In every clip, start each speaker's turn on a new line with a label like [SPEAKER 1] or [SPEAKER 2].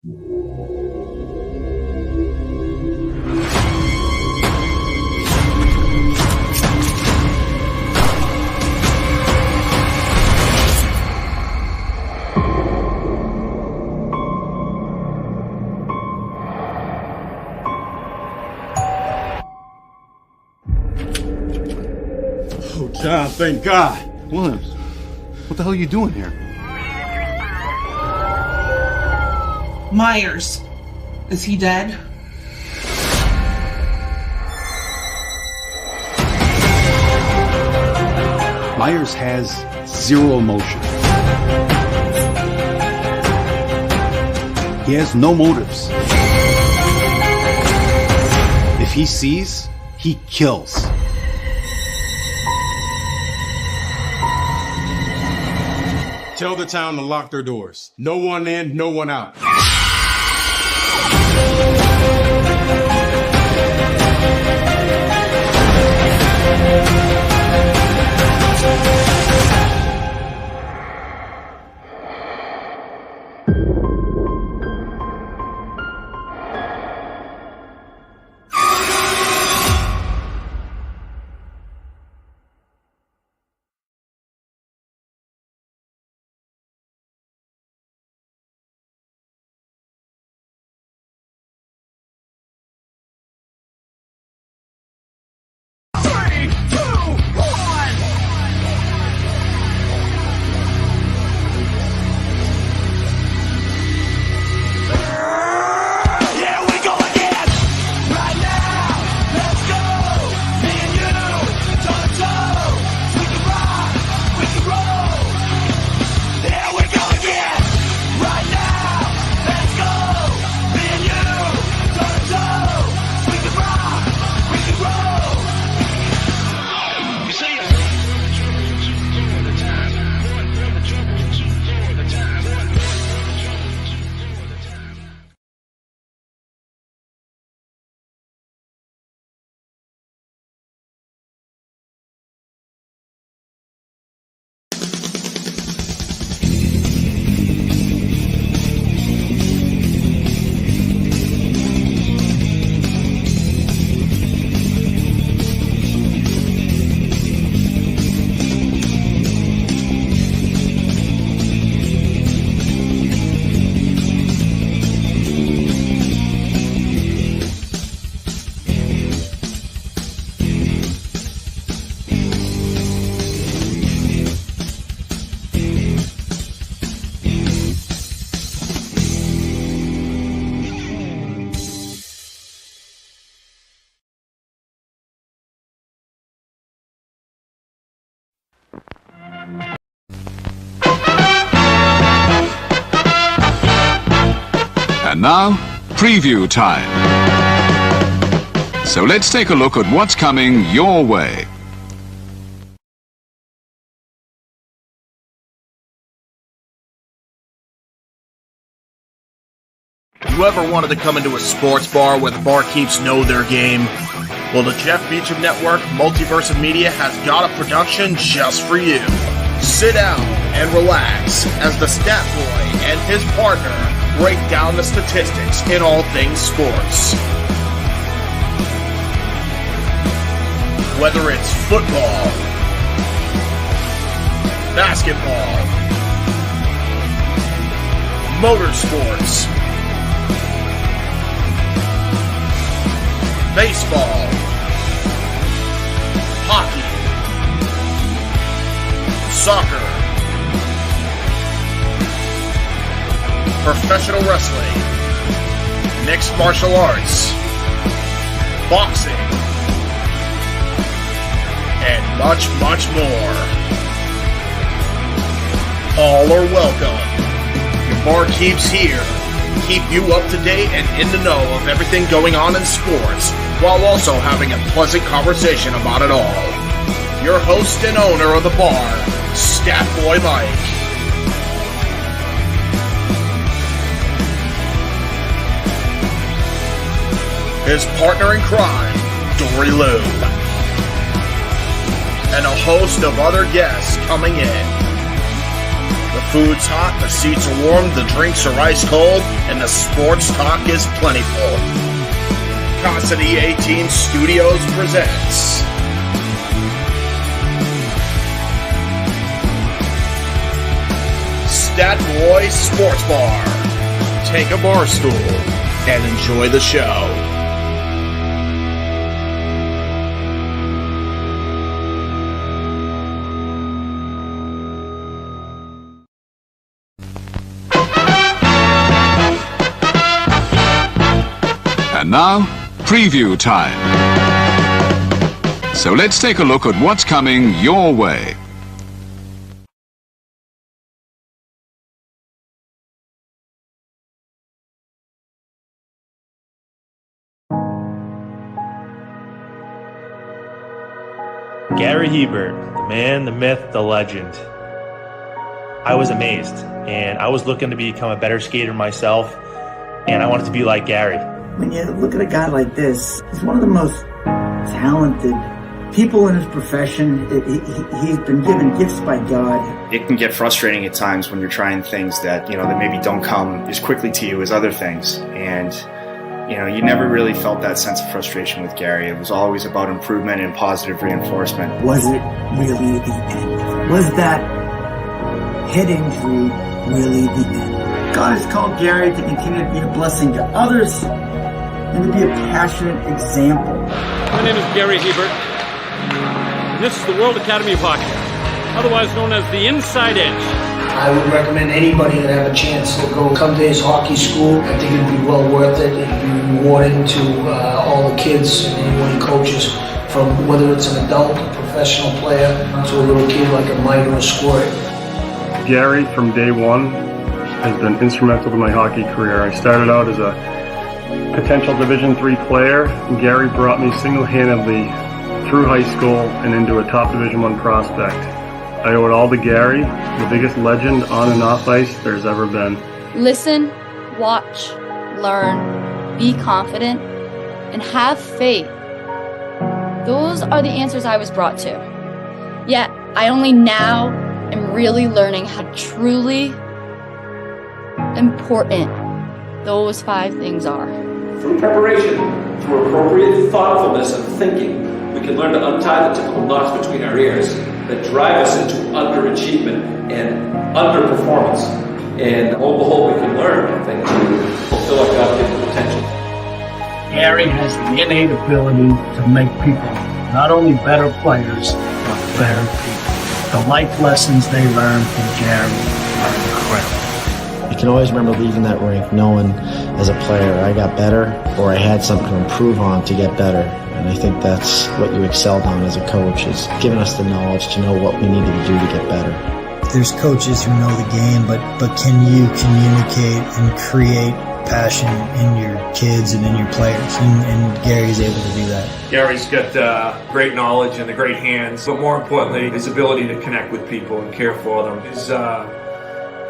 [SPEAKER 1] Oh, John, thank God.
[SPEAKER 2] Williams, what the hell are you doing here?
[SPEAKER 3] Myers. Is he dead?
[SPEAKER 2] Myers has zero emotion. He has no motives. If he sees, he kills.
[SPEAKER 1] Tell the town to lock their doors. No one in, no one out.
[SPEAKER 4] And now, preview time. So let's take a look at what's coming your way.
[SPEAKER 5] You ever wanted to come into a sports bar where the barkeeps know their game? Well, the Jeff Beecham Network, Multiverse of Media, has got a production just for you. Sit down and relax as the Stat Boy and his partner break down the statistics in all things sports. Whether it's football, basketball, motorsports, baseball, hockey, soccer, professional wrestling, mixed martial arts, boxing, and much, much more. All are welcome. Your barkeeps here keep you up to date and in the know of everything going on in sports, while also having a pleasant conversation about it all. Your host and owner of the bar, Stat Boy Mike. His partner in crime, Dory Lou. And a host of other guests coming in. The food's hot, the seats are warm, the drinks are ice cold, and the sports talk is plentiful. Constant E18 Studios presents Stat Boy Sports Bar. Take a bar stool and enjoy the show.
[SPEAKER 4] And now, preview time. So let's take a look at what's coming your way.
[SPEAKER 6] Gary Hebert, the man, the myth, the legend. I was amazed, and I was looking to become a better skater myself, and I wanted to be like Gary.
[SPEAKER 7] When you look at a guy like this, he's one of the most talented people in his profession. He's been given gifts by God.
[SPEAKER 8] It can get frustrating at times when you're trying things that, that maybe don't come as quickly to you as other things. And, you never really felt that sense of frustration with Gary. It was always about improvement and positive reinforcement.
[SPEAKER 7] Was it really the end? Was that head injury really the end? God has called Gary to continue to be a blessing to others and to be a passionate example.
[SPEAKER 9] My name is Gary Hebert, and this is the World Academy of Hockey, otherwise known as the Inside Edge.
[SPEAKER 10] I would recommend anybody that have a chance to come to his hockey school. I think it'd be well worth it. It'd be rewarding to all the kids and anyone he coaches, from whether it's an adult, a professional player, to a little kid like a Mike or a Squirt.
[SPEAKER 11] Gary, from day one, has been instrumental to my hockey career. I started out as a potential Division III player, and Gary brought me single-handedly through high school and into a top Division I prospect. I owe it all to Gary, the biggest legend on and off ice there's ever been.
[SPEAKER 12] Listen, watch, learn, be confident, and have faith. Those are the answers I was brought to. Yet, I only now am really learning how truly important those 5 things are.
[SPEAKER 13] Through preparation, through appropriate thoughtfulness and thinking, we can learn to untie the typical knots between our ears that drive us into underachievement and underperformance. And lo and behold, we can learn, I think, to fulfill our God-given potential.
[SPEAKER 10] Gary has the innate ability to make people not only better players, but better people. The life lessons they learn from Gary are incredible.
[SPEAKER 14] I can always remember leaving that rink knowing as a player I got better or I had something to improve on to get better. And I think that's what you excelled on as a coach, is giving us the knowledge to know what we needed to do to get better.
[SPEAKER 15] There's coaches who know the game, but can you communicate and create passion in your kids and in your players? And Gary's able to do that.
[SPEAKER 16] Gary's got great knowledge and the great hands, but more importantly, his ability to connect with people and care for them. His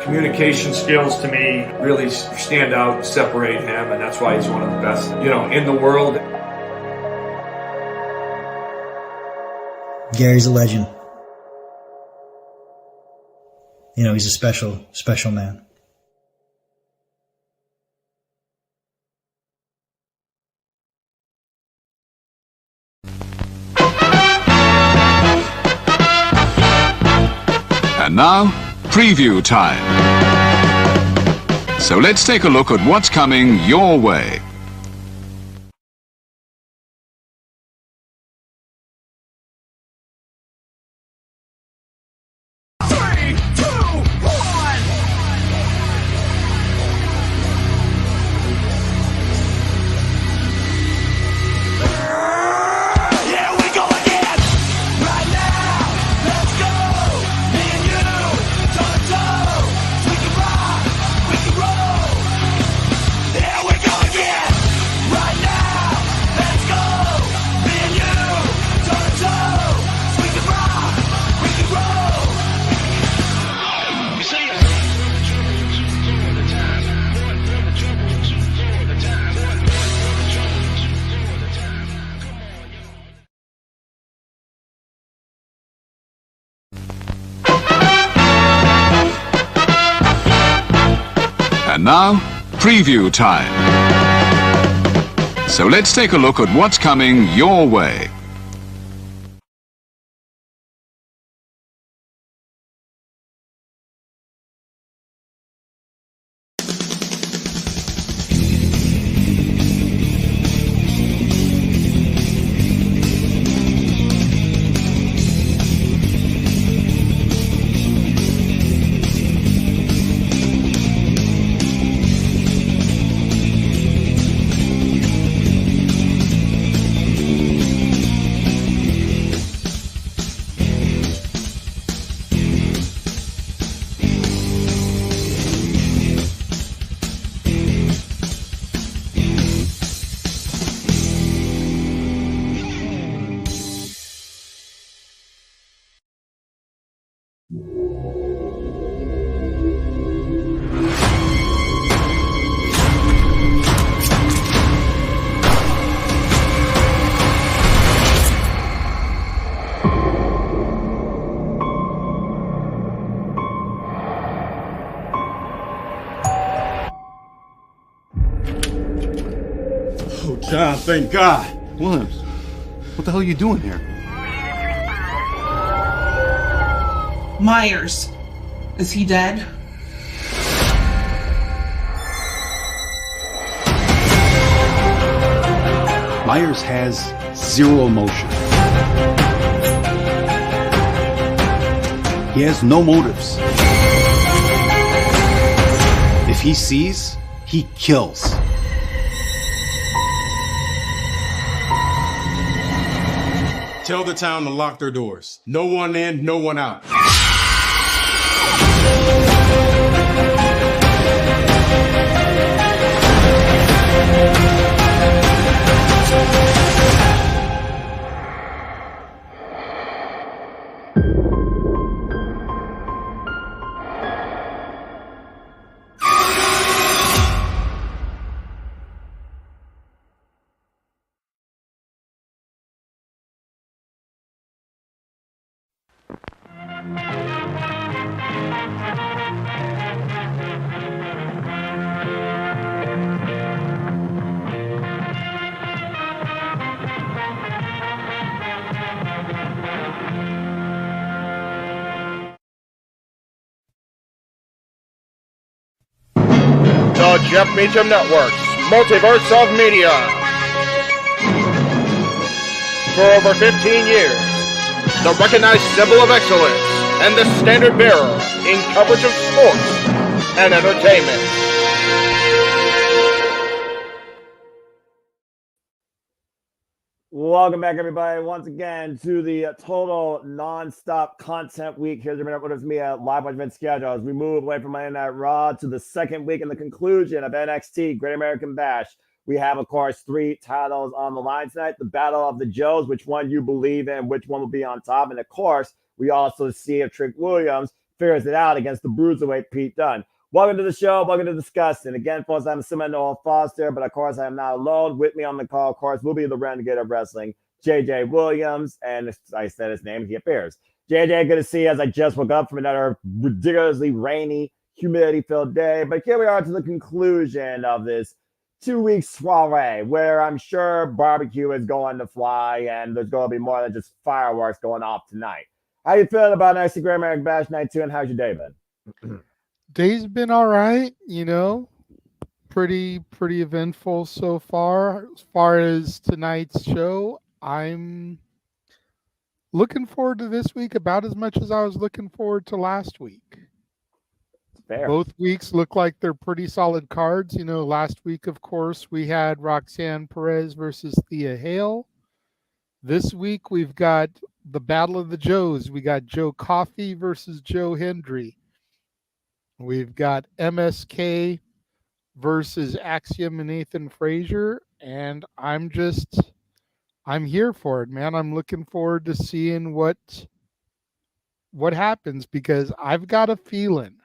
[SPEAKER 16] communication skills, to me, really stand out and separate him, and that's why he's one of the best, in the world.
[SPEAKER 15] Gary's a legend. He's a special, special man.
[SPEAKER 4] And now, preview time. So let's take a look at what's coming your way.
[SPEAKER 17] Here we go again!
[SPEAKER 4] now, preview time. So let's take a look at what's coming your way.
[SPEAKER 1] Oh, John, thank God.
[SPEAKER 2] Williams, what the hell are you doing here?
[SPEAKER 3] Myers. Is he dead?
[SPEAKER 2] Myers has zero emotion. He has no motives. If he sees, he kills.
[SPEAKER 1] Tell the town to lock their doors. No one in, no one out.
[SPEAKER 5] The Jeff Meacham Network's Multiverse of Media. For over 15 years, the recognized symbol of excellence and the standard bearer in coverage of sports and entertainment.
[SPEAKER 17] Welcome back, everybody, once again to the total non-stop content week. Here's with me at Live Watch Event Schedule as we move away from Monday Night Raw to the second week and the conclusion of NXT Great American Bash. We have, of course, 3 titles on the line tonight. The Battle of the Joes, which one you believe in, which one will be on top. And, of course, we also see if Trick Williams figures it out against the Bruiserweight Pete Dunne. Welcome to the show. Welcome to discussing. Again, folks, I'm Seminole Foster, but of course, I am not alone. With me on the call, of course, will be the Renegade of Wrestling, JJ Williams. And I said his name, he appears. JJ, good to see you as I just woke up from another ridiculously rainy, humidity-filled day. But here we are to the conclusion of this 2-week soiree where I'm sure barbecue is going to fly and there's going to be more than just fireworks going off tonight. How you feeling about NXT Great American Bash Night 2, and how's your day been?
[SPEAKER 18] Day's been all right, pretty eventful so far. As far as tonight's show, I'm looking forward to this week about as much as I was looking forward to last week.
[SPEAKER 17] Fair.
[SPEAKER 18] Both weeks look like they're pretty solid cards. Last week, of course, we had Roxanne Perez versus Thea Hale. This week, we've got the Battle of the Joes. We got Joe Coffey versus Joe Hendry. We've got MSK versus Axiom and Nathan Frazier, and I'm here for it, man. I'm looking forward to seeing what happens because I've got a feeling.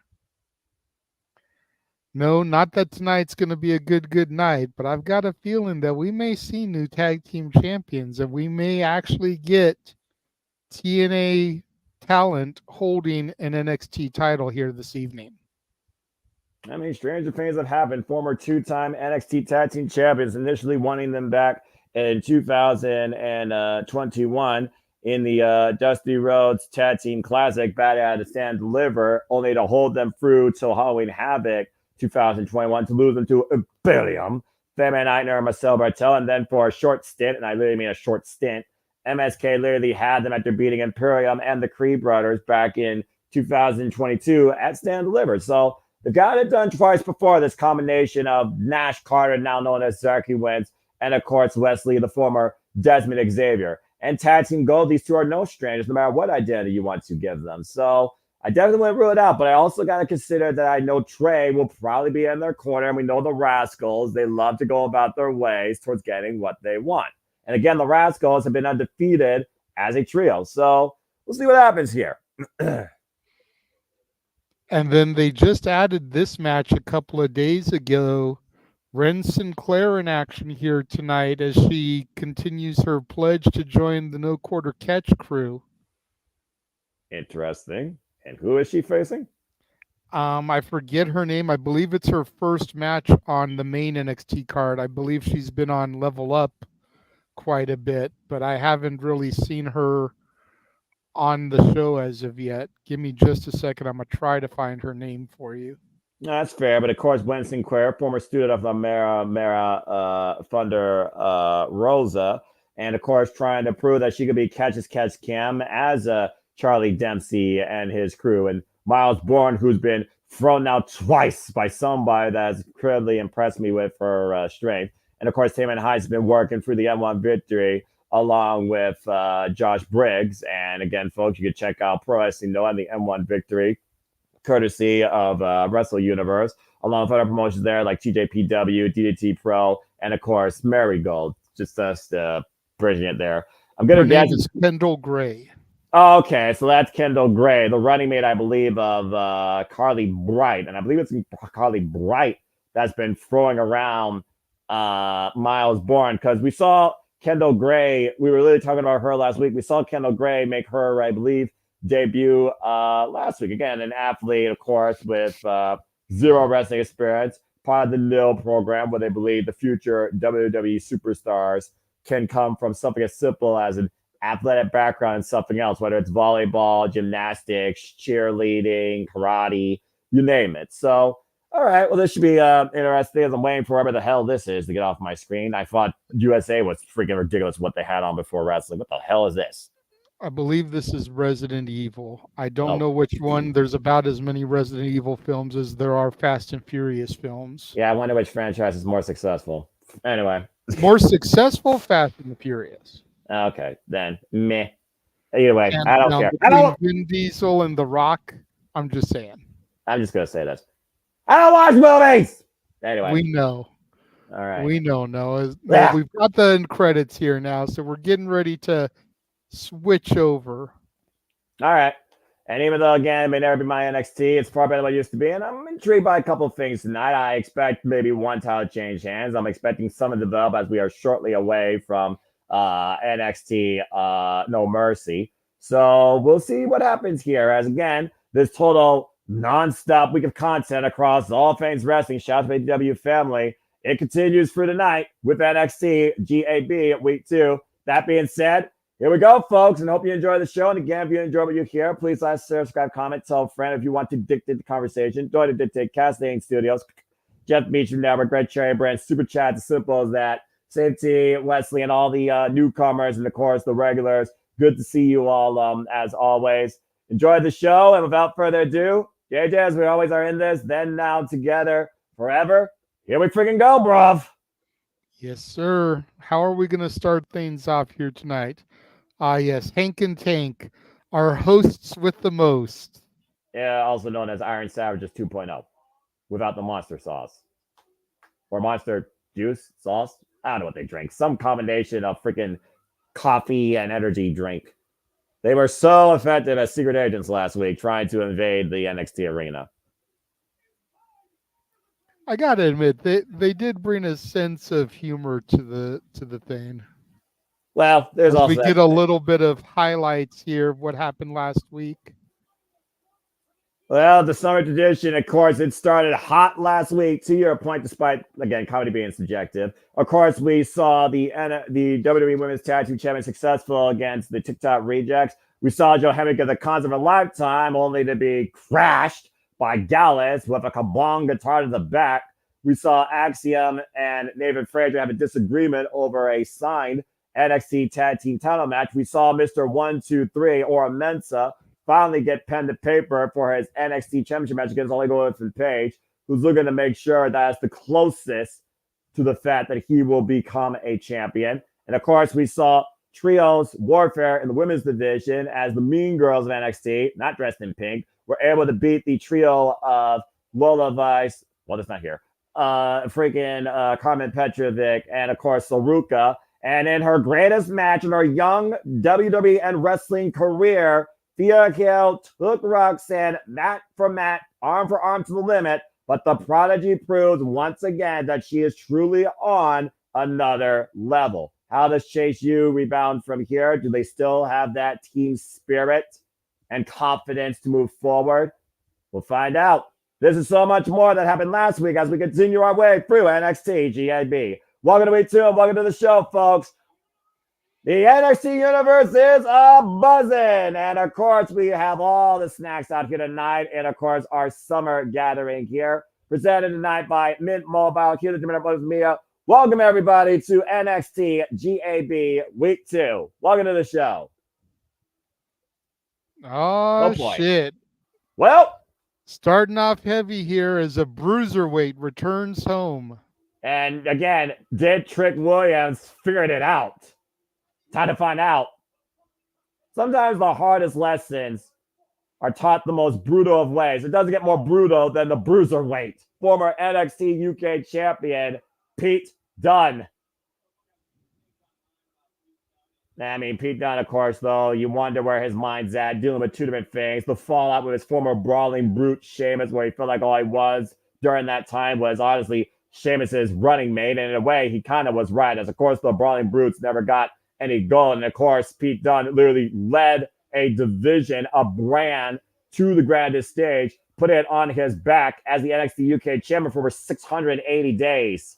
[SPEAKER 18] No, not that tonight's going to be a good night, but I've got a feeling that we may see new tag team champions and we may actually get TNA talent holding an NXT title here this evening.
[SPEAKER 17] I mean, stranger things have happened. Former two-time NXT Tag Team Champions, initially wanting them back in 2021 in the Dusty Rhodes Tag Team Classic, Bad Ad Stand Deliver, only to hold them through till Halloween Havoc 2021 to lose them to Imperium, Van Eitner, Marcel Bartel, and then for a short stint, and I literally mean a short stint, MSK literally had them after beating Imperium and the Creed Brothers back in 2022 at Stand Deliver. So they've got it done twice before, this combination of Nash Carter, now known as Zarky Wentz, and of course, Wesley, the former Desmond Xavier. And Tag Team Gold, these two are no strangers, no matter what identity you want to give them. So I definitely wouldn't rule it out, but I also got to consider that I know Trey will probably be in their corner, and we know the Rascals, they love to go about their ways towards getting what they want. And again, the Rascals have been undefeated as a trio. So we'll see what happens here.
[SPEAKER 18] And then they just added this match a couple of days ago. Ren Sinclair in action here tonight as she continues her pledge to join the No Quarter Catch crew.
[SPEAKER 17] Interesting. And who is she facing?
[SPEAKER 18] I forget her name. I believe it's her first match on the main NXT card. I believe she's been on Level Up quite a bit, but I haven't really seen her on the show as of yet. Give me just a second. I'm going to try to find her name for you.
[SPEAKER 17] No, that's fair, but of course, Gwen Sinclair, former student of the Mara Thunder Rosa, and of course, trying to prove that she could be Catch Cam as Charlie Dempsey and his crew, and Miles Bourne, who's been thrown out twice by somebody that's incredibly impressed me with her strength. And of course, Taman Heights has been working through the M1 victory along with Josh Briggs. And again, folks, you can check out Pro Wrestling Noah and the M1 victory, courtesy of Wrestle Universe, along with other promotions there like TJPW, DDT Pro, and of course, Marigold. Just bridging it there. I'm going to guess.
[SPEAKER 18] Name is Kendall Gray.
[SPEAKER 17] Oh, okay, so that's Kendall Gray, the running mate, I believe, of Carly Bright. And I believe it's Carly Bright that's been throwing around Miles Bourne, because we saw Kendall Gray. We were really talking about her last week. We saw Kendall Gray make her, I believe, debut last week. Again, an athlete, of course, with zero wrestling experience, part of the NIL program, where they believe the future WWE superstars can come from something as simple as an athletic background and something else, whether it's volleyball, gymnastics, cheerleading, karate, you name it. So, all right, well, this should be interesting as I'm waiting for whatever the hell this is to get off my screen. I thought USA was freaking ridiculous what they had on before wrestling. What the hell is this?
[SPEAKER 18] I believe this is Resident Evil. I don't know which one. There's about as many Resident Evil films as there are Fast and Furious films.
[SPEAKER 17] Yeah, I wonder which franchise is more successful. Anyway.
[SPEAKER 18] More successful, Fast and the Furious.
[SPEAKER 17] Okay, then meh. Either way,
[SPEAKER 18] And
[SPEAKER 17] I don't care.
[SPEAKER 18] I don't. Vin Diesel and The Rock. I'm just saying.
[SPEAKER 17] I'm just gonna say this. I don't watch movies. Anyway,
[SPEAKER 18] we know.
[SPEAKER 17] All right,
[SPEAKER 18] we know. Well, we've got the end credits here now, so we're getting ready to switch over.
[SPEAKER 17] All right. And even though, again, it may never be my NXT, it's far better than what it used to be. And I'm intrigued by a couple of things tonight. I expect maybe one title change hands. I'm expecting some to develop as we are shortly away from NXT No Mercy. So we'll see what happens here. As again, this total nonstop week of content across all things wrestling. Shout out to the AEW family. It continues through the night with NXT GAB week 2. That being said, here we go, folks, and hope you enjoy the show. And again, if you enjoy what you hear, please like, subscribe, comment, tell a friend. If you want to dictate the conversation, go ahead and dictate Casting Studios, Jeff Beecham Network, Red Cherry Brand, Super Chat, as simple as that. Same to Wesley and all the newcomers, and of course, the regulars. Good to see you all, as always. Enjoy the show, and without further ado, JJ, as we always are in this, then, now, together, forever. Here we freaking go, bruv.
[SPEAKER 18] Yes, sir. How are we going to start things off here tonight? Yes, Hank and Tank, our hosts with the most.
[SPEAKER 17] Yeah, also known as Iron Savages 2.0, without the monster sauce. Or monster juice sauce. I don't know what they drink. Some combination of freaking coffee and energy drink. They were so effective as secret agents last week trying to invade the NXT arena.
[SPEAKER 18] I gotta admit, they did bring a sense of humor to the thing.
[SPEAKER 17] Well, there's
[SPEAKER 18] as
[SPEAKER 17] also
[SPEAKER 18] we get a little bit of highlights here of what happened last week.
[SPEAKER 17] Well, the summer tradition, of course, it started hot last week, to your point, despite, again, comedy being subjective. Of course, we saw the WWE Women's Tag Team Champion successful against the TikTok Rejects. We saw Joe Hemick get the concept of a lifetime, only to be crashed by Gallus with a kabong guitar to the back. We saw Axiom and Nathan Frazier have a disagreement over a signed NXT Tag Team title match. We saw Mr. 123 or Mensa finally get pen to paper for his NXT Championship match against Ole Elizabeth Page, who's looking to make sure that's the closest to the fact that he will become a champion. And of course, we saw trios warfare in the women's division as the Mean Girls of NXT, not dressed in pink, were able to beat the trio of Lola Vice, well, that's not here, Carmen Petrovic, and of course, Saruka. And in her greatest match in her young WWE and wrestling career, Thea Hill took Roxanne mat for mat, arm for arm to the limit, but the prodigy proves once again that she is truly on another level. How does Chase U rebound from here? Do they still have that team spirit and confidence to move forward? We'll find out. This is so much more that happened last week as we continue our way through NXT GAB. Welcome to week 2. Welcome to the show, folks. The NXT universe is a-buzzing. And, of course, we have all the snacks out here tonight. And, of course, our summer gathering here, presented tonight by Mint Mobile. Here to Mia. Welcome, everybody, to NXT GAB Week 2. Welcome to the show.
[SPEAKER 18] Oh, shit.
[SPEAKER 17] Well,
[SPEAKER 18] starting off heavy here as a bruiserweight returns home.
[SPEAKER 17] And, again, did Trick Williams figured it out? Time to find out. Sometimes the hardest lessons are taught the most brutal of ways. It doesn't get more brutal than the bruiserweight. Former NXT UK champion, Pete Dunne. I mean, Pete Dunne, of course, though, you wonder where his mind's at, dealing with two different things. The fallout with his former brawling brute, Sheamus, where he felt like all he was during that time was honestly Sheamus's running mate. And in a way, he kind of was right, as, of course, the brawling brutes never got any gold. And of course, Pete Dunne literally led a division, a brand, to the grandest stage, put it on his back as the NXT UK champion for over 680 days.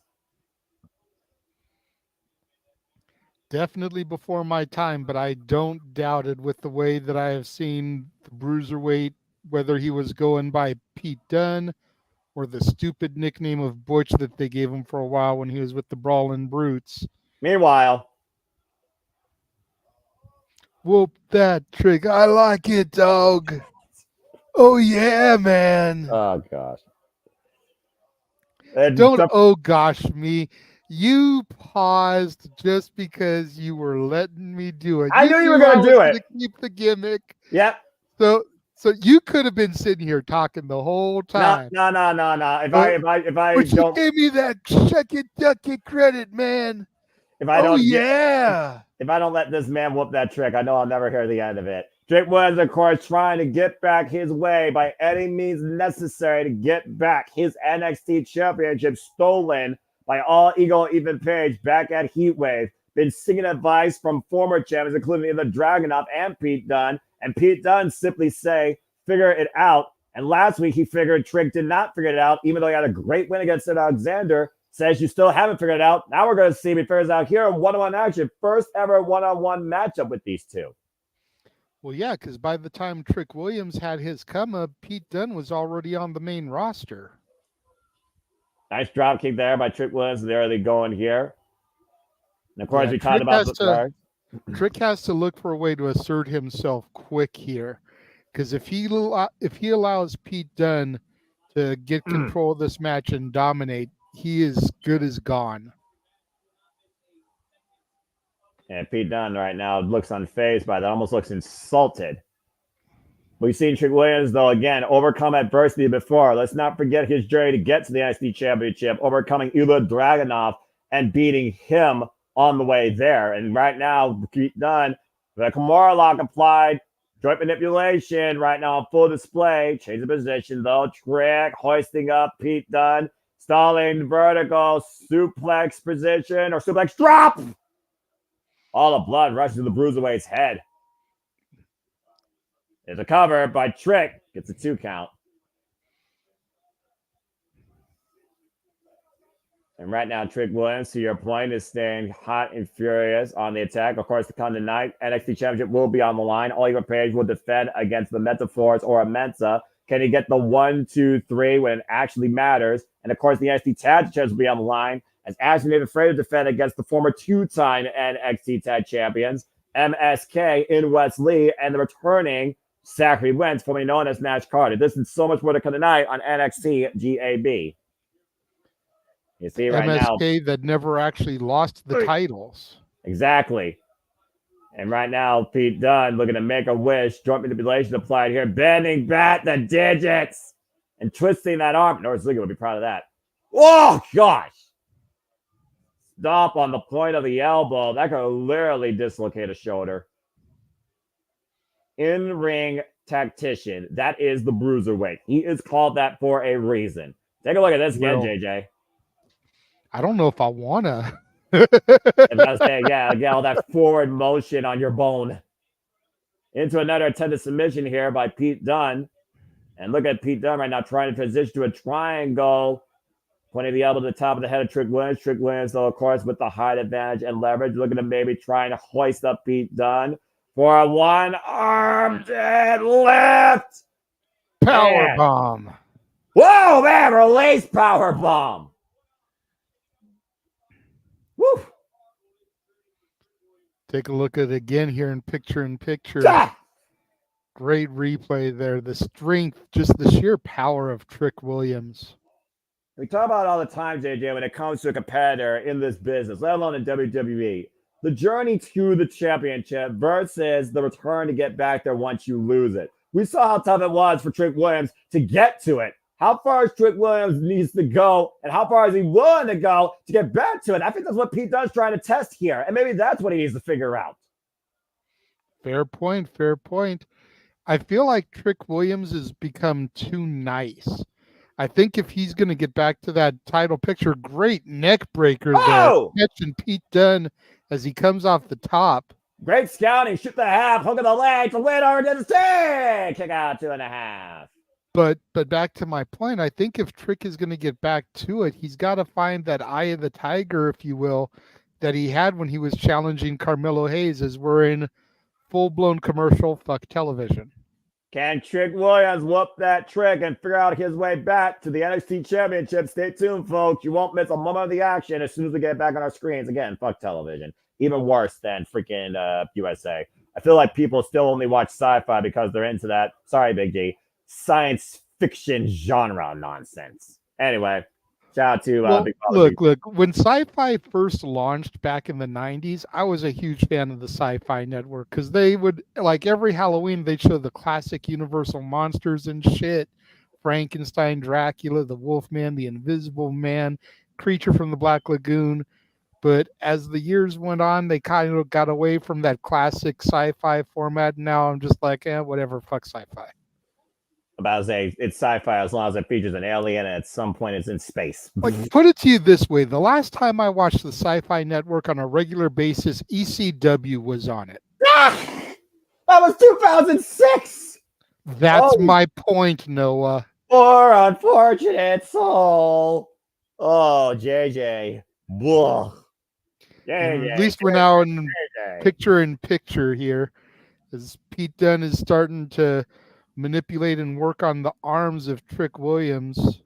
[SPEAKER 18] Definitely before my time, but I don't doubt it with the way that I have seen the bruiserweight, whether he was going by Pete Dunne or the stupid nickname of Butch that they gave him for a while when he was with the Brawlin' Brutes.
[SPEAKER 17] Meanwhile,
[SPEAKER 18] whoop that trick. I like it, dog. Oh, yeah, man.
[SPEAKER 17] Oh, gosh.
[SPEAKER 18] Don't oh, gosh, me. You paused just because you were letting me do it.
[SPEAKER 17] I knew you were going to do it.
[SPEAKER 18] To keep the gimmick.
[SPEAKER 17] Yep.
[SPEAKER 18] So you could have been sitting here talking the whole time.
[SPEAKER 17] No. If I
[SPEAKER 18] but
[SPEAKER 17] don't,
[SPEAKER 18] you gave me that chucky credit, man.
[SPEAKER 17] If I don't,
[SPEAKER 18] if
[SPEAKER 17] I don't let this man whoop that trick, I know I'll never hear the end of it. Drake was, of course, trying to get back his way by any means necessary to get back his NXT championship stolen by All Eagle Ethan Page back at Heatwave. Been seeking advice from former champions, including either Dragunov and Pete Dunne. And Pete Dunne simply say, figure it out. And last week he figured Trick did not figure it out, even though he had a great win against Alexander. Says you still haven't figured it out. Now we're going to see if he figures out here in one-on-one action. First ever one-on-one matchup with these two.
[SPEAKER 18] Well, yeah, because by the time Trick Williams had his come up, Pete Dunne was already on the main roster.
[SPEAKER 17] Nice drop kick there by Trick Williams. There they going here. And of course, we talked about the stars.
[SPEAKER 18] Trick has to look for a way to assert himself quick here, because if he allows Pete Dunne to get control of this match and dominate, he is good as gone.
[SPEAKER 17] And Pete Dunne right now looks unfazed by that, almost looks insulted. We've seen Trick Williams, though, again, overcome adversity before. Let's not forget his journey to get to the NXT Championship, overcoming Ilya Dragunov and beating him on the way there. And right now, Pete Dunne, the Kimura lock applied, joint manipulation right now on full display. Change the position, though. Trick hoisting up Pete Dunne, stalling vertical suplex position or suplex drop. All the blood rushes to the bruiserweight's head. There's a cover by Trick. Gets a 2 count. And right now, Trick Williams, to your point, is staying hot and furious on the attack. Of course, to come tonight, NXT Championship will be on the line. Oliver Page will defend against the Metaphors or a Mensa. Can he get the 1, 2, 3 when it actually matters? And of course, the NXT Tag Champions will be on the line as Ashley David Fraser defend against the former 2-time NXT Tag Champions, MSK in Wesley, and the returning Zachary Wentz, formerly known as Nash Carter. This is so much more to come tonight on NXT GAB. You see right
[SPEAKER 18] MSK
[SPEAKER 17] now,
[SPEAKER 18] that never actually lost the titles.
[SPEAKER 17] Exactly. And right now, Pete Dunne looking to make a wish. Joint manipulation applied here. Bending back the digits and twisting that arm. Norris Ziggler would be proud of that. Oh, gosh. Stop on the point of the elbow. That could literally dislocate a shoulder. In-ring tactician. That is the bruiserweight. He is called that for a reason. Take a look at this again, JJ.
[SPEAKER 18] I don't know if I want to.
[SPEAKER 17] If I say, yeah, get all that forward motion on your bone. Into another attempted submission here by Pete Dunne. And look at Pete Dunne right now trying to transition to a triangle. Pointing the elbow to the top of the head of Trick Williams. Trick Williams, though, of course, with the height advantage and leverage. Looking at maybe trying to hoist up Pete Dunne for a one-arm deadlift.
[SPEAKER 18] Power bomb.
[SPEAKER 17] Whoa, man, release power bomb. Woo.
[SPEAKER 18] Take a look at it again here in picture-in-picture. Great replay there. The strength, just the sheer power of Trick Williams.
[SPEAKER 17] We talk about it all the time, JJ, when it comes to a competitor in this business, let alone in WWE. The journey to the championship versus the return to get back there once you lose it. We saw how tough it was for Trick Williams to get to it. How far is Trick Williams needs to go, and how far is he willing to go to get back to it? I think that's what Pete Dunne's trying to test here, and maybe that's what he needs to figure out.
[SPEAKER 18] Fair point, fair point. I feel like Trick Williams has become too nice. I think if he's going to get back to that title picture, great neck breaker there. Catching Pete Dunne as he comes off the top.
[SPEAKER 17] Great scouting, shoot the half, hook of the leg to win over to the stick. Kick out 2.5.
[SPEAKER 18] But back to my point, I think if Trick is going to get back to it, he's got to find that eye of the tiger, if you will, that he had when he was challenging Carmelo Hayes as we're in full-blown commercial fuck television.
[SPEAKER 17] Can Trick Williams whoop that trick and figure out his way back to the NXT Championship? Stay tuned, folks. You won't miss a moment of the action as soon as we get back on our screens. Again, fuck television. Even worse than freaking USA. I feel like people still only watch sci-fi because they're into that. Sorry, Big D. Science fiction genre nonsense. Anyway, shout out to Big Father.
[SPEAKER 18] Look, when sci-fi first launched back in the 90s, I was a huge fan of the Sci-Fi Network because they would, like every Halloween, they'd show the classic Universal monsters and shit. Frankenstein, Dracula, the Wolfman, the Invisible Man, Creature from the Black Lagoon. But as the years went on, they kind of got away from that classic sci-fi format. Now I'm just like, whatever, fuck sci-fi.
[SPEAKER 17] About to say it's sci-fi as long as it features an alien and at some point it's in space.
[SPEAKER 18] Like, put it to you this way: the last time I watched the Sci-Fi Network on a regular basis, ECW was on it.
[SPEAKER 17] That was 2006.
[SPEAKER 18] That's my point, Noah.
[SPEAKER 17] Poor unfortunate soul. Oh, JJ. Blah.
[SPEAKER 18] At least we're now in picture here, as Pete Dunne is starting to manipulate and work on the arms of Trick Williams.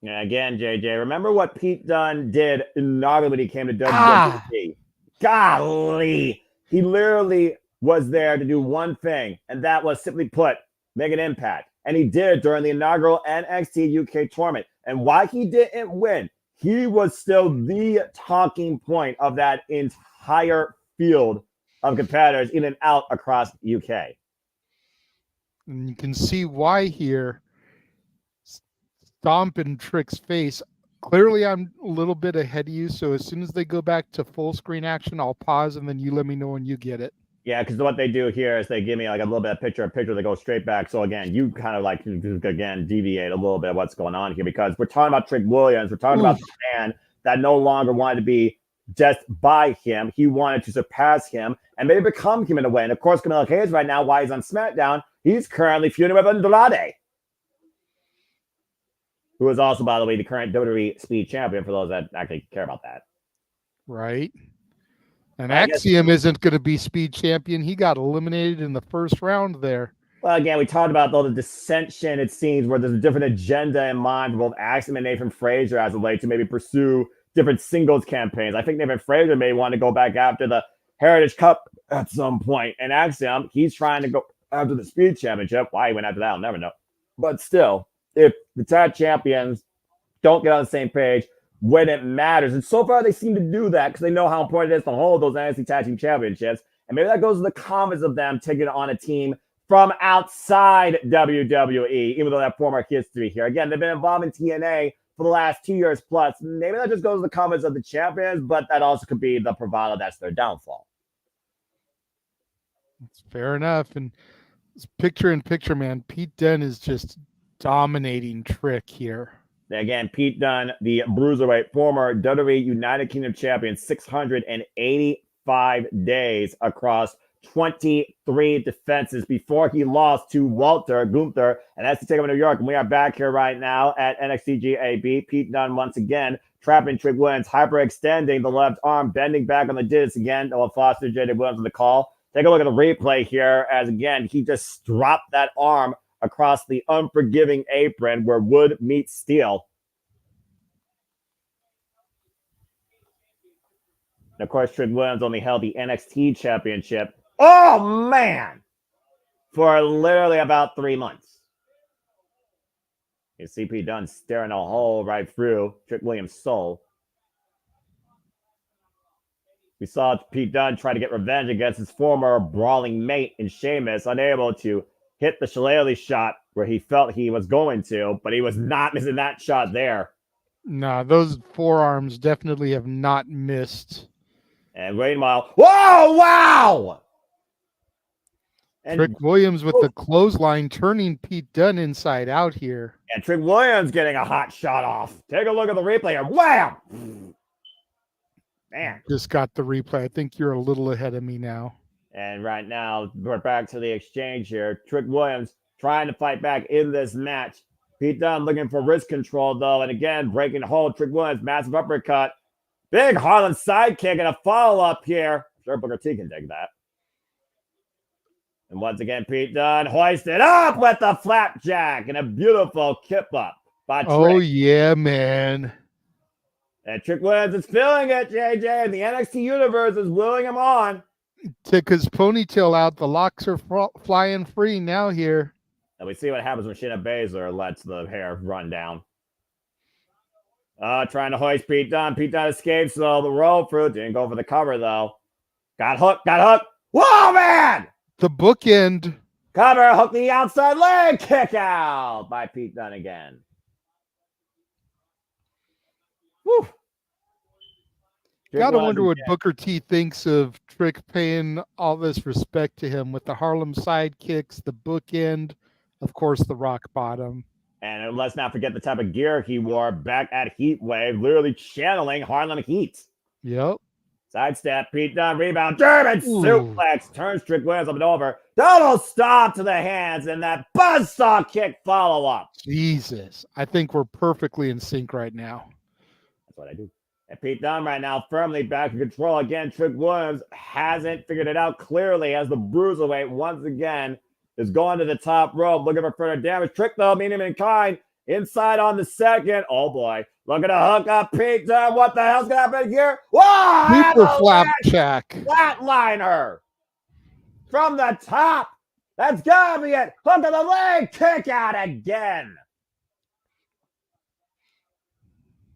[SPEAKER 17] Yeah, again, JJ, remember what Pete Dunne did inaugurally when he came to WWE? Golly. He literally was there to do one thing, and that was simply put, make an impact. And he did during the inaugural NXT UK tournament. And why he didn't win, he was still the talking point of that entire field of competitors in and out across UK.
[SPEAKER 18] And you can see why here. Stomp in Trick's face. Clearly, I'm a little bit ahead of you, so as soon as they go back to full screen action, I'll pause, and then you let me know when you get it.
[SPEAKER 17] Yeah, because what they do here is they give me like a little bit of picture, they go straight back. So again, you kind of like, again, deviate a little bit of what's going on here because we're talking about Trick Williams. We're talking about the man that no longer wanted to be just by him. He wanted to surpass him and maybe become him in a way. And of course, Camilo Hayes right now, while he's on SmackDown, he's currently feuding with Andrade. who is also, by the way, the current WWE Speed Champion for those that actually care about that.
[SPEAKER 18] Right. And
[SPEAKER 17] I guess-
[SPEAKER 18] Axiom isn't going to be Speed Champion. He got eliminated in the first round there.
[SPEAKER 17] Well, again, we talked about though the dissension, it seems, where there's a different agenda in mind for both Axiom and Nathan Frazier as of late to maybe pursue different singles campaigns. I think Nathan Frazier may want to go back after the Heritage Cup at some point. And Axiom, he's trying to go after the Speed Championship. Why he went after that, I'll never know. But still, if the tag champions don't get on the same page when it matters, and so far they seem to do that because they know how important it is to hold those NXT Tag Team Championships. And maybe that goes to the comments of them taking on a team from outside WWE, even though they have former history here. Again, they've been involved in TNA for the last 2 years plus. Maybe that just goes to the comments of the champions, but that also could be the bravado that's their downfall.
[SPEAKER 18] It's fair enough. And picture in picture, man, Pete Dunne is just dominating Trick here.
[SPEAKER 17] Again, Pete Dunne, the Bruiserweight, former WWE United Kingdom champion, 685 days across 23 defenses before he lost to Walter Gunther, and that's to take him to New York. And we are back here right now at NXT GAB. Pete Dunne once again trapping Trick Williams, hyperextending the left arm, bending back on the disc again. Noah Foster, J.D. Williams on the call. Take a look at the replay here as again he just dropped that arm across the unforgiving apron where wood meets steel. And of course, Trick Williams only held the NXT championship. Oh, man! For literally about 3 months. You see Pete Dunne staring a hole right through Trick Williams' soul. We saw Pete Dunne try to get revenge against his former brawling mate in Sheamus, unable to hit the shillelagh shot where he felt he was going to, but he was not missing that shot there.
[SPEAKER 18] Nah, those forearms definitely have not missed.
[SPEAKER 17] And meanwhile, whoa, wow! And
[SPEAKER 18] Trick Williams with the clothesline turning Pete Dunne inside out here.
[SPEAKER 17] And Trick Williams getting a hot shot off. Take a look at the replay here. Wham! Man.
[SPEAKER 18] Just got the replay. I think you're a little ahead of me now.
[SPEAKER 17] And right now, we're back to the exchange here. Trick Williams trying to fight back in this match. Pete Dunne looking for wrist control, though. And again, breaking hold. Trick Williams, massive uppercut. Big Harlan sidekick and a follow-up here. I'm sure Booker T can take that. And once again, Pete Dunne hoisted up with the flapjack and a beautiful kip-up by Trick.
[SPEAKER 18] Oh, yeah, man.
[SPEAKER 17] And Trick Williams is feeling it, JJ, and the NXT Universe is willing him on.
[SPEAKER 18] Took his ponytail out. The locks are flying free now here.
[SPEAKER 17] And we see what happens when Shayna Baszler lets the hair run down. Trying to hoist Pete Dunne. Pete Dunne escapes, though. The roll through. Didn't go for the cover, though. Got hooked. Whoa, man!
[SPEAKER 18] The bookend.
[SPEAKER 17] Cover, hook the outside leg. Kick out by Pete Dunne again. Whew.
[SPEAKER 18] Gotta wonder what Booker T thinks of Trick paying all this respect to him with the Harlem sidekicks, the bookend, of course, the rock bottom.
[SPEAKER 17] And let's not forget the type of gear he wore back at Heatwave, literally channeling Harlem Heat.
[SPEAKER 18] Yep.
[SPEAKER 17] Sidestep, Pete Dunne, rebound, German suplex, turns Trick Williams up and over. Double stop to the hands, and that buzzsaw kick follow-up.
[SPEAKER 18] Jesus. I think we're perfectly in sync right now.
[SPEAKER 17] That's what I do. And Pete Dunne right now firmly back in control. Again, Trick Williams hasn't figured it out clearly as the Bruiserweight once again is going to the top rope, looking for further damage. Trick, though, meeting him in kind. Inside on the second. Oh, boy. Looking to hook up Pete Dunne. What the hell's going to happen here? Whoa!
[SPEAKER 18] Super flapjack.
[SPEAKER 17] Flatliner. From the top. That's got to be it. Hook of the leg. Kick out again.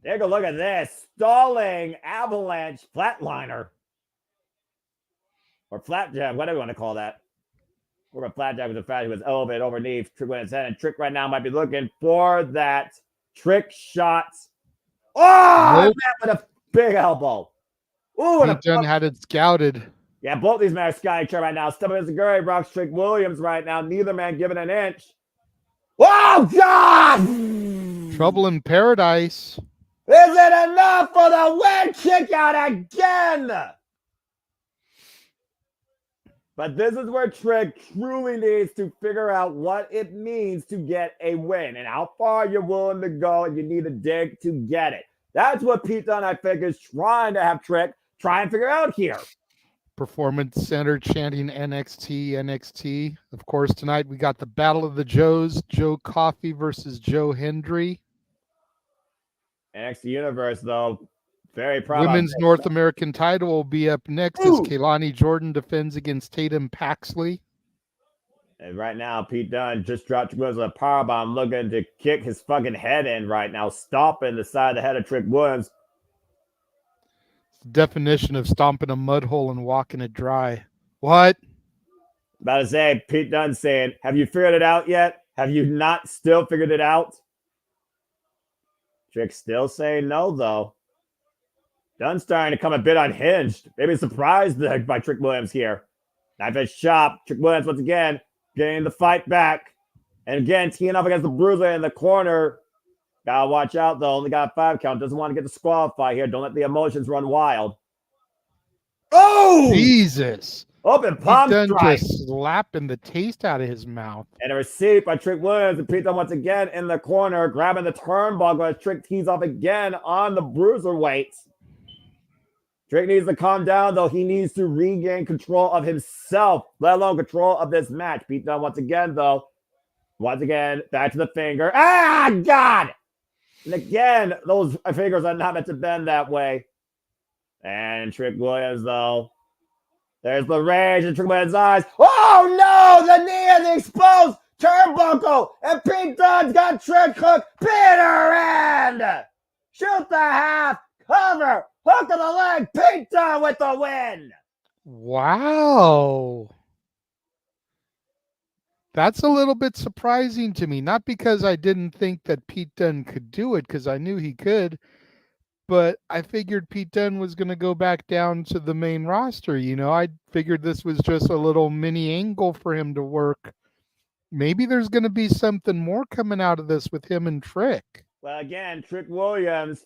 [SPEAKER 17] Take a look at this. Stalling avalanche flatliner. Or flapjack, whatever you want to call that. Or a flapjack was the fact he was elevated underneath Trick Williams' head. And Trick right now might be looking for that trick shot. Oh, nope. With a big elbow. Ooh,
[SPEAKER 18] Pete Dunne had it scouted.
[SPEAKER 17] Yeah, both these men are scouting right now. Stephen Zaguri rocks Trick Williams right now. Neither man giving an inch. Oh, God!
[SPEAKER 18] Trouble in paradise.
[SPEAKER 17] Is it enough for the win? Kick out again. But this is where Trick truly needs to figure out what it means to get a win and how far you're willing to go, and you need to dig to get it. That's what Pete Dunne, I think, is trying to have Trick try and figure out here.
[SPEAKER 18] Performance Center chanting NXT, NXT. Of course, tonight we got the Battle of the Joes, Joe Coffey versus Joe Hendry.
[SPEAKER 17] NXT Universe, though, very proud
[SPEAKER 18] Women's
[SPEAKER 17] of
[SPEAKER 18] North American title will be up next as Kaylani Jordan defends against Tatum Paxley.
[SPEAKER 17] And right now, Pete Dunne just dropped Williams with a powerbomb, looking to kick his fucking head in right now, stomping the side of the head of Trick Williams.
[SPEAKER 18] The definition of stomping a mud hole and walking it dry. What?
[SPEAKER 17] About to say, Pete Dunne saying, have you figured it out yet? Have you not still figured it out? Trick still saying no, though. Dunne's starting to come a bit unhinged. Maybe surprised by Trick Williams here. Knife edge chop. Trick Williams once again getting the fight back. And again, teeing up against the Bruiser in the corner. Gotta watch out, though. Only got a 5 count. Doesn't want to get disqualified here. Don't let the emotions run wild. Oh!
[SPEAKER 18] Jesus.
[SPEAKER 17] Open palm strike.
[SPEAKER 18] Just slapping the taste out of his mouth.
[SPEAKER 17] And a receipt by Trick Williams. And Pete Dunne once again in the corner, grabbing the turnbuckle as Trick tees up again on the Bruiserweight. Trick needs to calm down, though. He needs to regain control of himself, let alone control of this match. Pete Dunne once again, though. Once again, back to the finger. Ah, God! And again, those fingers are not meant to bend that way. And Trick Williams, though. There's the rage in Trick Williams' eyes. Oh, no! The knee and the exposed turnbuckle. And Pete Dunne's got Trick hooked. Bitter end. Shoot the half. Cover. Hook of the leg. Pete Dunne with the win.
[SPEAKER 18] Wow. That's a little bit surprising to me. Not because I didn't think that Pete Dunne could do it, because I knew he could. But I figured Pete Dunne was going to go back down to the main roster. You know, I figured this was just a little mini angle for him to work. Maybe there's going to be something more coming out of this with him and Trick.
[SPEAKER 17] Well, again, Trick Williams,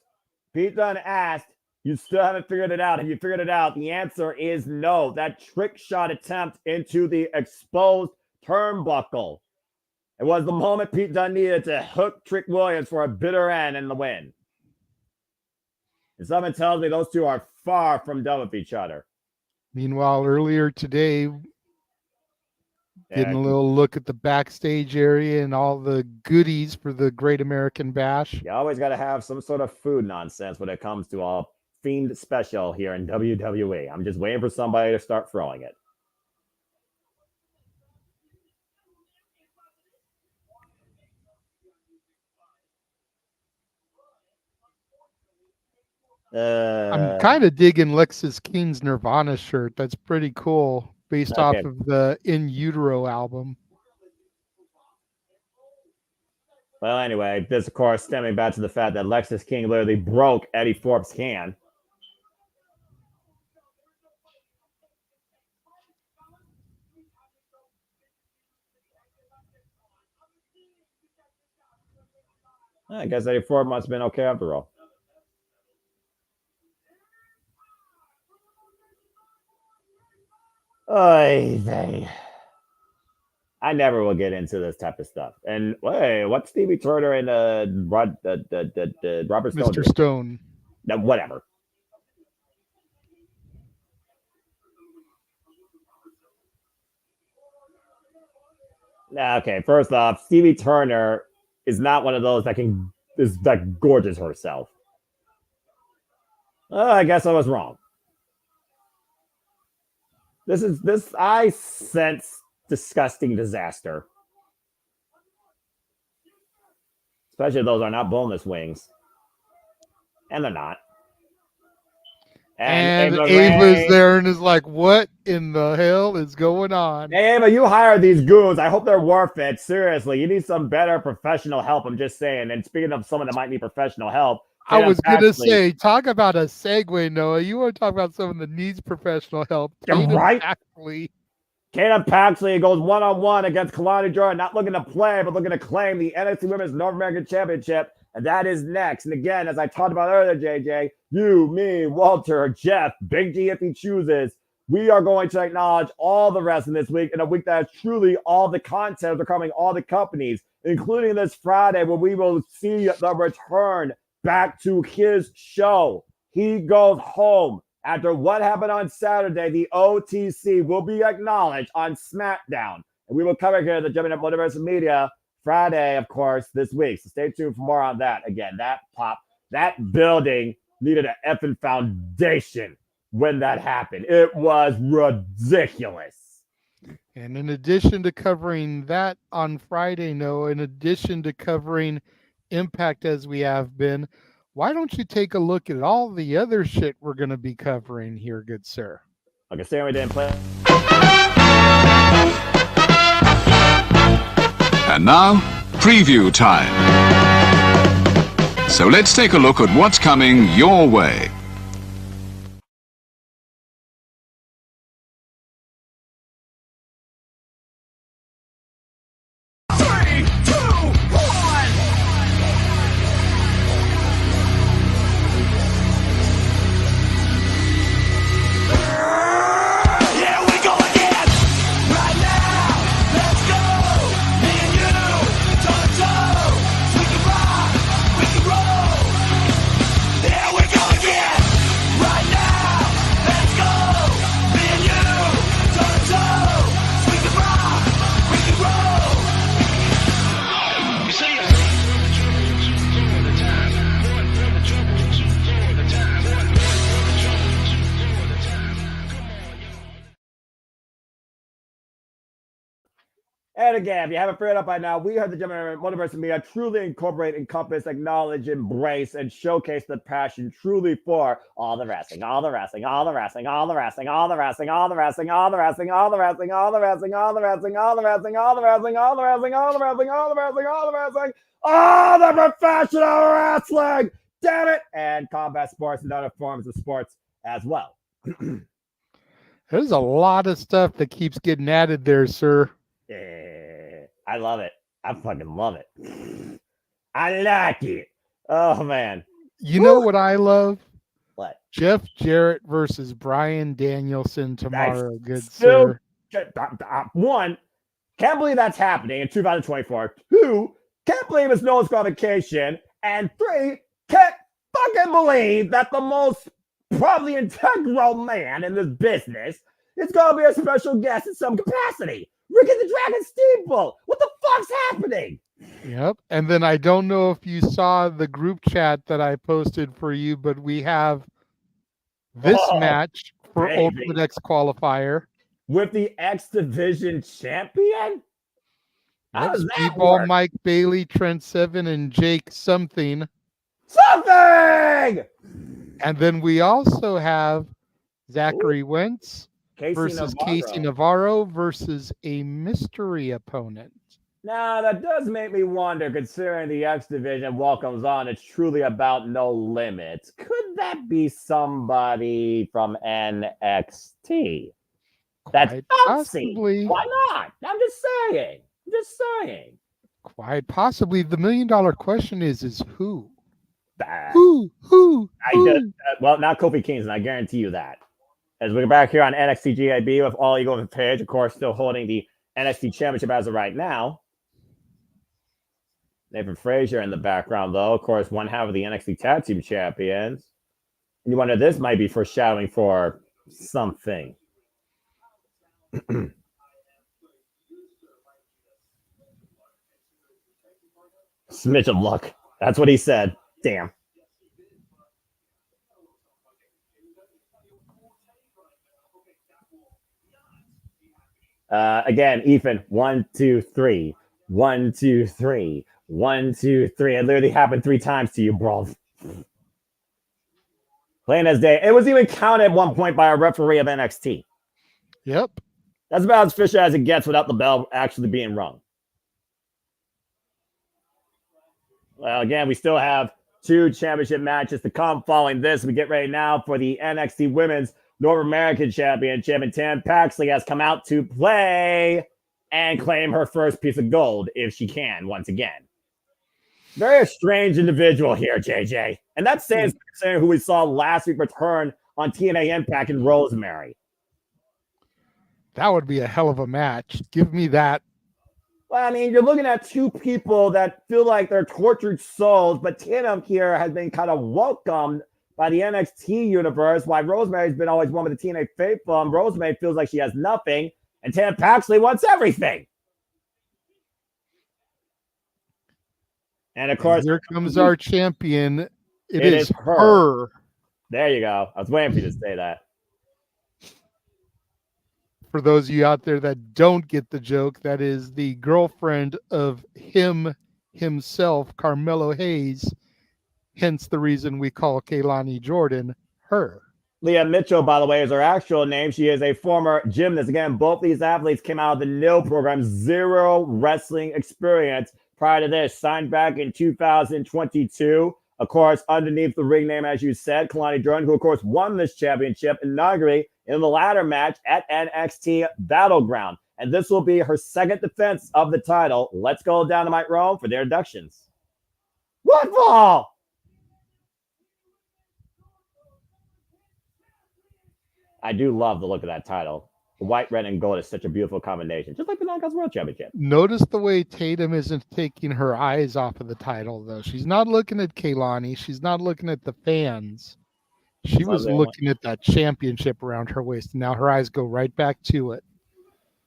[SPEAKER 17] Pete Dunne asked, you still haven't figured it out. Have you figured it out? The answer is no. That trick shot attempt into the exposed turnbuckle. It was the moment Pete Dunne needed to hook Trick Williams for a bitter end and the win. And someone tells me those two are far from done with each other.
[SPEAKER 18] Meanwhile, earlier today, getting a little look at the backstage area and all the goodies for the Great American Bash.
[SPEAKER 17] You always got to have some sort of food nonsense when it comes to a Fiend special here in WWE. I'm just waiting for somebody to start throwing it.
[SPEAKER 18] I'm kind of digging Lexus King's Nirvana shirt. That's pretty cool, based off of the In Utero album.
[SPEAKER 17] Well, anyway, this, of course, stemming back to the fact that Lexus King literally broke Eddie Thorpe's hand. I guess Eddie Thorpe must have been okay after all. Oy vey. I never will get into this type of stuff. And hey, what's Stevie Turner and Robert Stone?
[SPEAKER 18] Mr. Stone.
[SPEAKER 17] Whatever. Okay, first off, Stevie Turner is not one of those that is that gorgeous herself. I guess I was wrong. I sense disgusting disaster. Especially if those are not boneless wings. And they're not.
[SPEAKER 18] And Ava's there and is like, what in the hell is going on?
[SPEAKER 17] Hey, Ava, you hired these goons. I hope they're worth it. Seriously, you need some better professional help. I'm just saying. And speaking of someone that might need professional help,
[SPEAKER 18] I was going to say, talk about a segue, Noah. You want to talk about someone that needs professional help.
[SPEAKER 17] Right?
[SPEAKER 18] Tatum
[SPEAKER 17] Paxley goes one-on-one against Kalani Jordan, not looking to play, but looking to claim the NXT Women's North American Championship. And that is next. And again, as I talked about earlier, JJ, you, me, Walter, Jeff, Big G if he chooses, we are going to acknowledge all the wrestling this week in a week that is truly all the content are coming, all the companies, including this Friday, where we will see the return back to his show. He goes home. After what happened on Saturday, the OTC will be acknowledged on SmackDown. And we will cover here the JMN Multiverse Media Friday, of course, this week. So stay tuned for more on that. Again, that building needed an effing foundation when that happened. It was ridiculous.
[SPEAKER 18] And in addition to covering that on Friday, Noah, in addition to covering Impact as we have been, why don't you take a look at all the other shit we're going to be covering here, good sir?
[SPEAKER 17] Okay, say we didn't play.
[SPEAKER 4] And now, preview time. So let's take a look at what's coming your way.
[SPEAKER 17] And again, if you haven't figured it out by now, we are the JMN Multiverse Media truly incorporate, encompass, acknowledge, embrace, and showcase the passion truly for all the wrestling, all the wrestling, all the wrestling, all the wrestling, all the wrestling, all the wrestling, all the wrestling, all the wrestling, all the wrestling, all the wrestling, all the wrestling, all the wrestling, all the wrestling, all the wrestling, all the wrestling, all the wrestling, all the professional wrestling. Damn it! And combat sports and other forms of sports as well.
[SPEAKER 18] There's a lot of stuff that keeps getting added there, sir.
[SPEAKER 17] Yeah, I love it. I fucking love it. I like it. Oh, man.
[SPEAKER 18] You know what I love?
[SPEAKER 17] What?
[SPEAKER 18] Jeff Jarrett versus Bryan Danielson tomorrow, good sir.
[SPEAKER 17] One, can't believe that's happening in 2024. Two, can't believe it's no disqualification. And three, can't fucking believe that the most probably integral man in this business is going to be a special guest in some capacity. Ricky the Dragon Steamboat. What the fuck's happening?
[SPEAKER 18] Yep. And then I don't know if you saw the group chat that I posted for you, but we have this match for Ultimate X Qualifier.
[SPEAKER 17] With the X Division champion? How does that
[SPEAKER 18] Speedball
[SPEAKER 17] work?
[SPEAKER 18] Mike Bailey, Trent Seven, and Jake something.
[SPEAKER 17] Something!
[SPEAKER 18] And then we also have Zachary Wentz versus Casey Navarro versus a mystery opponent.
[SPEAKER 17] Now, that does make me wonder, considering the X Division welcomes on, it's truly about no limits. Could that be somebody from NXT? That's
[SPEAKER 18] possibly.
[SPEAKER 17] Why not? I'm just saying.
[SPEAKER 18] Quite possibly. The $1 million question is who?
[SPEAKER 17] Bah.
[SPEAKER 18] Who?
[SPEAKER 17] Well, not Kofi Kingston, I guarantee you that. As we're back here on NXT GAB with All Eagle and Page, of course, still holding the NXT Championship as of right now. Nathan Frazier in the background, though. Of course, one half of the NXT Tag Team Champions. And you wonder, this might be foreshadowing for something. Smidge of luck. That's what he said. Damn. Again, Ethan, 1, 2, 3. 1, 2, 3. 1, 2, 3. It literally happened 3 times to you, bro. Plain as day. It was even counted at one point by a referee of NXT.
[SPEAKER 18] Yep.
[SPEAKER 17] That's about as fishy as it gets without the bell actually being rung. Well, again, we still have 2 championship matches to come following this. We get ready now for the NXT Women's North American Championship, and Tam Paxley has come out to play and claim her first piece of gold if she can once again. Very strange individual here, JJ. And that's saying who we saw last week return on TNA Impact in Rosemary.
[SPEAKER 18] That would be a hell of a match. Give me that.
[SPEAKER 17] Well, I mean, you're looking at two people that feel like they're tortured souls, but Tatum here has been kind of welcomed by the NXT universe, while Rosemary's been always one with the TNA faithful. Rosemary feels like she has nothing, and Tatum Paxley wants everything. And of course,
[SPEAKER 18] here comes our champion. It is her.
[SPEAKER 17] There you go. I was waiting for you to say that.
[SPEAKER 18] For those of you out there that don't get the joke, that is the girlfriend of himself, Carmelo Hayes. Hence the reason we call Kehlani Jordan her.
[SPEAKER 17] Leah Mitchell, by the way, is her actual name. She is a former gymnast. Again, both these athletes came out of the NIL program, zero wrestling experience prior to this, signed back in 2022. Of course, underneath the ring name, as you said, Kehlani Jordan, who, of course, won this championship inaugurally in the ladder match at NXT Battleground. And this will be her second defense of the title. Let's go down to Mike Rome for their inductions. What ball? I do love the look of that title. The white, red, and gold is such a beautiful combination, just like the Knockouts World Championship.
[SPEAKER 18] Notice the way Tatum isn't taking her eyes off of the title, though. She's not looking at Kehlani. She's not looking at the fans. She was looking at that championship around her waist, and now her eyes go right back to it.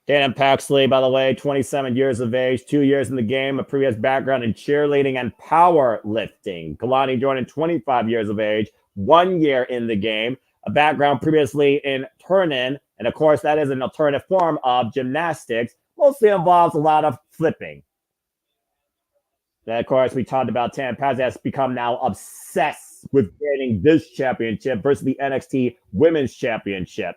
[SPEAKER 17] Tatum Paxley, by the way, 27 years of age, 2 years in the game, a previous background in cheerleading and powerlifting. Kehlani Jordan, 25 years of age, 1 year in the game, a background previously in turning, and of course, that is an alternative form of gymnastics, mostly involves a lot of flipping. Then, of course, we talked about Tatum Paxley has become now obsessed with gaining this championship versus the NXT Women's Championship.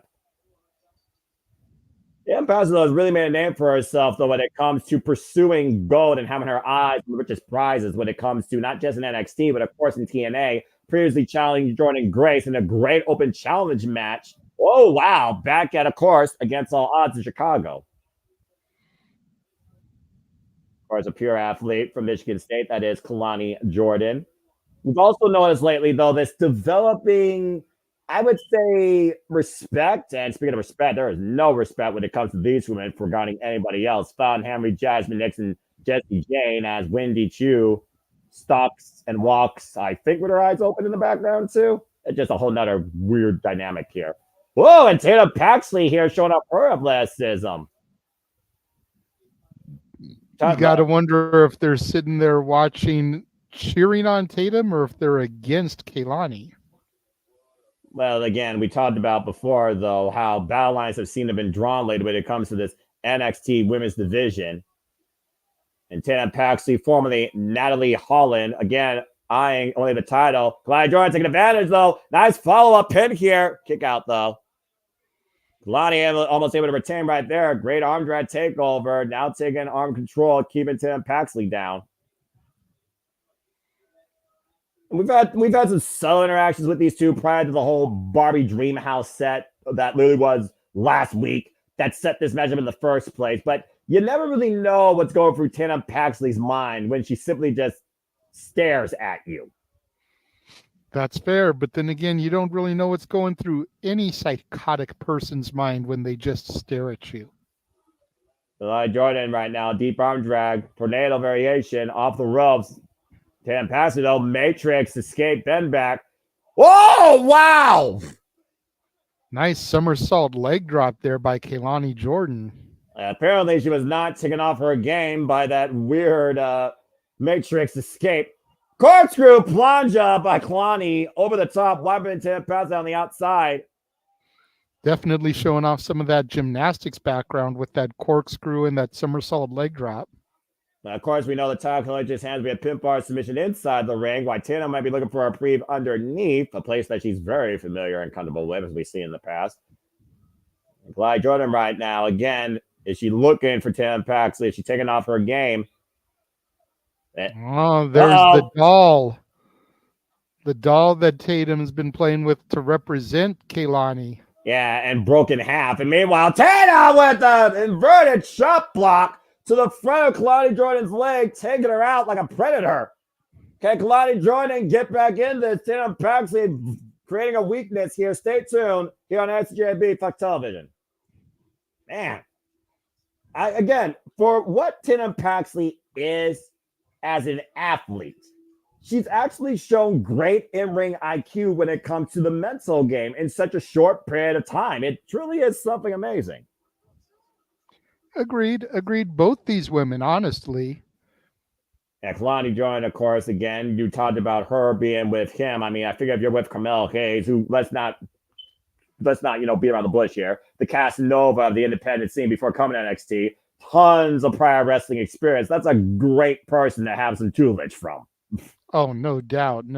[SPEAKER 17] Tatum Paxley has really made a name for herself, though, when it comes to pursuing gold and having her eyes on the richest prizes when it comes to not just in NXT, but of course in TNA. Previously challenging Jordan Grace in a great open challenge match. Oh, wow. Back at, of course, against all odds in Chicago. Of course, a pure athlete from Michigan State, that is Kehlani Jordan. We've also noticed lately, though, this developing, I would say, respect. And speaking of respect, there is no respect when it comes to these women regarding anybody else. Found Henry, Jasmine Nixon, Jessie Jane as Wendy Chu stalks and walks, I think, with her eyes open in the background, too. It's just a whole nother weird dynamic here. Whoa, and Tatum Paxley here showing up her athleticism.
[SPEAKER 18] You got to wonder if they're sitting there watching, cheering on Tatum, or if they're against Kehlani.
[SPEAKER 17] Well, again, we talked about before, though, how battle lines have seemed to have been drawn lately when it comes to this NXT women's division. And Tatum Paxley, formerly Natalie Holland, again, eyeing only the title. Kehlani Jordan taking advantage, though. Nice follow-up pin here. Kick out, though. Kehlani almost able to retain right there. Great arm drag takeover. Now taking arm control, keeping Tatum Paxley down. We've had some subtle interactions with these two prior to the whole Barbie Dreamhouse set that literally was last week that set this matchup in the first place. But you never really know what's going through Tatum Paxley's mind when she simply just stares at you.
[SPEAKER 18] That's fair, but then again, you don't really know what's going through any psychotic person's mind when they just stare at you.
[SPEAKER 17] Jordan right now, deep arm drag, tornado variation off the ropes. Tatum Paxley, though, Matrix, escape, bend back. Oh, wow!
[SPEAKER 18] Nice somersault leg drop there by Kehlani Jordan.
[SPEAKER 17] Apparently, she was not taken off her game by that weird Matrix escape. Corkscrew plunge by Kehlani over the top, wiping Tatum Paxley on the outside.
[SPEAKER 18] Definitely showing off some of that gymnastics background with that corkscrew and that somersault leg drop.
[SPEAKER 17] Now, of course, we know the title collector's hands be a pin bar submission inside the ring, while Tatum might be looking for a reprieve underneath, a place that she's very familiar and comfortable with, as we've seen in the past. Kehlani Jordan right now, again, is she looking for Tatum Paxley? Is she taking off her game?
[SPEAKER 18] Oh, there's the doll. The doll that Tatum's been playing with to represent Kehlani.
[SPEAKER 17] Yeah, and broken half. And meanwhile, Tatum with the inverted shot block to the front of Kehlani Jordan's leg, taking her out like a predator. Can Kehlani Jordan get back in this? Tatum Paxley creating a weakness here. Stay tuned here on SJB Fuck Television. Man, again, for what Tatum Paxley is as an athlete, she's actually shown great in-ring IQ when it comes to the mental game in such a short period of time. It truly is something amazing.
[SPEAKER 18] Agreed. Both these women, honestly.
[SPEAKER 17] And Kalani Jordan, of course, again, you talked about her being with him. I mean, I figure if you're with Carmel Hayes, who let's not beat around the bush here, the Casanova of the independent scene before coming to NXT, tons of prior wrestling experience. That's a great person to have some tutelage from.
[SPEAKER 18] Oh, no doubt.
[SPEAKER 17] And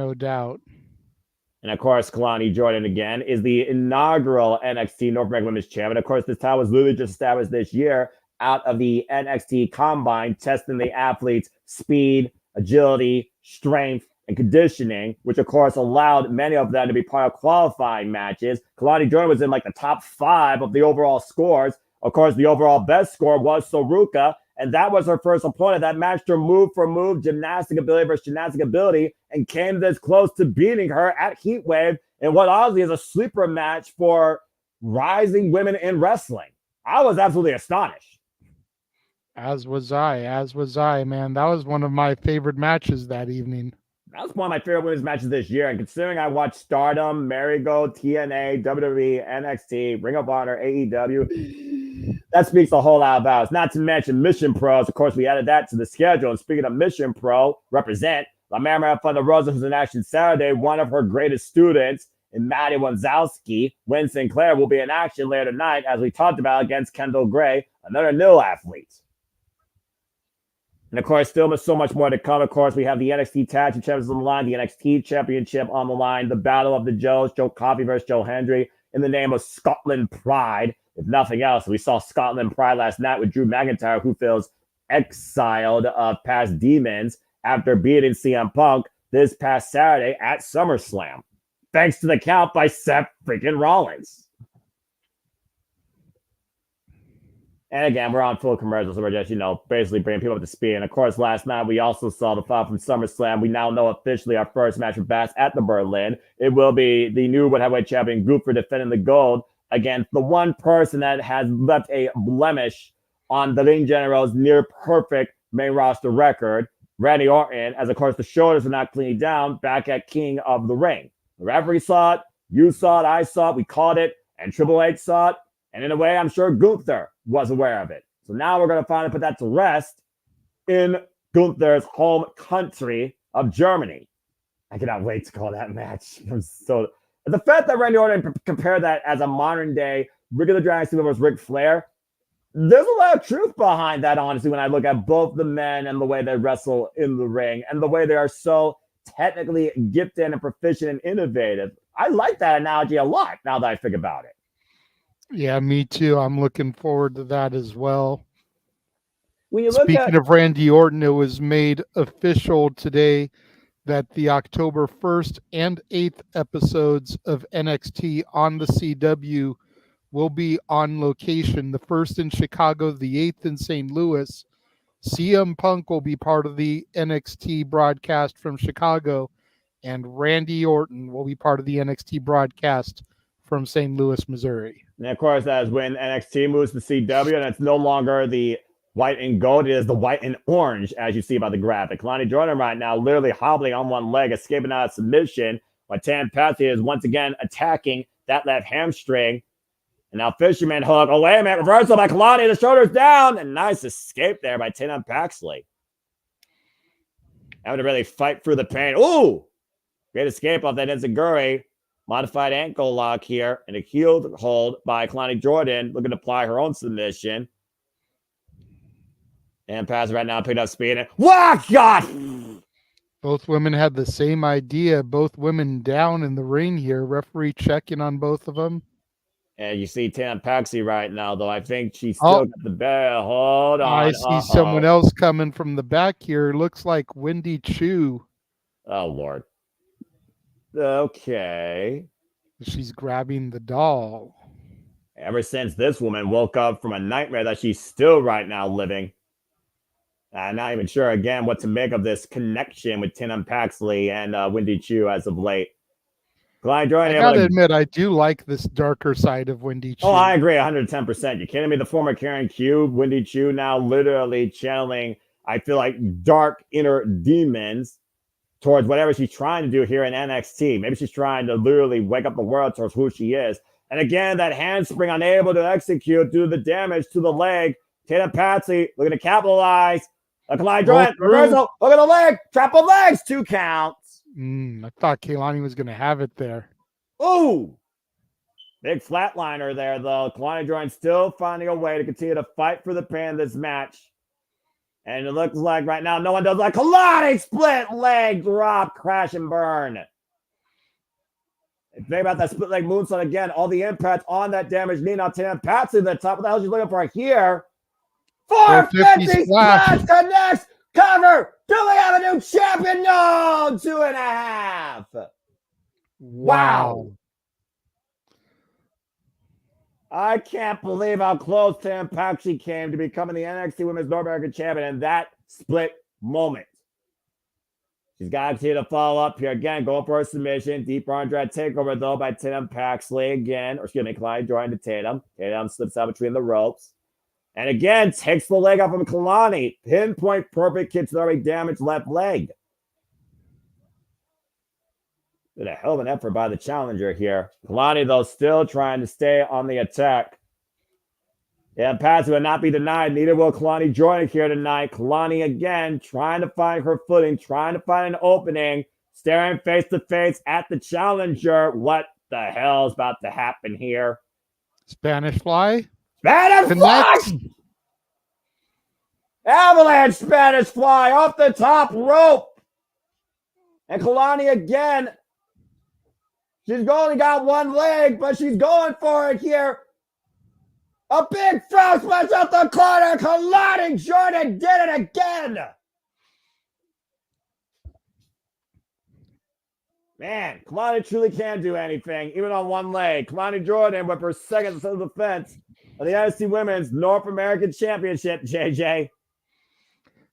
[SPEAKER 17] of course, Kalani Jordan again is the inaugural NXT North American Women's Champion. Of course, this title was literally just established this year out of the NXT Combine, testing the athletes' speed, agility, strength, and conditioning, which of course allowed many of them to be part of qualifying matches. Kalani Jordan was in like the top 5 of the overall scores. Of course, the overall best score was Saruka, and that was her first opponent that matched her move for move, gymnastic ability versus gymnastic ability, and came this close to beating her at Heatwave in what honestly is a sleeper match for rising women in wrestling. I was absolutely astonished.
[SPEAKER 18] As was I, man. That was one of my favorite matches that evening.
[SPEAKER 17] That was one of my favorite women's matches this year. And considering I watched Stardom, Marigold, TNA, WWE, NXT, Ring of Honor, AEW, that speaks a whole lot about us. Not to mention Mission Pros. Of course, we added that to the schedule. And speaking of Mission Pro, represent La Mara Thunder Rosa, who's in action Saturday. One of her greatest students, and Maddie Wazowski, Wynn Sinclair, will be in action later tonight, as we talked about, against Kendall Gray, another new athlete. And of course, still so much more to come. Of course, we have the NXT Tag Team Champions on the line, the NXT Championship on the line, the Battle of the Joes, Joe Coffey versus Joe Hendry, in the name of Scotland Pride. If nothing else, we saw Scotland Pride last night with Drew McIntyre, who feels exiled of past demons after beating CM Punk this past Saturday at SummerSlam, thanks to the count by Seth freaking Rollins. And again, we're on full commercials, so we're just, basically bringing people up to speed. And of course, last night we also saw the fall from SummerSlam. We now know officially our first match with Bass at the Berlin. It will be the new World Heavyweight Champion Gunther defending the gold against the one person that has left a blemish on the Ring General's near perfect main roster record, Randy Orton, as of course the shoulders are not cleaned down back at King of the Ring. The referee saw it, you saw it, I saw it, we caught it, and Triple H saw it. And in a way, I'm sure Gunther was aware of it. So now we're going to finally put that to rest in Gunther's home country of Germany. I cannot wait to call that match. The fact that Randy Orton compared that as a modern day Rick of the Dragon Steamboat versus Ric Flair, there's a lot of truth behind that, honestly, when I look at both the men and the way they wrestle in the ring and the way they are so technically gifted and proficient and innovative. I like that analogy a lot now that I think about it.
[SPEAKER 18] Yeah, me too. I'm looking forward to that as well.
[SPEAKER 17] When you
[SPEAKER 18] Speaking of Randy Orton, it was made official today that the October 1st and 8th episodes of NXT on the CW will be on location. The first in Chicago, the 8th in St. Louis. CM Punk will be part of the NXT broadcast from Chicago, and Randy Orton will be part of the NXT broadcast from St. Louis, Missouri.
[SPEAKER 17] And of course, that is when NXT moves to CW, and it's no longer the white and gold. It is the white and orange, as you see by the graphic. Kalani Jordan right now literally hobbling on one leg, escaping out of submission, while Tam Patsy is once again attacking that left hamstring. And now Fisherman hook. Oh, wait a minute. Reversal by Kalani. The shoulders down. And nice escape there by Tatum Paxley. Having to really fight through the pain. Ooh! Great escape off that Enziguri. Modified ankle lock here, and a heel hold by Kalani Jordan, looking to apply her own submission. And pass right now, picked up speed. And wow, God!
[SPEAKER 18] Both women had the same idea. Both women down in the ring here. Referee checking on both of them.
[SPEAKER 17] And you see Tam Paxley right now, though. I think she still got the bell. Hold on.
[SPEAKER 18] I see someone else coming from the back here. Looks like Wendy Chu.
[SPEAKER 17] Oh, Lord. Okay.
[SPEAKER 18] She's grabbing the doll.
[SPEAKER 17] Ever since this woman woke up from a nightmare that she's still right now living. I'm not even sure, again, what to make of this connection with Tatum Paxley and Wendy Chu as of late. Of Kalani Jordan.
[SPEAKER 18] I gotta admit, I do like this darker side of Wendy Chu.
[SPEAKER 17] Oh, I agree 110%. You kidding me? The former Karen Cube, Wendy Chu, now literally channeling, I feel like, dark inner demons towards whatever she's trying to do here in NXT. Maybe she's trying to literally wake up the world towards who she is. And again, that handspring unable to execute due to the damage to the leg. Tatum Patsy looking to capitalize. Kalani Jordan, reversal. Look at the leg. Trap of legs. 2 counts.
[SPEAKER 18] I thought Kalani was going to have it there.
[SPEAKER 17] Ooh. Big flatliner there, though. Kalani Jordan still finding a way to continue to fight for the pin in this match. And it looks like right now no one does like Kalani split leg drop, crash and burn. Think about that split leg moonsault again. All the impact on that damaged knee. Now Tatum Patsy to the top. What the hell is she looking for here? 450 splash connects. Cover. Do we have a new champion? No, 2.5. Wow. I can't believe how close Tatum Patsy came to becoming the NXT Women's North American Champion in that split moment. She's got to continue to follow up here again, going for a submission. Deep arm drag takeover, though, by Tatum Paxley again. Or excuse me, Kalani Jordan to Tatum. Tatum slips out between the ropes. And again, takes the leg off of Kalani. Pinpoint perfect kick to the already damaged left leg. Did a hell of an effort by the challenger here. Kalani, though, still trying to stay on the attack. Yeah, Patsy will not be denied. Neither will Kalani Jordan here tonight. Kalani again trying to find her footing, trying to find an opening, staring face to face at the challenger. What the hell is about to happen here?
[SPEAKER 18] Spanish fly.
[SPEAKER 17] Spanish fly! Avalanche Spanish fly off the top rope. And Kalani again. She's only got one leg, but she's going for it here. A big frog splash off the corner. Kalani Jordan did it again. Man, Kalani truly can do anything, even on one leg. Kalani Jordan with her second defense of the NXT Women's North American Championship, JJ.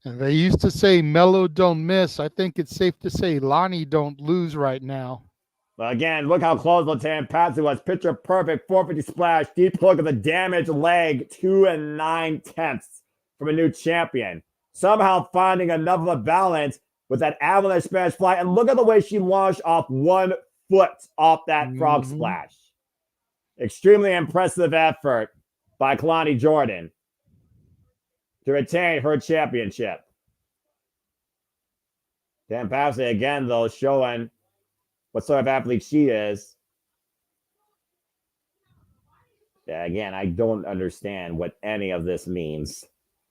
[SPEAKER 18] And they used to say Mello don't miss. I think it's safe to say Lonnie don't lose right now.
[SPEAKER 17] Well, again, look how close Tatum Patsy was. Picture perfect 450 splash. Deep hook of the damaged leg. 2 9/10 from a new champion. Somehow finding enough of a balance with that avalanche Spanish fly. And look at the way she launched off 1 foot off that frog splash. Extremely impressive effort by Kalani Jordan to retain her championship. Tatum Patsy again, though, showing what sort of athlete she is. Yeah, again, I don't understand what any of this means.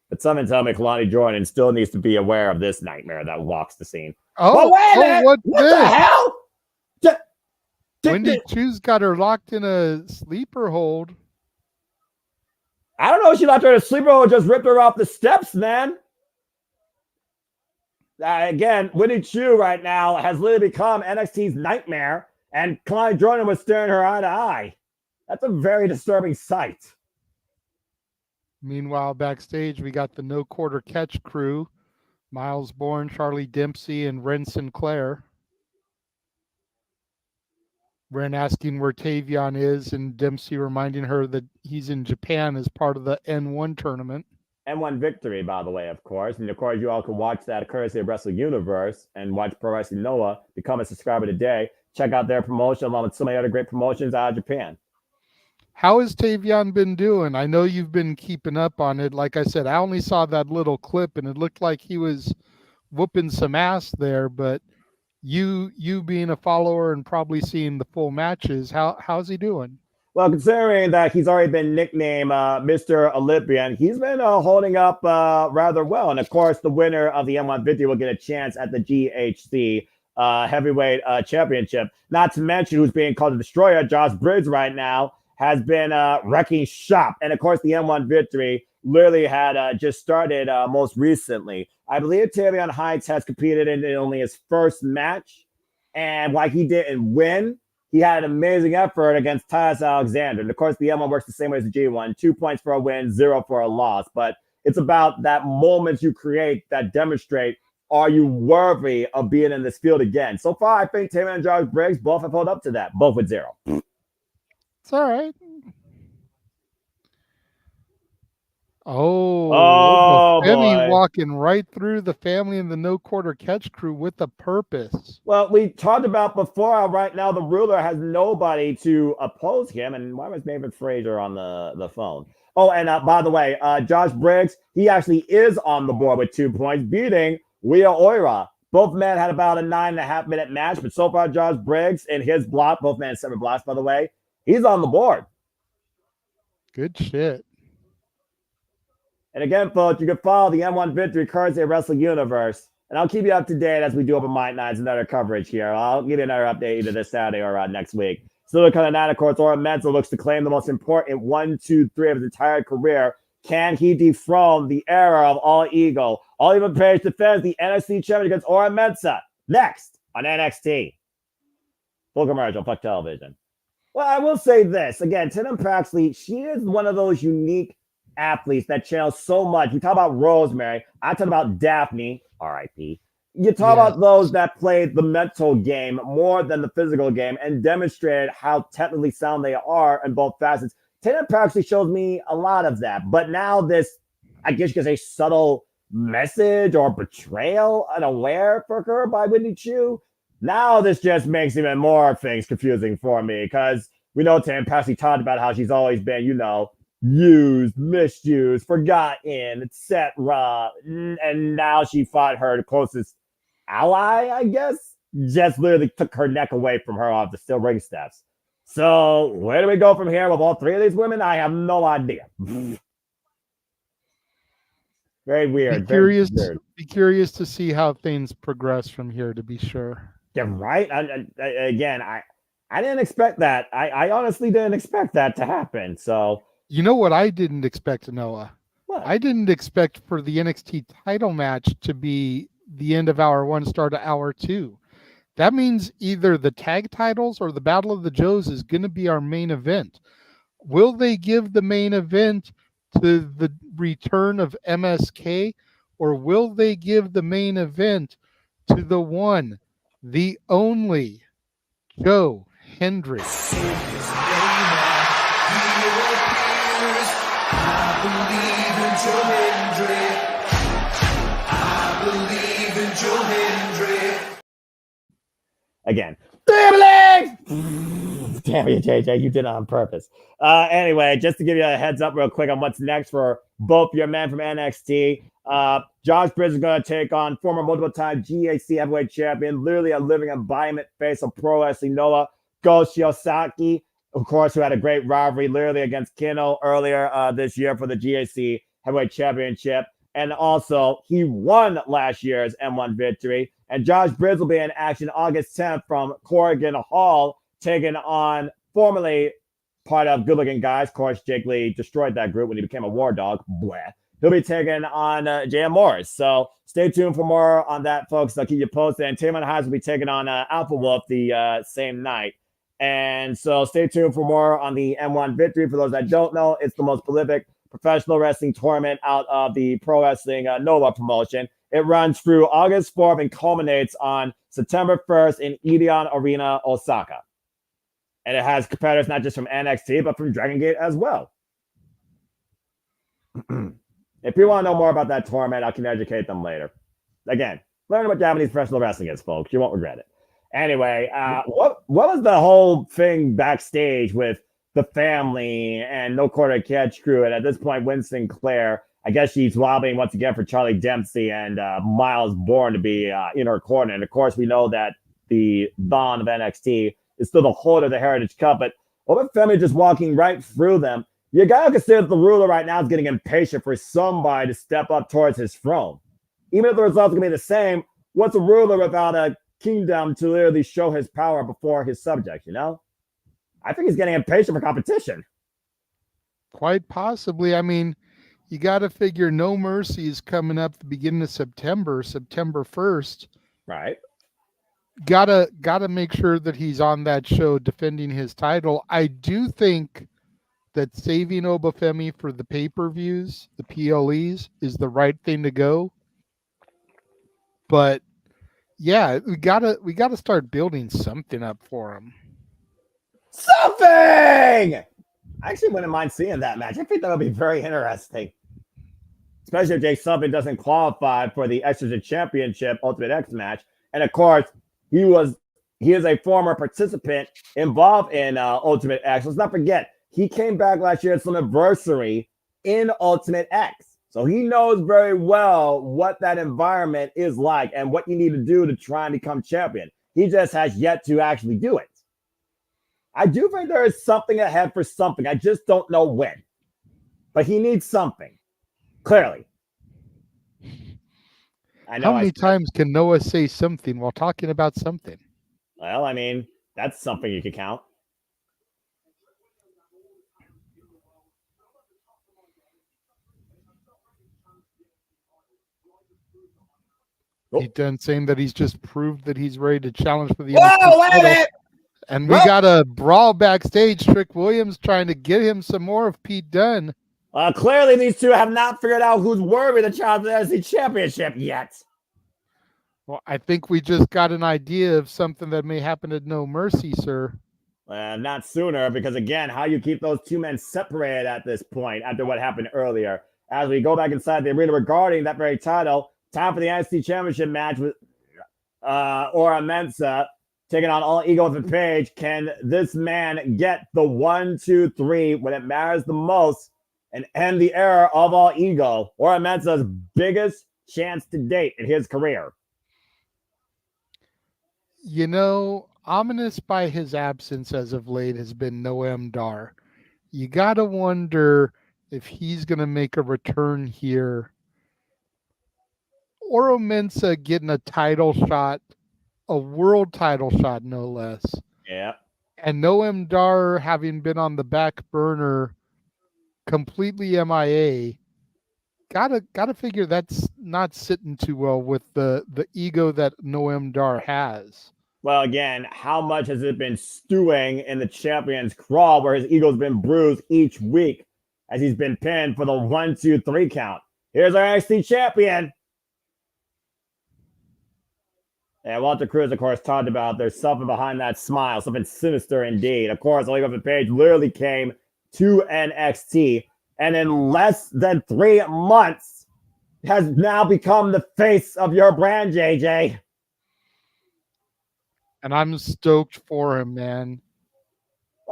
[SPEAKER 17] But someone tell me Kalani Jordan still needs to be aware of this nightmare that walks the scene.
[SPEAKER 18] Oh,
[SPEAKER 17] wait a minute!
[SPEAKER 18] What
[SPEAKER 17] the hell?
[SPEAKER 18] Wendy Chu's got her locked in a sleeper hold.
[SPEAKER 17] I don't know if she locked her in a sleeper hold or just ripped her off the steps, man. Again, Wendy Chu right now has literally become NXT's nightmare, and Kalani Jordan was staring her eye to eye. That's a very disturbing sight.
[SPEAKER 18] Meanwhile, backstage, we got the No Quarter Catch crew, Miles Bourne, Charlie Dempsey, and Ren Sinclair. Ren asking where Tavion is, and Dempsey reminding her that he's in Japan as part of the N1 tournament.
[SPEAKER 17] N1 Victory, by the way, of course. And of course, you all can watch that courtesy of Wrestling Universe and watch Pro Wrestling Noah. Become a subscriber today. Check out their promotion along with so many other great promotions out of Japan.
[SPEAKER 18] How has Tavion been doing? I know you've been keeping up on it. Like I said, I only saw that little clip, and it looked like he was whooping some ass there. But you being a follower and probably seeing the full matches, how's he doing?
[SPEAKER 17] Well, considering that he's already been nicknamed Mr. Olympian, he's been holding up rather well. And, of course, the winner of the N1 Victory will get a chance at the GHC Heavyweight Championship. Not to mention who's being called the Destroyer, Josh Briggs right now, has been wrecking shop. And, of course, the N1 Victory literally had just started most recently. I believe Tavion Heights has competed in only his first match. And while he didn't win, he had an amazing effort against Tyus Alexander. And, of course, the M1 works the same way as the G1. 2 points for a win, 0 for a loss. But it's about that moments you create that demonstrate are you worthy of being in this field again? So far, I think Taylor and Josh Briggs both have held up to that, both with 0.
[SPEAKER 18] It's all right.
[SPEAKER 17] Oh
[SPEAKER 18] Femi
[SPEAKER 17] boy.
[SPEAKER 18] walking right through the family and the no quarter catch crew with a purpose.
[SPEAKER 17] Well, we talked about before how right now the ruler has nobody to oppose him. And why was David Frazier on the phone? Oh, and by the way, Josh Briggs, he actually is on the board with 2 points, beating Wia Oira. Both men had about a 9.5-minute match, but so far, Josh Briggs in his block, both men 7 blocks, by the way, he's on the board.
[SPEAKER 18] Good shit.
[SPEAKER 17] And again, folks, you can follow the M1 Victory Currency Wrestling Universe. And I'll keep you up to date as we do Open Mic Nights and other coverage here. I'll give you another update either this Saturday or next week. Still looking at 9, of course, Ora Menzel looks to claim the most important 1, 2, 3 of his entire career. Can he dethrone the era of All Ego? All Ego Page defends the NXT champion against Ora Mensa next on NXT. Full commercial, fuck television. Well, I will say this. Again, Tatum Paxley, she is one of those unique athletes that channels so much. You talk about Rosemary. I talk about Daphne, R.I.P. You talk about those that played the mental game more than the physical game and demonstrated how technically sound they are in both facets. Tatum Paxley shows me a lot of that. But now this, I guess you could say, subtle message or betrayal unaware for her by Whitney Chu. Now this just makes even more things confusing for me because we know Tatum Paxley talked about how she's always been, used, misused, forgotten, etc. And now she fought her closest ally, I guess, just literally took her neck away from her off the steel ring steps. So where do we go from here with all 3 of these women? I have no idea. Very weird.
[SPEAKER 18] Be curious to see how things progress from here, to be sure.
[SPEAKER 17] Yeah, right. I didn't expect that. I honestly didn't expect that to happen. So
[SPEAKER 18] you know what I didn't expect, Noah?
[SPEAKER 17] What?
[SPEAKER 18] I didn't expect for the NXT title match to be the end of hour 1, start of hour 2. That means either the tag titles or the Battle of the Joes is going to be our main event. Will they give the main event to the return of MSK, or will they give the main event to the one, the only Joe Hendry?
[SPEAKER 17] Again, damn you, JJ, you did it on purpose. Anyway, just to give you a heads up real quick on what's next for both your men from NXT. Josh Briggs is going to take on former multiple-time GAC heavyweight champion, literally a living embodiment face of pro wrestling, Noah Goshiosaki, of course, who had a great rivalry literally against Kino earlier this year for the GAC heavyweight championship. And also, he won last year's M1 victory. And Josh Briggs will be in action August 10th from Corrigan Hall, taking on formerly part of Good Looking Guys. Of course, Jake Lee destroyed that group when he became a war dog. Bleh. He'll be taking on JM Morris. So stay tuned for more on that, folks. I'll keep you posted. And Taman Highs will be taking on Alpha Wolf the same night. And so stay tuned for more on the M1 victory. For those that don't know, it's the most prolific professional wrestling tournament out of the Pro Wrestling NOLA promotion. It runs through August 4th and culminates on September 1st in Edion Arena, Osaka. And it has competitors not just from NXT, but from Dragon Gate as well. If you want to know more about that tournament, I can educate them later. Again, learn what Japanese professional wrestling is, folks. You won't regret it. Anyway, what was the whole thing backstage with the family and No Quarter Catch crew? And at this point, Winston Clare, I guess she's lobbying once again for Charlie Dempsey and Miles Bourne to be in her corner. And of course, we know that the Dawn of NXT is still the holder of the Heritage Cup. But over Femi just walking right through them, you gotta consider that the ruler right now is getting impatient for somebody to step up towards his throne. Even if the results are gonna be the same, what's a ruler without a kingdom to literally show his power before his subjects, you know? I think he's getting impatient for competition.
[SPEAKER 18] Quite possibly. I mean, you got to figure No Mercy is coming up the beginning of September 1st.
[SPEAKER 17] Right.
[SPEAKER 18] Gotta make sure that he's on that show defending his title. I do think that saving Obafemi for the pay-per-views, the PLEs, is the right thing to go. But yeah, we gotta start building something up for him.
[SPEAKER 17] Something! I actually wouldn't mind seeing that match. I think that would be very interesting. Especially if Jake Something doesn't qualify for the Extra Championship Ultimate X match. And of course, he is a former participant involved in Ultimate X. Let's not forget, he came back last year at Slammiversary in Ultimate X. So he knows very well what that environment is like and what you need to do to try and become champion. He just has yet to actually do it. I do think there is something ahead for Something. I just don't know when. But he needs something. Clearly. I know.
[SPEAKER 18] How many times can Noah say something while talking about something?
[SPEAKER 17] Well, I mean, that's something you could count.
[SPEAKER 18] He's done saying that he's just proved that he's ready to challenge for the
[SPEAKER 17] Whoa,
[SPEAKER 18] NXT
[SPEAKER 17] wait a
[SPEAKER 18] title.
[SPEAKER 17] minute!
[SPEAKER 18] And we got a brawl backstage. Trick Williams trying to get him some more of Pete Dunne.
[SPEAKER 17] Clearly, these two have not figured out who's worthy to challenge the NXT Championship yet.
[SPEAKER 18] Well, I think we just got an idea of something that may happen at No Mercy, sir.
[SPEAKER 17] Not sooner, because again, how you keep those two men separated at this point after what happened earlier. As we go back inside the arena regarding that very title, time for the NXT Championship match with Ora Mensa taking on All Ego with the Page. Can this man get the 1, 2, 3 when it matters the most and end the era of All Ego? Ora Mensa's biggest chance to date in his career.
[SPEAKER 18] You know, ominous by his absence as of late has been Noam Dar. You got to wonder if he's going to make a return here. Oro Mensa getting a title shot, a world title shot, no less.
[SPEAKER 17] Yeah.
[SPEAKER 18] And Noam Dar having been on the back burner, completely MIA. Gotta figure that's not sitting too well with the ego that Noam Dar has.
[SPEAKER 17] Well, again, how much has it been stewing in the champion's crawl where his ego's been bruised each week as he's been pinned for the 1, 2, 3 count? Here's our NXT champion. And Walter Cruz, of course, talked about there's something behind that smile, something sinister indeed. Of course, All Ego the Page literally came to NXT, and in less than 3 months has now become the face of your brand, JJ.
[SPEAKER 18] And I'm stoked for him, man.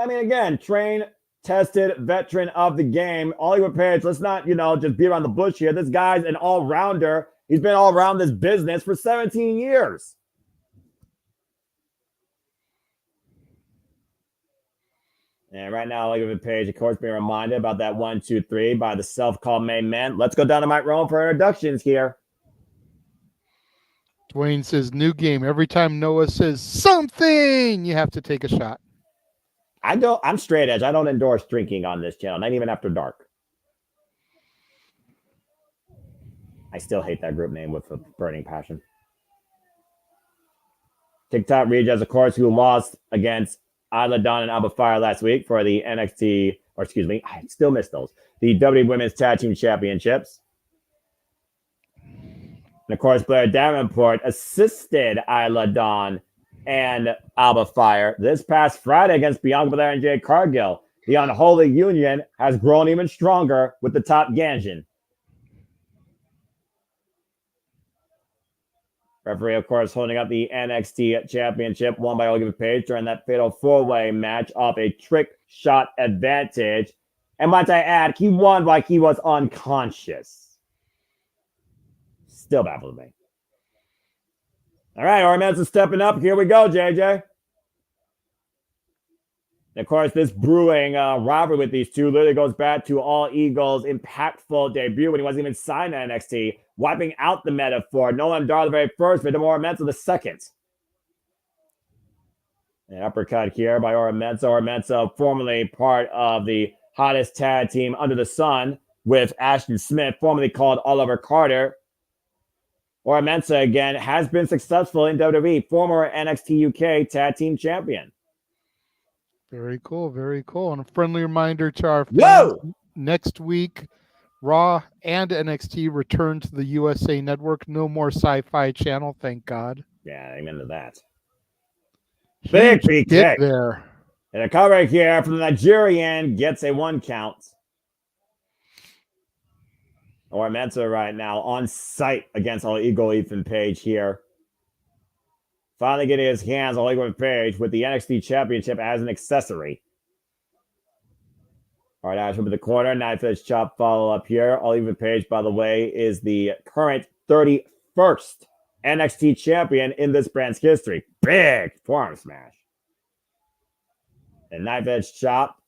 [SPEAKER 17] I mean, again, trained, tested, veteran of the game. All Ego Page, let's not, just beat around the bush here. This guy's an all-rounder. He's been all around this business for 17 years. And right now, All Ego Page, of course, being reminded about that 1, 2, 3 by the self-called main man. Let's go down to Mike Rome for introductions here.
[SPEAKER 18] Dwayne says, new game. Every time Noah says something, you have to take a shot.
[SPEAKER 17] I'm straight edge. I don't endorse drinking on this channel, not even after dark. I still hate that group name with a burning passion. TikTok Regis, of course, who lost against Isla Dawn and Alba Fire last week for the NXT, or excuse me, I still missed those. The WWE Women's Tag Team Championships. And of course, Blair Davenport assisted Isla Dawn and Alba Fire this past Friday against Bianca Belair and Jade Cargill. The unholy union has grown even stronger with the top Ganjin. Referee, of course, holding up the NXT Championship, won by All Ego Page during that fatal 4-way match off a trick shot advantage. And might I add, he won like he was unconscious. Still baffles me. All right, Ormans is stepping up. Here we go, JJ. And of course, this brewing rivalry with these two literally goes back to All Ego's impactful debut when he wasn't even signed to NXT, wiping out the metaphor. Noam Dar the very first, but Ora Mensa the second. An uppercut here by Ora Mensa. Ora Mensa, formerly part of the hottest tag team under the sun with Ashton Smith, formerly called Oliver Carter. Ora Mensa, again, has been successful in WWE, former NXT UK tag team champion.
[SPEAKER 18] Very cool, very cool. And a friendly reminder to our fans, next week Raw and NXT return to the USA Network. No more Sci-Fi Channel, thank God.
[SPEAKER 17] Yeah, amen to that.
[SPEAKER 18] Huge
[SPEAKER 17] Big
[SPEAKER 18] hit
[SPEAKER 17] kick
[SPEAKER 18] there.
[SPEAKER 17] And a cover here from the Nigerian gets a 1 count. Mensa right now on site against All Eagle Ethan Page here. Finally getting his hands on Ethan Page with the NXT Championship as an accessory. All right, Ash over the corner. Knife edge chop follow up here. All Ethan Page, by the way, is the current 31st NXT champion in this brand's history. Big forearm smash. And knife edge chop.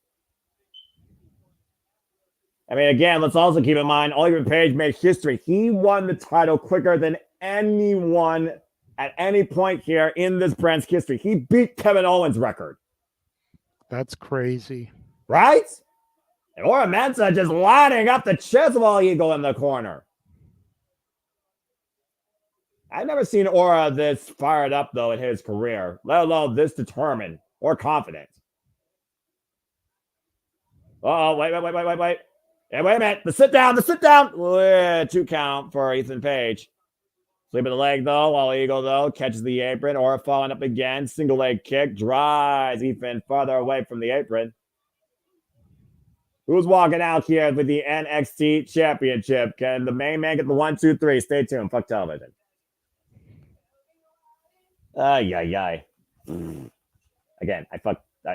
[SPEAKER 17] I mean, again, let's also keep in mind, Oliver Page made history. He won the title quicker than anyone at any point here in this brand's history. He beat Kevin Owens' record.
[SPEAKER 18] That's crazy.
[SPEAKER 17] Right? And Mensa just lining up the chest of All Eagle in the corner. I've never seen Aura this fired up, though, in his career, let alone this determined or confident. Oh, wait. Hey, wait a minute. The sit down. 2 count for Ethan Page. Sleep of the leg, though. All Eagle, though, catches the apron. Aura falling up again. Single leg kick. Drives Ethan farther away from the apron. Who's walking out here with the NXT Championship? Can the main man get the 1, 2, 3? Stay tuned. Fuck television. Again,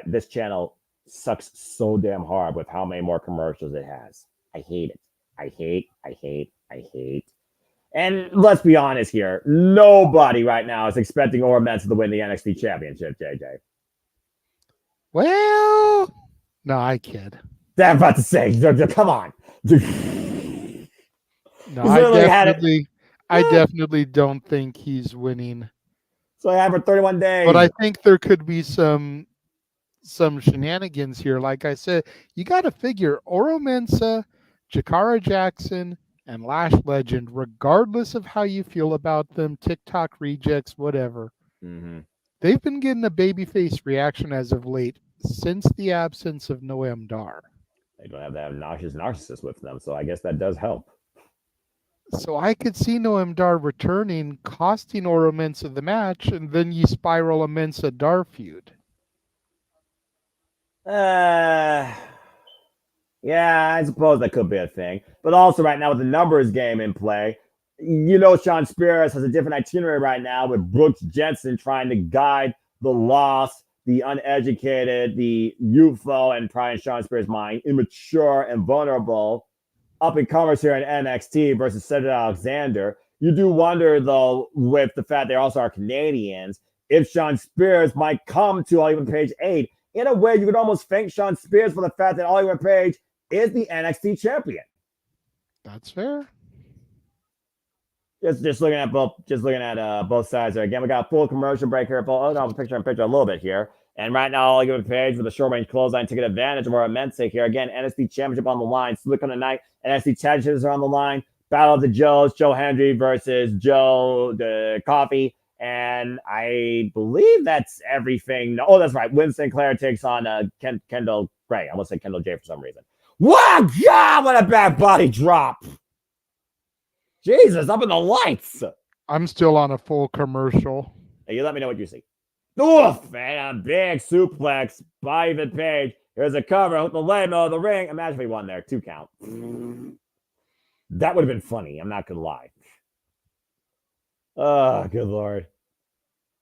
[SPEAKER 17] this channel sucks so damn hard with how many more commercials it has. I hate it. I hate. And let's be honest here. Nobody right now is expecting Ora Mensa to win the NXT Championship, JJ.
[SPEAKER 18] Well, no, I kid.
[SPEAKER 17] I'm about to say, come on.
[SPEAKER 18] No, I definitely don't think he's winning.
[SPEAKER 17] So I have for 31 days.
[SPEAKER 18] But I think there could be some shenanigans here. Like I said, you got to figure Oro Mensa, Jakara Jackson, and Lash Legend, regardless of how you feel about them, TikTok rejects, whatever, they've been getting a babyface reaction as of late since the absence of Noam Dar.
[SPEAKER 17] They don't have that obnoxious narcissist with them, so I guess that does help.
[SPEAKER 18] So I could see Noam Dar returning, costing Oro Mensa the match, and then you spiral a Mensa Dar feud.
[SPEAKER 17] Yeah, I suppose that could be a thing. But also right now with the numbers game in play, Sean Spears has a different itinerary right now with Brooks Jensen trying to guide the lost, the uneducated, the youthful, and probably in Sean Spears' mind, immature and vulnerable up-and-comers here in NXT versus Cedric Alexander. You do wonder, though, with the fact they also are Canadians, if Sean Spears might come to Oliver Page 8. In a way, you could almost thank Sean Spears for the fact that Oliver Page is the NXT champion.
[SPEAKER 18] That's fair.
[SPEAKER 17] Just looking at both sides there. Again, we got a full commercial break here. Picture a little bit here. And right now, Oliver Page with a short range clothesline to get advantage of our immense here. Again, NXT championship on the line. Slick on the night. NXT championships are on the line. Battle of the Joes. Joe Hendry versus Joe the Coffee. And I believe that's everything. Oh, that's right. Winston Sinclair takes on Kendall Gray. I almost said Kendall J for some reason. Wow, God, what a bad body drop. Jesus, up in the lights.
[SPEAKER 18] I'm still on a full commercial.
[SPEAKER 17] Hey, you let me know what you see. Oof, man, a big suplex by Ethan Page. Here's a cover with the leg middle of the ring. Imagine if he won there. 2 count. That would have been funny. I'm not going to lie. Oh, good Lord.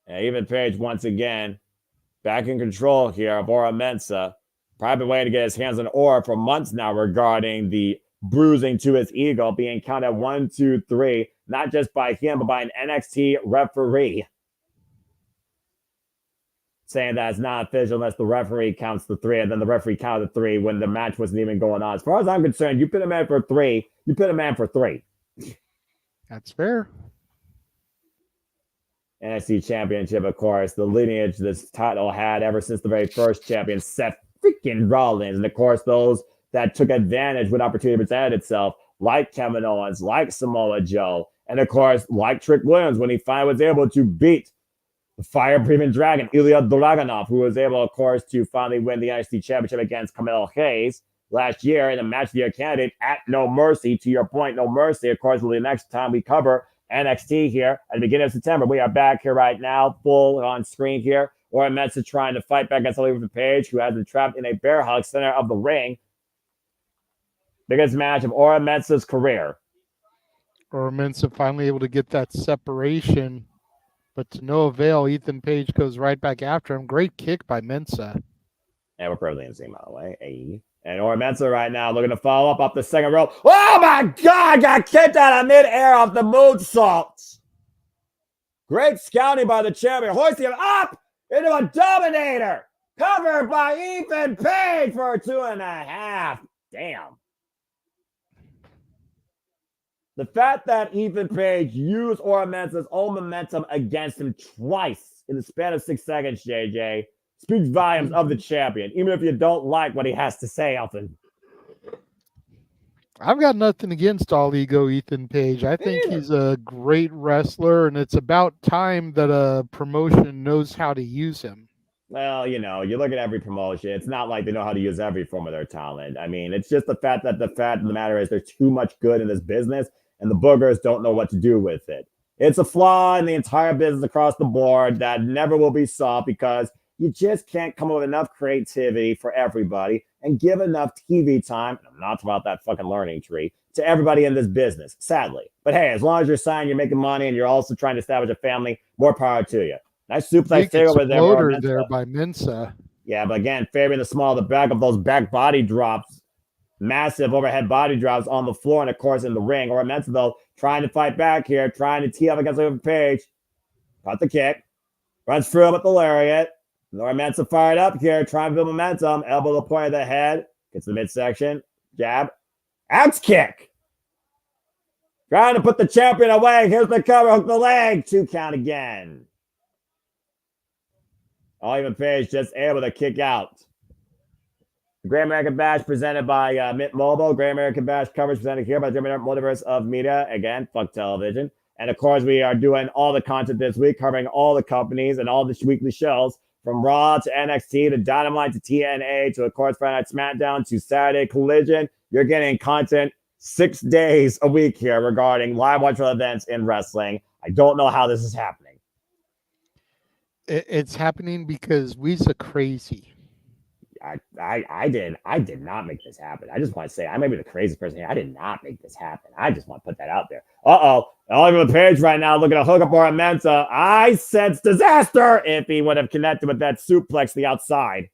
[SPEAKER 17] Yeah, Ethan Page, once again, back in control here of Ora Mensa. Probably been waiting to get his hands on Ora for months now regarding the bruising to his ego, being counted 1, 2, 3, not just by him, but by an NXT referee. Saying that it's not official unless the referee counts the 3, and then the referee counted 3 when the match wasn't even going on. As far as I'm concerned, you put a man for 3, you put a man for 3.
[SPEAKER 18] That's fair.
[SPEAKER 17] NXT Championship, of course, the lineage this title had ever since the very first champion, Seth freaking Rollins. And of course, those that took advantage when opportunity presented itself, like Kevin Owens, like Samoa Joe, and of course, like Trick Williams, when he finally was able to beat the fire-breathing dragon, Ilya Dragunov, who was able, of course, to finally win the NXT Championship against Carmelo Hayes. last year in a match of the year candidate at No Mercy. To your point, No Mercy, of course, will be the next time we cover NXT here at the beginning of September. We are back here right now, full on screen here. Ora Mensah trying to fight back against Oliver Page, who has been trapped in a bear hug center of the ring. Biggest match of Ora Mensah's career.
[SPEAKER 18] Ora Mensah finally able to get that separation, but to no avail. Ethan Page goes right back after him. Great kick by Mensah.
[SPEAKER 17] And we're perfectly in the same, by the way. Hey. And Ora Mensah right now looking to follow up the second rope. Oh my God! Got kicked out of midair off the moonsault. Great scouting by the champion. Hoisting him up into a dominator. Covered by Ethan Page for 2.5. Damn. The fact that Ethan Page used Ora Mensah's own momentum against him twice in the span of 6 seconds, JJ, speaks volumes of the champion, even if you don't like what he has to say often.
[SPEAKER 18] I've got nothing against all ego Ethan Page. I think he's a great wrestler, and it's about time that a promotion knows how to use him.
[SPEAKER 17] Well, you look at every promotion. It's not like they know how to use every form of their talent. I mean, it's just the fact of the matter is there's too much good in this business, and the boogers don't know what to do with it. It's a flaw in the entire business across the board that never will be solved because you just can't come up with enough creativity for everybody and give enough TV time, and I'm not talking about that fucking learning tree, to everybody in this business, sadly. But hey, as long as you're signed, you're making money, and you're also trying to establish a family, more power to you. Nice suplex there over
[SPEAKER 18] there by Mensah.
[SPEAKER 17] Yeah, but again, favoring the small, the back of those back body drops, massive overhead body drops on the floor, and of course in the ring. Ora Mensah, though, trying to fight back here, trying to tee up against Oliver Page. Got the kick. Runs through him with the lariat. Ora Mensah fired up here, trying to build momentum. Elbow the point of the head. Gets to the midsection. Jab. Axe kick. Trying to put the champion away. Here's the cover. Hook the leg. 2 count again. Oliver Page just able to kick out. The Great American Bash presented by Mint Mobile. Great American Bash coverage presented here by JMN Multiverse of Media. Again, fuck television. And of course, we are doing all the content this week, covering all the companies and all the weekly shows from Raw to NXT to Dynamite to TNA to, of course, Friday Night SmackDown to Saturday Collision. You're getting content 6 days a week here regarding live watchable events in wrestling. I don't know how this is happening.
[SPEAKER 18] It's happening because we's a crazy.
[SPEAKER 17] I did not make this happen. I just want to say I may be the craziest person here. I did not make this happen. I just want to put that out there. Oliver Page right now looking to hook up Ora Mensah. I sense disaster if he would have connected with that suplex to the outside.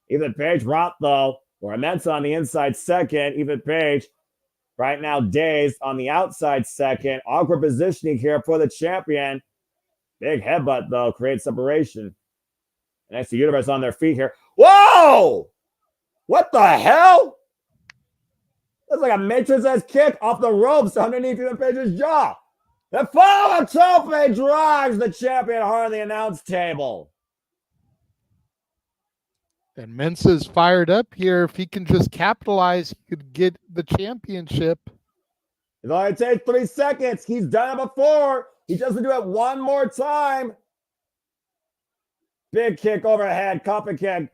[SPEAKER 17] Ethan Page rocked though. Ora Mensah on the inside second. Ethan Page right now dazed on the outside second. Awkward positioning here for the champion. Big headbutt though creates separation. NXT Universe on their feet here. Whoa! What the hell? That's like a Matrix-esque kick off the ropes underneath Ethan Page's jaw. The follow-up tope drives the champion hard on the announce table.
[SPEAKER 18] And Mensah's fired up here. If he can just capitalize, he could get the championship.
[SPEAKER 17] It only takes 3 seconds. He's done it before. He just has to do it one more time. Big kick overhead, coffin kick.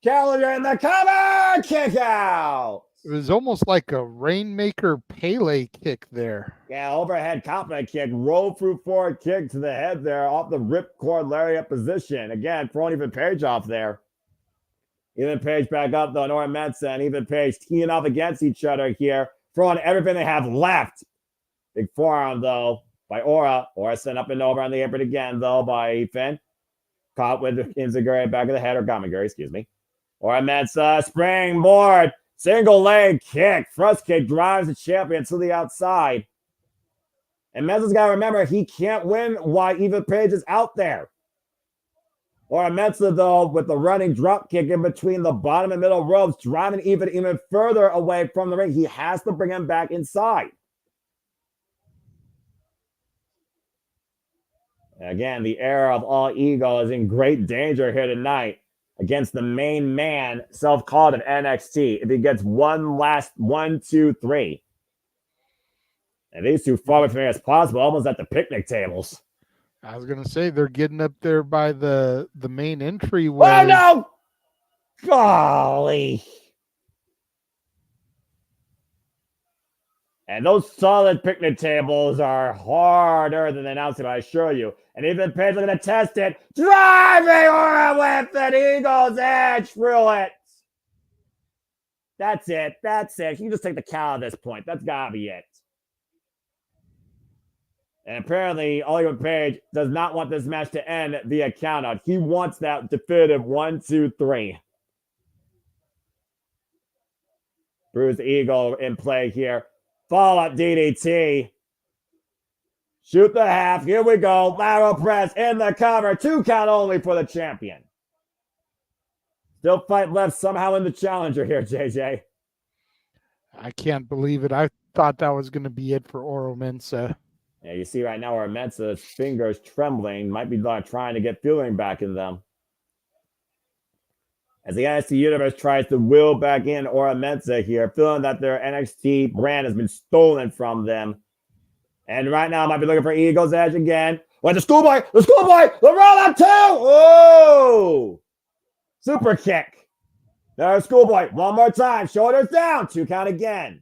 [SPEAKER 17] Challenger in the cover, kick out.
[SPEAKER 18] It was almost like a Rainmaker Pele kick there.
[SPEAKER 17] Yeah, overhead coffin kick, roll through forward kick to the head there off the ripcord lariat position. Again, throwing Ethan Page off there. Ethan Page back up though, Ora Mensah and Ethan Page teeing off against each other here, throwing everything they have left. Big forearm though by Ora. Ora sent up and over on the apron again though by Ethan. Caught with Inzaguri back of the head, or Gamaguri, excuse me. Ora Mensah, springboard, single leg kick, thrust kick, drives the champion to the outside. And Mensah's got to remember, he can't win while Ethan Page is out there. Ora Mensah, though, with the running drop kick in between the bottom and middle ropes, driving even further away from the ring. He has to bring him back inside. Again, the era of all ego is in great danger here tonight against the main man, self-called of NXT. If he gets one last 1, 2, 3. And these two far away from here as possible, almost at the picnic tables.
[SPEAKER 18] I was going to say, they're getting up there by the main entryway.
[SPEAKER 17] Oh, no! Golly. And those solid picnic tables are harder than the announcing, I assure you. And even Page looking to test it. Driving Aura with an Eagle's Edge through it. That's it. That's it. You can just take the count at this point. That's gotta be it. And apparently, Oliver Page does not want this match to end via countout. He wants that definitive 1, 2, 3. Bruised Eagle in play here. Follow up DDT. Shoot the half. Here we go. Lateral press in the cover. 2 count only for the champion. Still fight left somehow in the challenger here, JJ.
[SPEAKER 18] I can't believe it. I thought that was going to be it for Oro Mensah.
[SPEAKER 17] Yeah, you see right now where Mensah's fingers trembling. Might be trying to get feeling back in them. As the NXT Universe tries to will back in Oro Mensah here, feeling that their NXT brand has been stolen from them. And right now, might be looking for Eagle's Edge again. Well, the schoolboy, the roll up 2. Oh! Super kick. There's schoolboy. One more time. Shoulders down. 2 count again.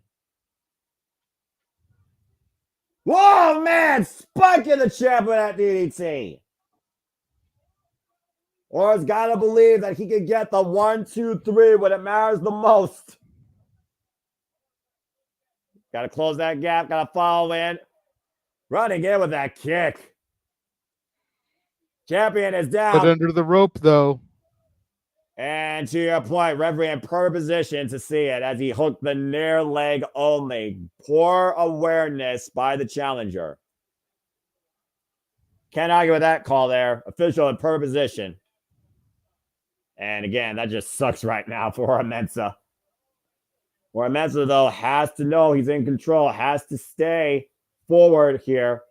[SPEAKER 17] Whoa, man. Spiking the champion at DDT. Or has got to believe that he can get the 1, 2, 3 when it matters the most. Got to close that gap. Got to follow in. Running in with that kick. Champion is down.
[SPEAKER 18] But under the rope, though.
[SPEAKER 17] And to your point, referee in perfect position to see it as he hooked the near leg only. Poor awareness by the challenger. Can't argue with that call there. Official in perfect position. And again, that just sucks right now for Mensah. Mensah, though, has to know he's in control, has to stay forward here.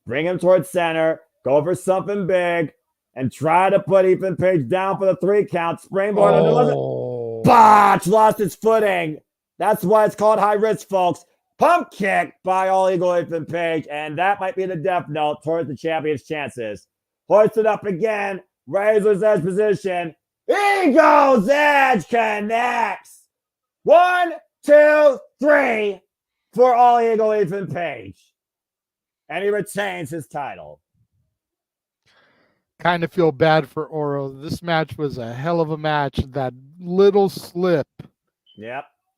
[SPEAKER 17] Bring him towards center. Go for something big. And try to put Ethan Page down for the 3 count. Springboard under botch, lost his footing. That's why it's called high risk, folks. Pump kick by All Eagle Ethan Page. And that might be the death note towards the champion's chances. Hoisted up again. Razor's Edge position. Eagle's Edge connects. 1, 2, 3 for All Eagle Ethan Page. And he retains his title.
[SPEAKER 18] Kind of feel bad for Oro. This match was a hell of a match. That little slip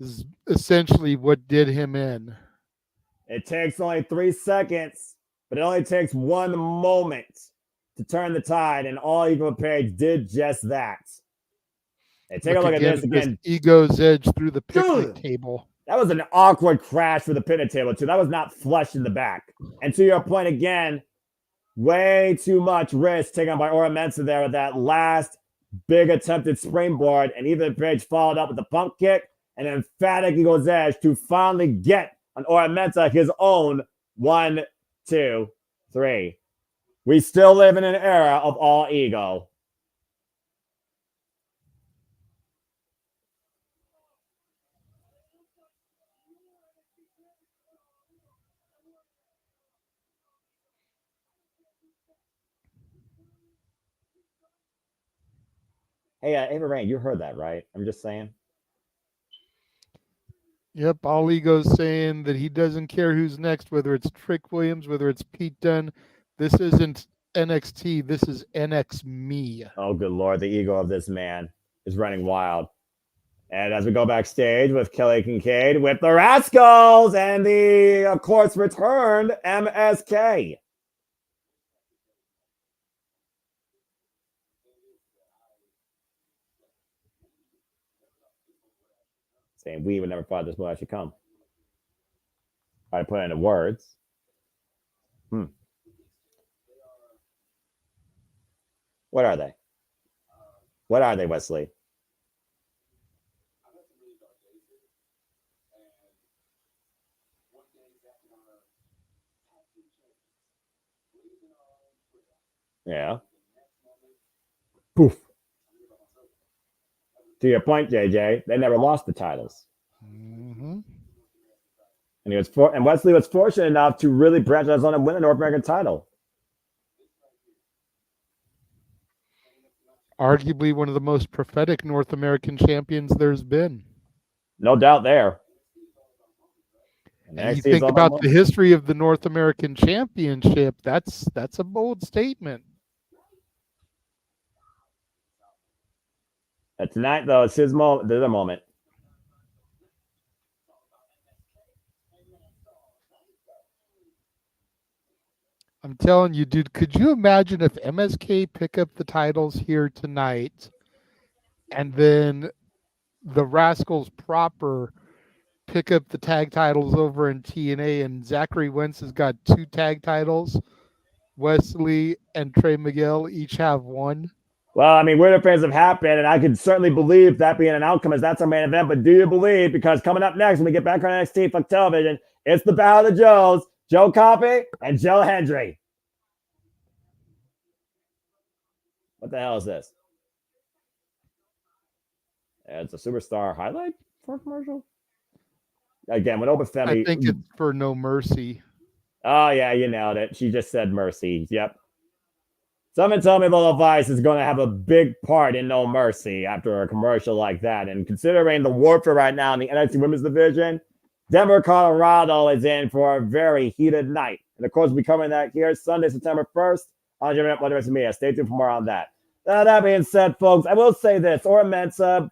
[SPEAKER 18] is essentially what did him in.
[SPEAKER 17] It takes only 3 seconds, but it only takes 1 moment to turn the tide, and All Eagle Page did just that. Hey, take a look at this again.
[SPEAKER 18] Ego's Edge through the picnic table.
[SPEAKER 17] That was an awkward crash for the picnic table, too. That was not flush in the back. And to your point again, way too much risk taken by Oro Mensah there with that last big attempted springboard. And Ethan Page followed up with the pump kick and emphatic Eagle's Edge to finally get on Oro Mensah his own 1, 2, 3. We still live in an era of All Ego. Hey, Ava Rain, you heard that, right? I'm just saying.
[SPEAKER 18] Yep, All Ego's saying that he doesn't care who's next, whether it's Trick Williams, whether it's Pete Dunne. This isn't NXT. This is NX Me.
[SPEAKER 17] Oh, good Lord. The ego of this man is running wild. And as we go backstage with Kelly Kincaid with the Rascals and the, of course, returned MSK. Saying we would never thought this would actually come. I put it into words. What are they? What are they, Wesley? Yeah. Poof. To your point, JJ, they never lost the titles.
[SPEAKER 18] Mm-hmm.
[SPEAKER 17] And Wesley was fortunate enough to really branch out on and win a North American title.
[SPEAKER 18] Arguably one of the most prophetic North American champions there's been.
[SPEAKER 17] No doubt there.
[SPEAKER 18] And you think about the history of the North American Championship, that's a bold statement.
[SPEAKER 17] Tonight, though, it's his moment. There's a moment.
[SPEAKER 18] I'm telling you, dude, could you imagine if MSK pick up the titles here tonight and then the Rascals proper pick up the tag titles over in TNA and Zachary Wentz has got 2 tag titles. Wesley and Trey Miguel each have 1.
[SPEAKER 17] Well, I mean, weirder things have happened, and I could certainly believe that being an outcome as that's our main event. But do you believe, because coming up next when we get back on NXT Fuck Television, it's the Battle of the Joes, Joe Coffey and Joe Hendry. What the hell is this? It's a Superstar highlight for a commercial. Again, with Obafemi.
[SPEAKER 18] I think it's for No Mercy.
[SPEAKER 17] Oh, yeah, you nailed it. She just said Mercy. Yep. Someone told me Lola Vice is going to have a big part in No Mercy after a commercial like that. And considering the warfare right now in the NXT Women's Division, Denver, Colorado is in for a very heated night. And of course, we'll be covering that here Sunday, September 1st on JMN Multiverse Media. Stay tuned for more on that. That being said, folks, I will say this. Ora Mensah,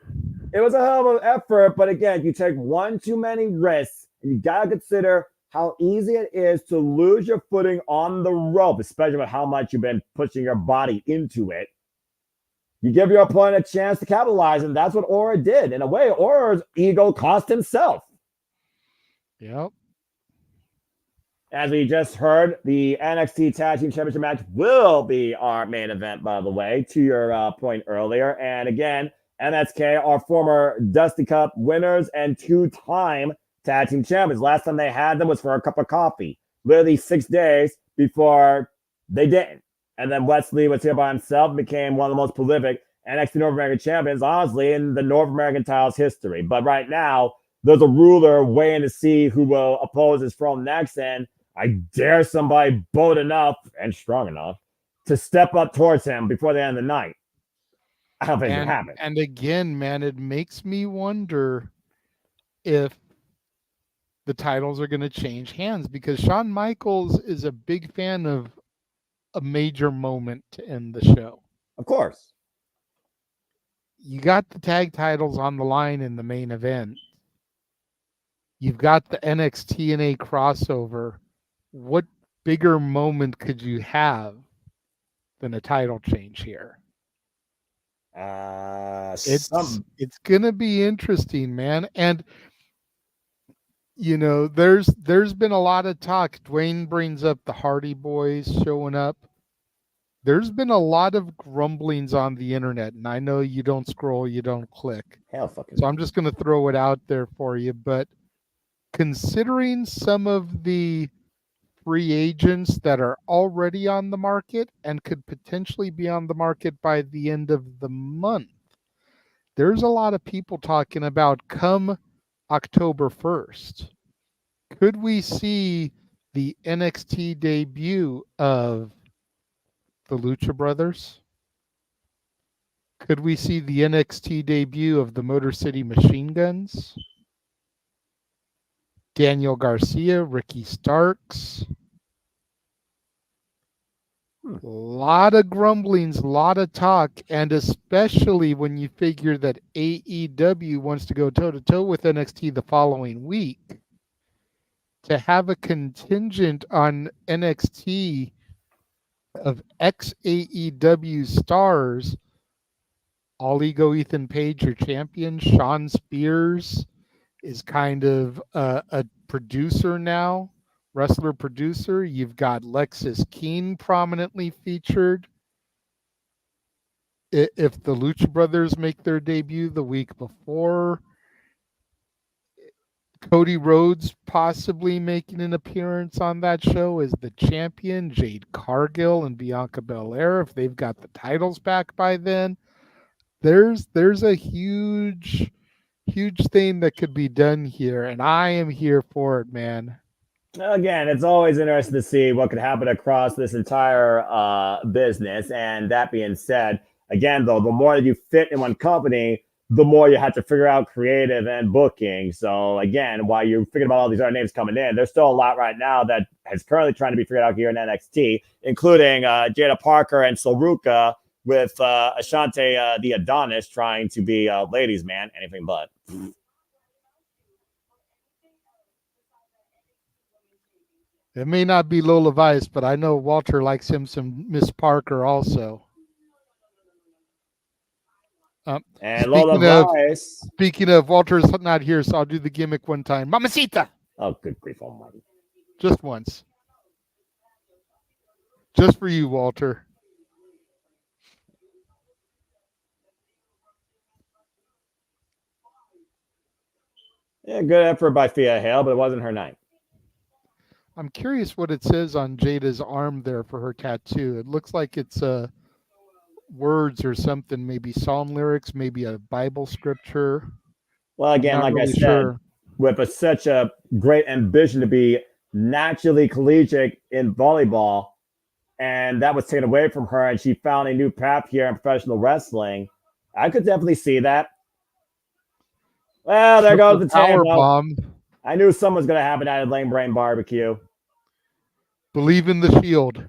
[SPEAKER 17] it was a hell of an effort. But again, you take one too many risks. And you got to consider how easy it is to lose your footing on the rope, especially with how much you've been pushing your body into it. You give your opponent a chance to capitalize, and that's what Ora did. In a way, Ora's ego cost himself.
[SPEAKER 18] Yep.
[SPEAKER 17] As we just heard, the NXT Tag Team Championship match will be our main event, by the way, to your point earlier. And again, MSK are former Dusty Cup winners and 2-time Tag Team Champions. Last time they had them was for a cup of coffee, literally 6 days before they didn't. And then Wesley was here by himself, became one of the most prolific NXT North American champions, honestly, in the North American titles history. But right now, there's a ruler waiting to see who will oppose his throne next. And I dare somebody bold enough and strong enough to step up towards him before the end of the night. I don't think it happened.
[SPEAKER 18] And again, man, it makes me wonder if the titles are going to change hands, because Shawn Michaels is a big fan of a major moment to end the show.
[SPEAKER 17] Of course.
[SPEAKER 18] You got the tag titles on the line in the main event. You've got the NXT crossover. What bigger moment could you have than a title change here? It's going to be interesting, man. And you know, there's been a lot of talk. Dwayne brings up the Hardy Boys showing up. There's been a lot of grumblings on the internet, and I know you don't scroll, you don't click.
[SPEAKER 17] Hell fucking.
[SPEAKER 18] So I'm just going to throw it out there for you. But considering some of the free agents that are already on the market and could potentially be on the market by the end of the month, there's a lot of people talking about come October 1st. Could we see the NXT debut of the Lucha Brothers? Could we see the NXT debut of the Motor City Machine Guns? Daniel Garcia, Ricky Starks. A lot of grumblings, a lot of talk, and especially when you figure that AEW wants to go toe-to-toe with NXT the following week. To have a contingent on NXT of ex-AEW stars, All Ego Ethan Page, your champion, Sean Spears is kind of a producer now. Wrestler producer. You've got Lexis Keene prominently featured. If the Lucha Brothers make their debut the week before, Cody Rhodes possibly making an appearance on that show as the champion, Jade Cargill and Bianca Belair, if they've got the titles back by then. There's a huge thing that could be done here, and I am here for it, man.
[SPEAKER 17] Again, it's always interesting to see what could happen across this entire business. And that being said, again, though, the more that you fit in one company, the more you have to figure out creative and booking. So again, while you're figuring about all these other names coming in, there's still a lot right now that is currently trying to be figured out here in NXT, including Jada Parker and Saruka, with Ashante the Adonis trying to be ladies' man, anything but.
[SPEAKER 18] It may not be Lola Vice, but I know Walter likes him some Miss Parker also.
[SPEAKER 17] And Lola Vice.
[SPEAKER 18] Speaking of, Walter's not here, so I'll do the gimmick one time. Mamacita!
[SPEAKER 17] Oh, good grief almighty.
[SPEAKER 18] Just once. Just for you, Walter.
[SPEAKER 17] Yeah, good effort by Thea Hale, but it wasn't her night.
[SPEAKER 18] I'm curious what it says on Jada's arm there for her tattoo. It looks like it's words or something, maybe psalm lyrics, maybe a Bible scripture.
[SPEAKER 17] Well, again, like really I said, with such a great ambition to be naturally collegiate in volleyball, and that was taken away from her, and she found a new path here in professional wrestling, I could definitely see that. Well, there goes the power bomb. I knew something was going to happen at a Lane Brain barbecue.
[SPEAKER 18] Believe in the Shield.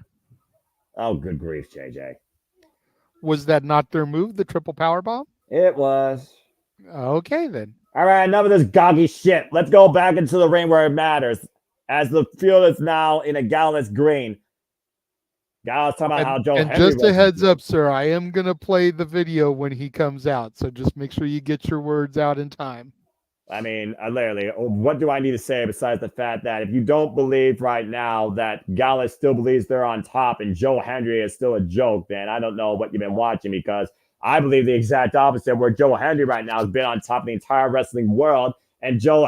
[SPEAKER 17] Oh, good grief, JJ.
[SPEAKER 18] Was that not their move, the triple power bomb?
[SPEAKER 17] It was.
[SPEAKER 18] Okay, then.
[SPEAKER 17] All right, enough of this goggy shit. Let's go back into the ring where it matters. As the field is now in a Gallus green. Gallus talking about how Joe
[SPEAKER 18] And
[SPEAKER 17] Henry
[SPEAKER 18] just a heads up, sir, I am going to play the video when he comes out. So just make sure you get your words out in time.
[SPEAKER 17] I mean, literally, what do I need to say besides the fact that if you don't believe right now that Gallus still believes they're on top and Joe Hendry is still a joke, then I don't know what you've been watching, because I believe the exact opposite, where Joe Hendry right now has been on top of the entire wrestling world, and Joe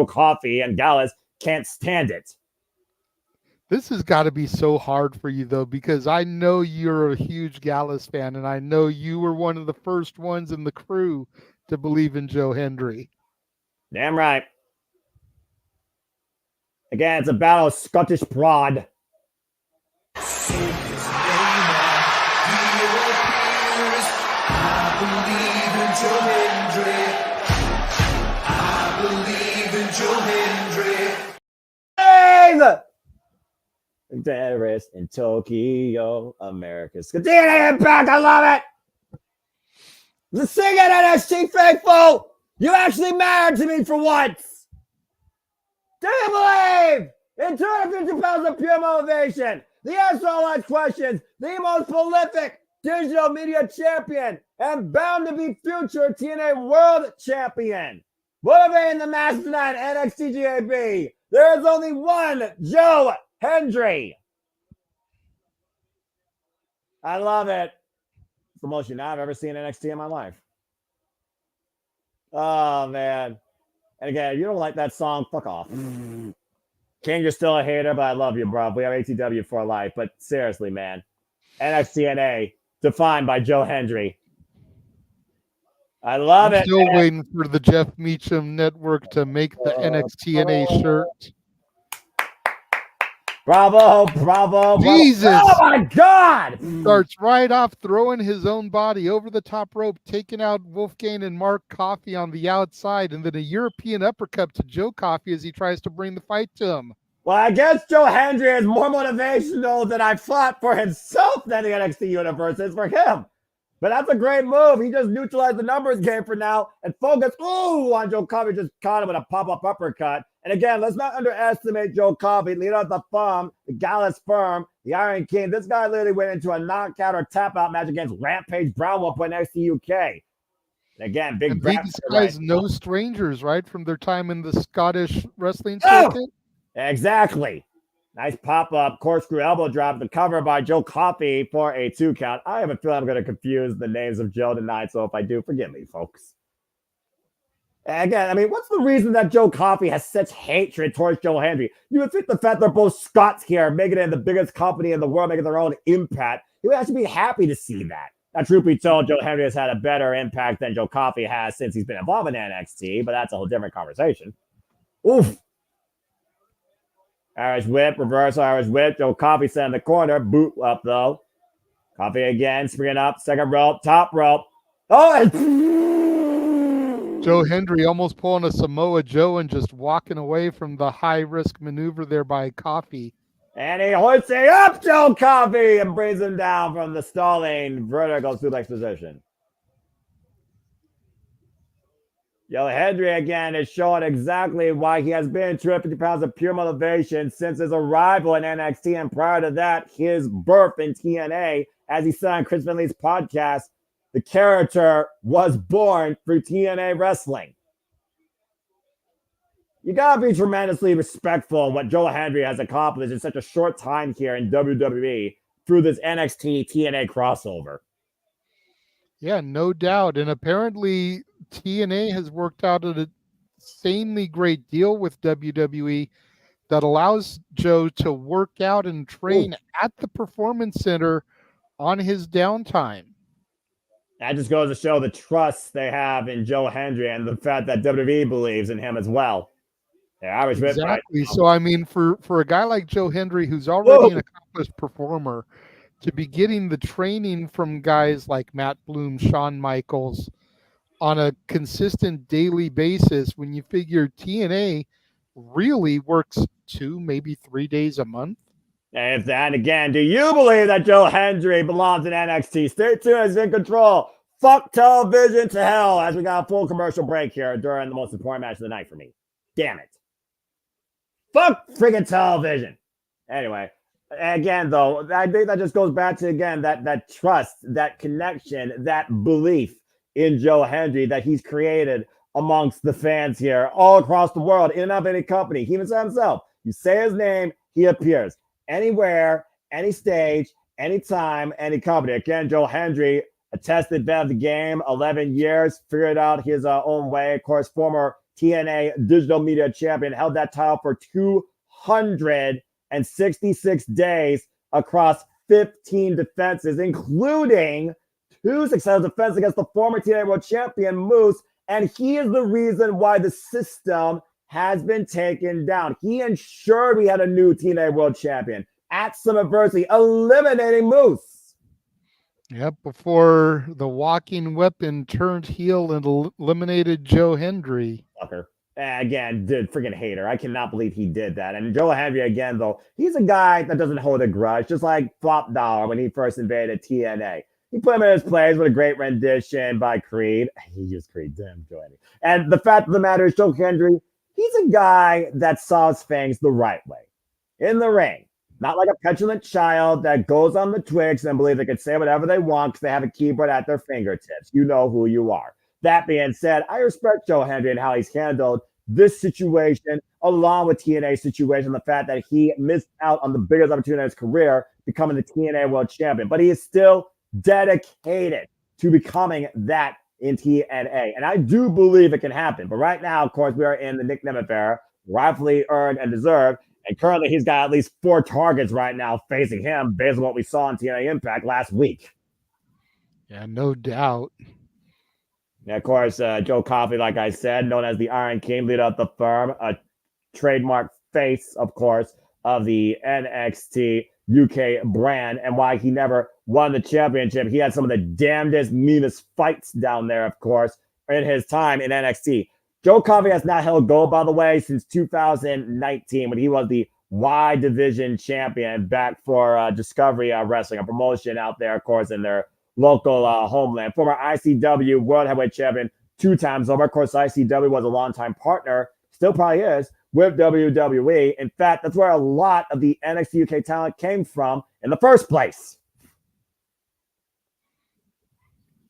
[SPEAKER 17] Coffey and Gallus can't stand it.
[SPEAKER 18] This has got to be so hard for you, though, because I know you're a huge Gallus fan, and I know you were one of the first ones in the crew to believe in Joe Hendry.
[SPEAKER 17] Damn right. Again, it's a battle of Scottish pride. Terrorist in Tokyo, America's DNA Impact. I love it. The sing it, NXT faithful. You actually mattered to me for once. Do you believe in 250 pounds of pure motivation? The answer to all those questions, the most prolific digital media champion and bound to be future TNA World Champion. Motivating the masses tonight, NXT GAB. There is only one Joe Hendry. I love it. It's the most I've ever seen NXT in my life. Oh, man. And again, if you don't like that song, fuck off. King, you're still a hater, but I love you, bro. We have ATW for life. But seriously, man. NXTNA, defined by Joe Hendry. I love it.
[SPEAKER 18] Still waiting for the Jeff Meacham Network to make the NXTNA shirt.
[SPEAKER 17] Bravo, bravo,
[SPEAKER 18] Jesus.
[SPEAKER 17] Oh, my God.
[SPEAKER 18] Starts right off throwing his own body over the top rope, taking out Wolfgang and Mark Coffey on the outside, and then a European uppercut to Joe Coffey as he tries to bring the fight to him.
[SPEAKER 17] Well, I guess Joe Hendry is more motivational than I thought for himself than the NXT universe is for him. But that's a great move. He just neutralized the numbers game for now and focus on Joe Coffey. Just caught him with a pop-up uppercut. And again, let's not underestimate Joe Coffey, leader of the firm, the Gallus firm, the Iron King. This guy literally went into a knockout or tap-out match against Rampage Brown one point next to UK. And again, big
[SPEAKER 18] these guys no strangers, right, from their time in the Scottish wrestling circuit?
[SPEAKER 17] Exactly. Nice pop-up corkscrew elbow drop, the cover by Joe Coffey for a 2 count. I have a feeling I'm going to confuse the names of Joe tonight, so if I do, forgive me, folks. Again, I mean, what's the reason that Joe Coffey has such hatred towards Joe Hendry? You would think the fact they're both Scots here, making it in the biggest company in the world, making their own impact, you would actually be happy to see that. Now, truth be told, Joe Hendry has had a better impact than Joe Coffey has since he's been involved in NXT, but that's a whole different conversation. Oof. Irish whip, reverse Irish whip. Joe Coffey set in the corner. Boot up, though. Coffey again, springing up. Second rope, top rope. Oh,
[SPEAKER 18] Joe Hendry almost pulling a Samoa Joe and just walking away from the high-risk maneuver there by Coffee.
[SPEAKER 17] And he hoists up Joe Coffey and brings him down from the stalling vertical suplex position. Joe Hendry again is showing exactly why he has been 250 pounds of pure motivation since his arrival in NXT, and prior to that, his birth in TNA. As he said on Chris Finley's podcast, the character was born through TNA wrestling. You gotta be tremendously respectful of what Joe Hendry has accomplished in such a short time here in WWE through this NXT TNA crossover.
[SPEAKER 18] Yeah, no doubt. And apparently TNA has worked out an insanely great deal with WWE that allows Joe to work out and train at the Performance Center on his downtime.
[SPEAKER 17] That just goes to show the trust they have in Joe Hendry and the fact that WWE believes in him as well. Yeah, I was
[SPEAKER 18] exactly. So I mean, for a guy like Joe Hendry, who's already an accomplished performer, to be getting the training from guys like Matt Bloom, Shawn Michaels on a consistent daily basis, when you figure TNA really works 2, maybe 3 days a month.
[SPEAKER 17] And again, do you believe that Joe Hendry belongs in NXT? Stay tuned, is in control. Fuck television to hell as we got a full commercial break here during the most important match of the night for me. Damn it. Fuck friggin' television. Anyway, again, though, I think that just goes back to, again, that trust, that connection, that belief in Joe Hendry that he's created amongst the fans here all across the world, in and out of any company. He even said himself, you say his name, he appears. Anywhere, any stage, anytime, any company. Again, Joe Hendry, a tested vet of the game, 11 years, figured out his own way. Of course, former TNA Digital Media Champion, held that title for 266 days across 15 defenses, including 2 successful defenses against the former TNA World Champion Moose, and he is the reason why the system has been taken down. He ensured we had a new TNA World Champion at Summerversary, eliminating Moose.
[SPEAKER 18] Yep, before the walking weapon turned heel and eliminated Joe Hendry.
[SPEAKER 17] Fucker. Again, dude, freaking hater. I cannot believe he did that. And Joe Hendry, again, though, he's a guy that doesn't hold a grudge, just like Flop Dollar when he first invaded TNA. He put him in his place with a great rendition by Creed. He used Creed, damn Joe Hendry. And the fact of the matter is, Joe Hendry, he's a guy that saws things the right way. In the ring. Not like a petulant child that goes on the Twix and believes they can say whatever they want because they have a keyboard at their fingertips. You know who you are. That being said, I respect Joe Hendry and how he's handled this situation, along with TNA's situation, the fact that he missed out on the biggest opportunity in his career, becoming the TNA World Champion. But he is still dedicated to becoming that in TNA. And I do believe it can happen. But right now, of course, we are in the Nick Nemeth era, rightfully earned and deserved. And currently, he's got at least 4 targets right now facing him based on what we saw in TNA Impact last week.
[SPEAKER 18] Yeah, no doubt.
[SPEAKER 17] And of course, Joe Coffey, like I said, known as the Iron King, leader of the firm, a trademark face, of course, of the NXT UK brand, and why he never won the championship. He had some of the damnedest, meanest fights down there, of course, in his time in NXT. Joe Coffey has not held gold, by the way, since 2019, when he was the Y Division champion back for Discovery Wrestling, a promotion out there, of course, in their local homeland. Former ICW World Heavyweight Champion 2 times over. Of course, ICW was a longtime partner, still probably is, with WWE. In fact, that's where a lot of the NXT UK talent came from in the first place.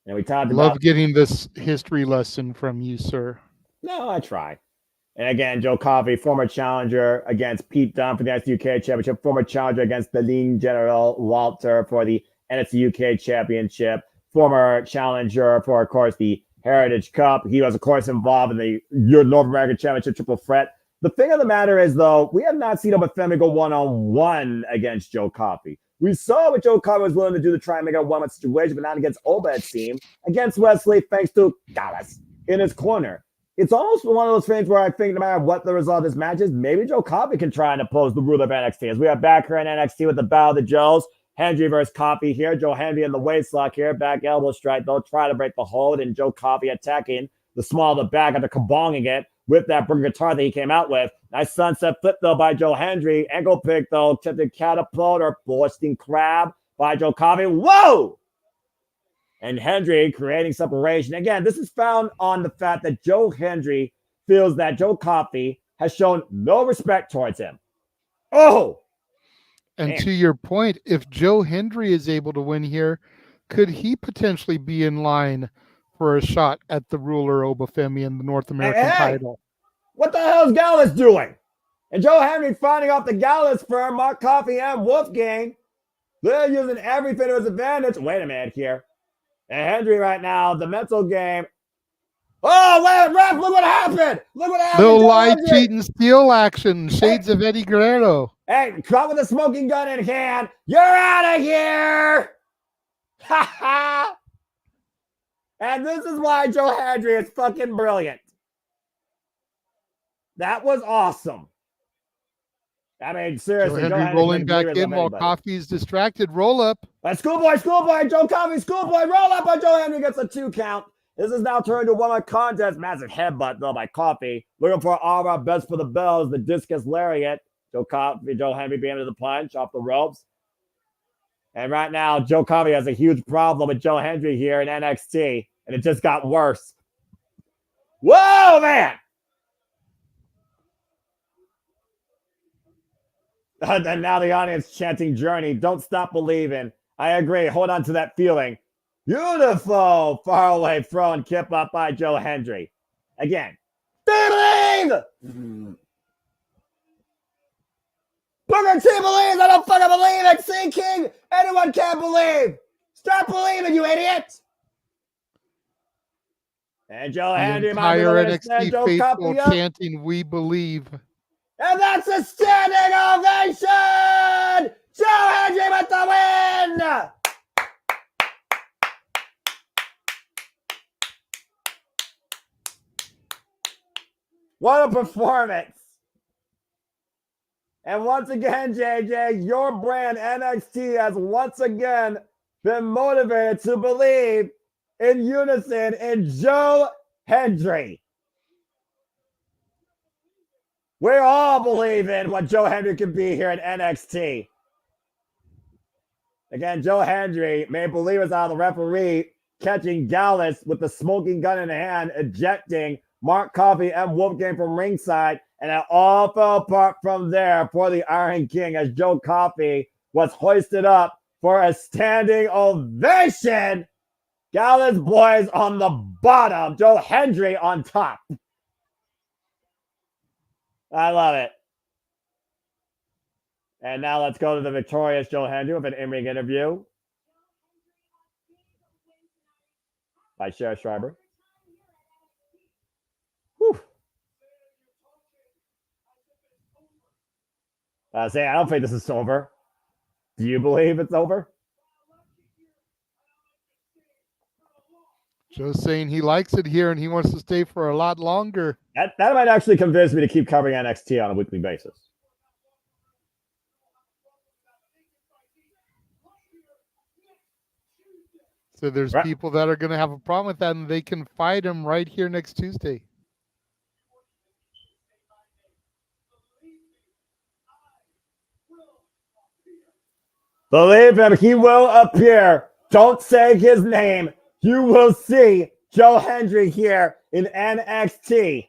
[SPEAKER 17] And we talked about...
[SPEAKER 18] Love getting this history lesson from you, sir.
[SPEAKER 17] No, I try. And again, Joe Coffey, former challenger against Pete Dunne for the NXT UK Championship, former challenger against the Lean General Walter for the NXT UK Championship, former challenger for, of course, the Heritage Cup. He was, of course, involved in the North American Championship triple threat. The thing of the matter is, though, we have not seen Obafemi go one-on-one against Joe Coffey. We saw what Joe Coffey was willing to do to try and make it a one-on-one situation, but not against Oba, it seemed. Against Wesley, thanks to Dallas in his corner. It's almost one of those things where I think no matter what the result of this match is, maybe Joe Coffey can try and oppose the ruler of NXT. As we are back here in NXT with the Battle of the Joes, Hendry versus Coffey here. Joe Hendry in the waist lock here. Back elbow strike. They'll try to break the hold, and Joe Coffey attacking the small of the back after kabonging it with that Brooker guitar that he came out with. Nice sunset flip, though, by Joe Hendry. Ankle pick, though. Attempted catapult or bursting crab by Joe Coffey. Whoa! And Hendry creating separation. Again, this is found on the fact that Joe Hendry feels that Joe Coffey has shown no respect towards him. Oh!
[SPEAKER 18] And
[SPEAKER 17] Man.
[SPEAKER 18] to your point, if Joe Hendry is able to win here, could he potentially be in line for a shot at the ruler Obafemi in the North American title?
[SPEAKER 17] What the hell is Gallus doing? And Joe Hendry finding off the Gallus firm, Mark Coffey and Wolfgang. They're using everything to his advantage. Wait a minute here. And Hendry right now, the mental game. Oh, wait, ref, look what happened. Look what happened.
[SPEAKER 18] No lie, cheat, and steal action. Shades of Eddie Guerrero.
[SPEAKER 17] Hey, caught with a smoking gun in hand. You're out of here. Ha ha. And this is why Joe Hendry is fucking brilliant. That was awesome. I mean, seriously.
[SPEAKER 18] Joe Hendry rolling back in while Coffey's distracted. Roll up.
[SPEAKER 17] Schoolboy, Joe Coffey, schoolboy, roll up on Joe Hendry gets a 2 count. This is now turned to one-on contest. Massive headbutt, though, by Coffey. Looking for all our best for the bells. The discus lariat. Joe Hendry being into the punch off the ropes. And right now, Joe Coffey has a huge problem with Joe Hendry here in NXT. And it just got worse. Whoa, man! And now the audience chanting Journey. Don't stop believing. I agree. Hold on to that feeling. Beautiful. Far away throw and kip up by Joe Hendry. Again. Believe! Booker T believes. I don't fucking believe it. See, King? Anyone can't believe. Stop believing, you idiot. And Joe Hendry.
[SPEAKER 18] Entire NXT faithful chanting, "We believe."
[SPEAKER 17] And that's a standing ovation! Joe Hendry with the win! What a performance! And once again, JJ, your brand NXT has once again been motivated to believe in unison in Joe Hendry. We all believe in what Joe Hendry can be here at NXT. Again, Joe Hendry made believers out of the referee catching Gallus with the smoking gun in hand, ejecting Mark Coffey and Wolfgang from ringside, and it all fell apart from there for the Iron King as Joe Coffey was hoisted up for a standing ovation. Gallus boys on the bottom, Joe Hendry on top. I love it. And now let's go to the victorious Joe Hendry with an in-ring interview by Sheriff Schreiber. Whew. I don't think this is over. Do you believe it's over?
[SPEAKER 18] Joe's saying he likes it here and he wants to stay for a lot longer.
[SPEAKER 17] That might actually convince me to keep covering NXT on a weekly basis.
[SPEAKER 18] So there's people that are going to have a problem with that, and they can fight him right here next Tuesday.
[SPEAKER 17] Believe him, he will appear. Don't say his name. You will see Joe Hendry here in NXT.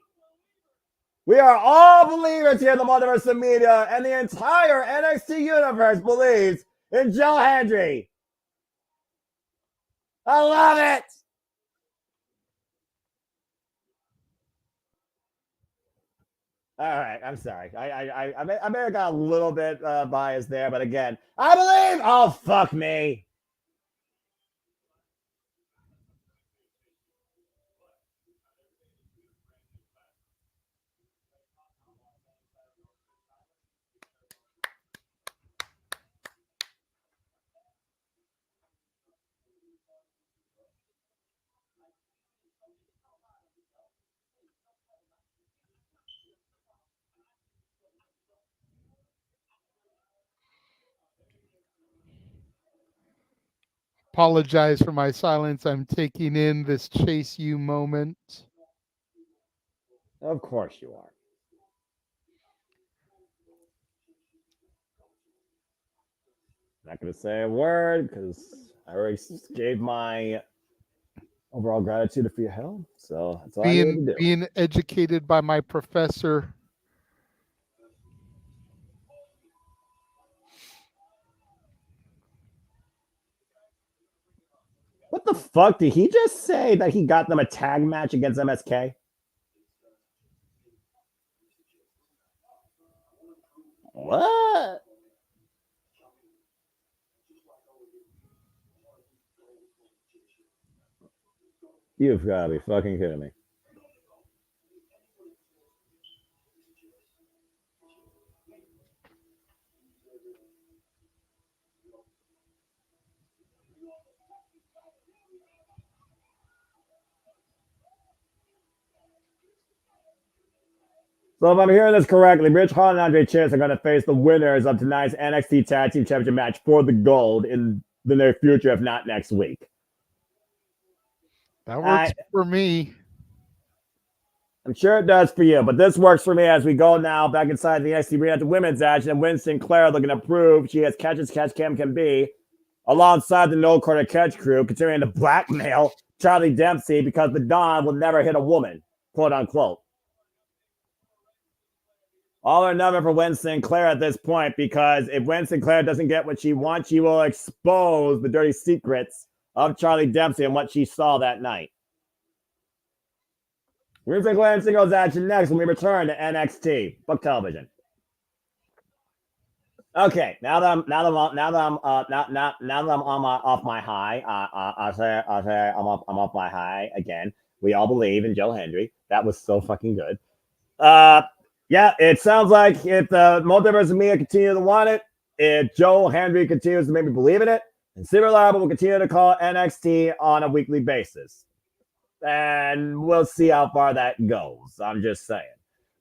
[SPEAKER 17] We are all believers here in the Multiverse of Media, and the entire NXT universe believes in Joe Hendry. I love it. All right, I'm sorry. I may have got a little bit biased there, but again, I believe. Oh, fuck me.
[SPEAKER 18] Apologize for my silence. I'm taking in this chase you moment.
[SPEAKER 17] Of course you are. Not going to say a word because I already gave my overall gratitude to Fia Hill. So that's all I need to do.
[SPEAKER 18] Being educated by my professor.
[SPEAKER 17] What the fuck? Did he just say that he got them a tag match against MSK? What? You've got to be fucking kidding me. So if I'm hearing this correctly, Rich Hall and Andre Chase are going to face the winners of tonight's NXT Tag Team Championship match for the gold in the near future, if not next week.
[SPEAKER 18] That works for me.
[SPEAKER 17] I'm sure it does for you, but this works for me as we go now back inside the NXT arena to women's action, and Winston Clare looking to prove she has catch as catch can be, alongside the No Quarter Catch crew, continuing to blackmail Charlie Dempsey because the Don will never hit a woman, quote unquote. All or nothing for Winston Clare at this point, because if Winston Clare doesn't get what she wants, she will expose the dirty secrets of Charlie Dempsey and what she saw that night. We're going to take singles action next when we return to NXT Book Television. Okay, now that I'm off my high, I'm off my high again. We all believe in Joe Hendry. That was so fucking good. Yeah, it sounds like if the Multiverse and Mia continue to want it, if Joe Hendry continues to make me believe in it, and Steve Reliable will continue to call NXT on a weekly basis. And we'll see how far that goes. I'm just saying.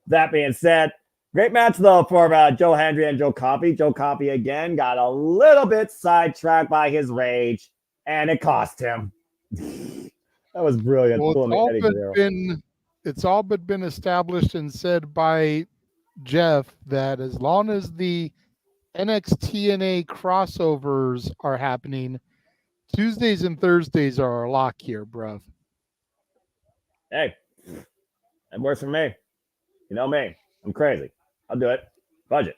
[SPEAKER 17] That being said, great match, though, for Joe Hendry and Joe Coffey. Joe Coffey, again, got a little bit sidetracked by his rage, and it cost him. That was brilliant.
[SPEAKER 18] Well, it's all but been established and said by Jeff that as long as the NXT crossovers are happening, Tuesdays and Thursdays are a lock here, bruv.
[SPEAKER 17] Hey, that works for me. You know me. I'm crazy. I'll do it. Budget.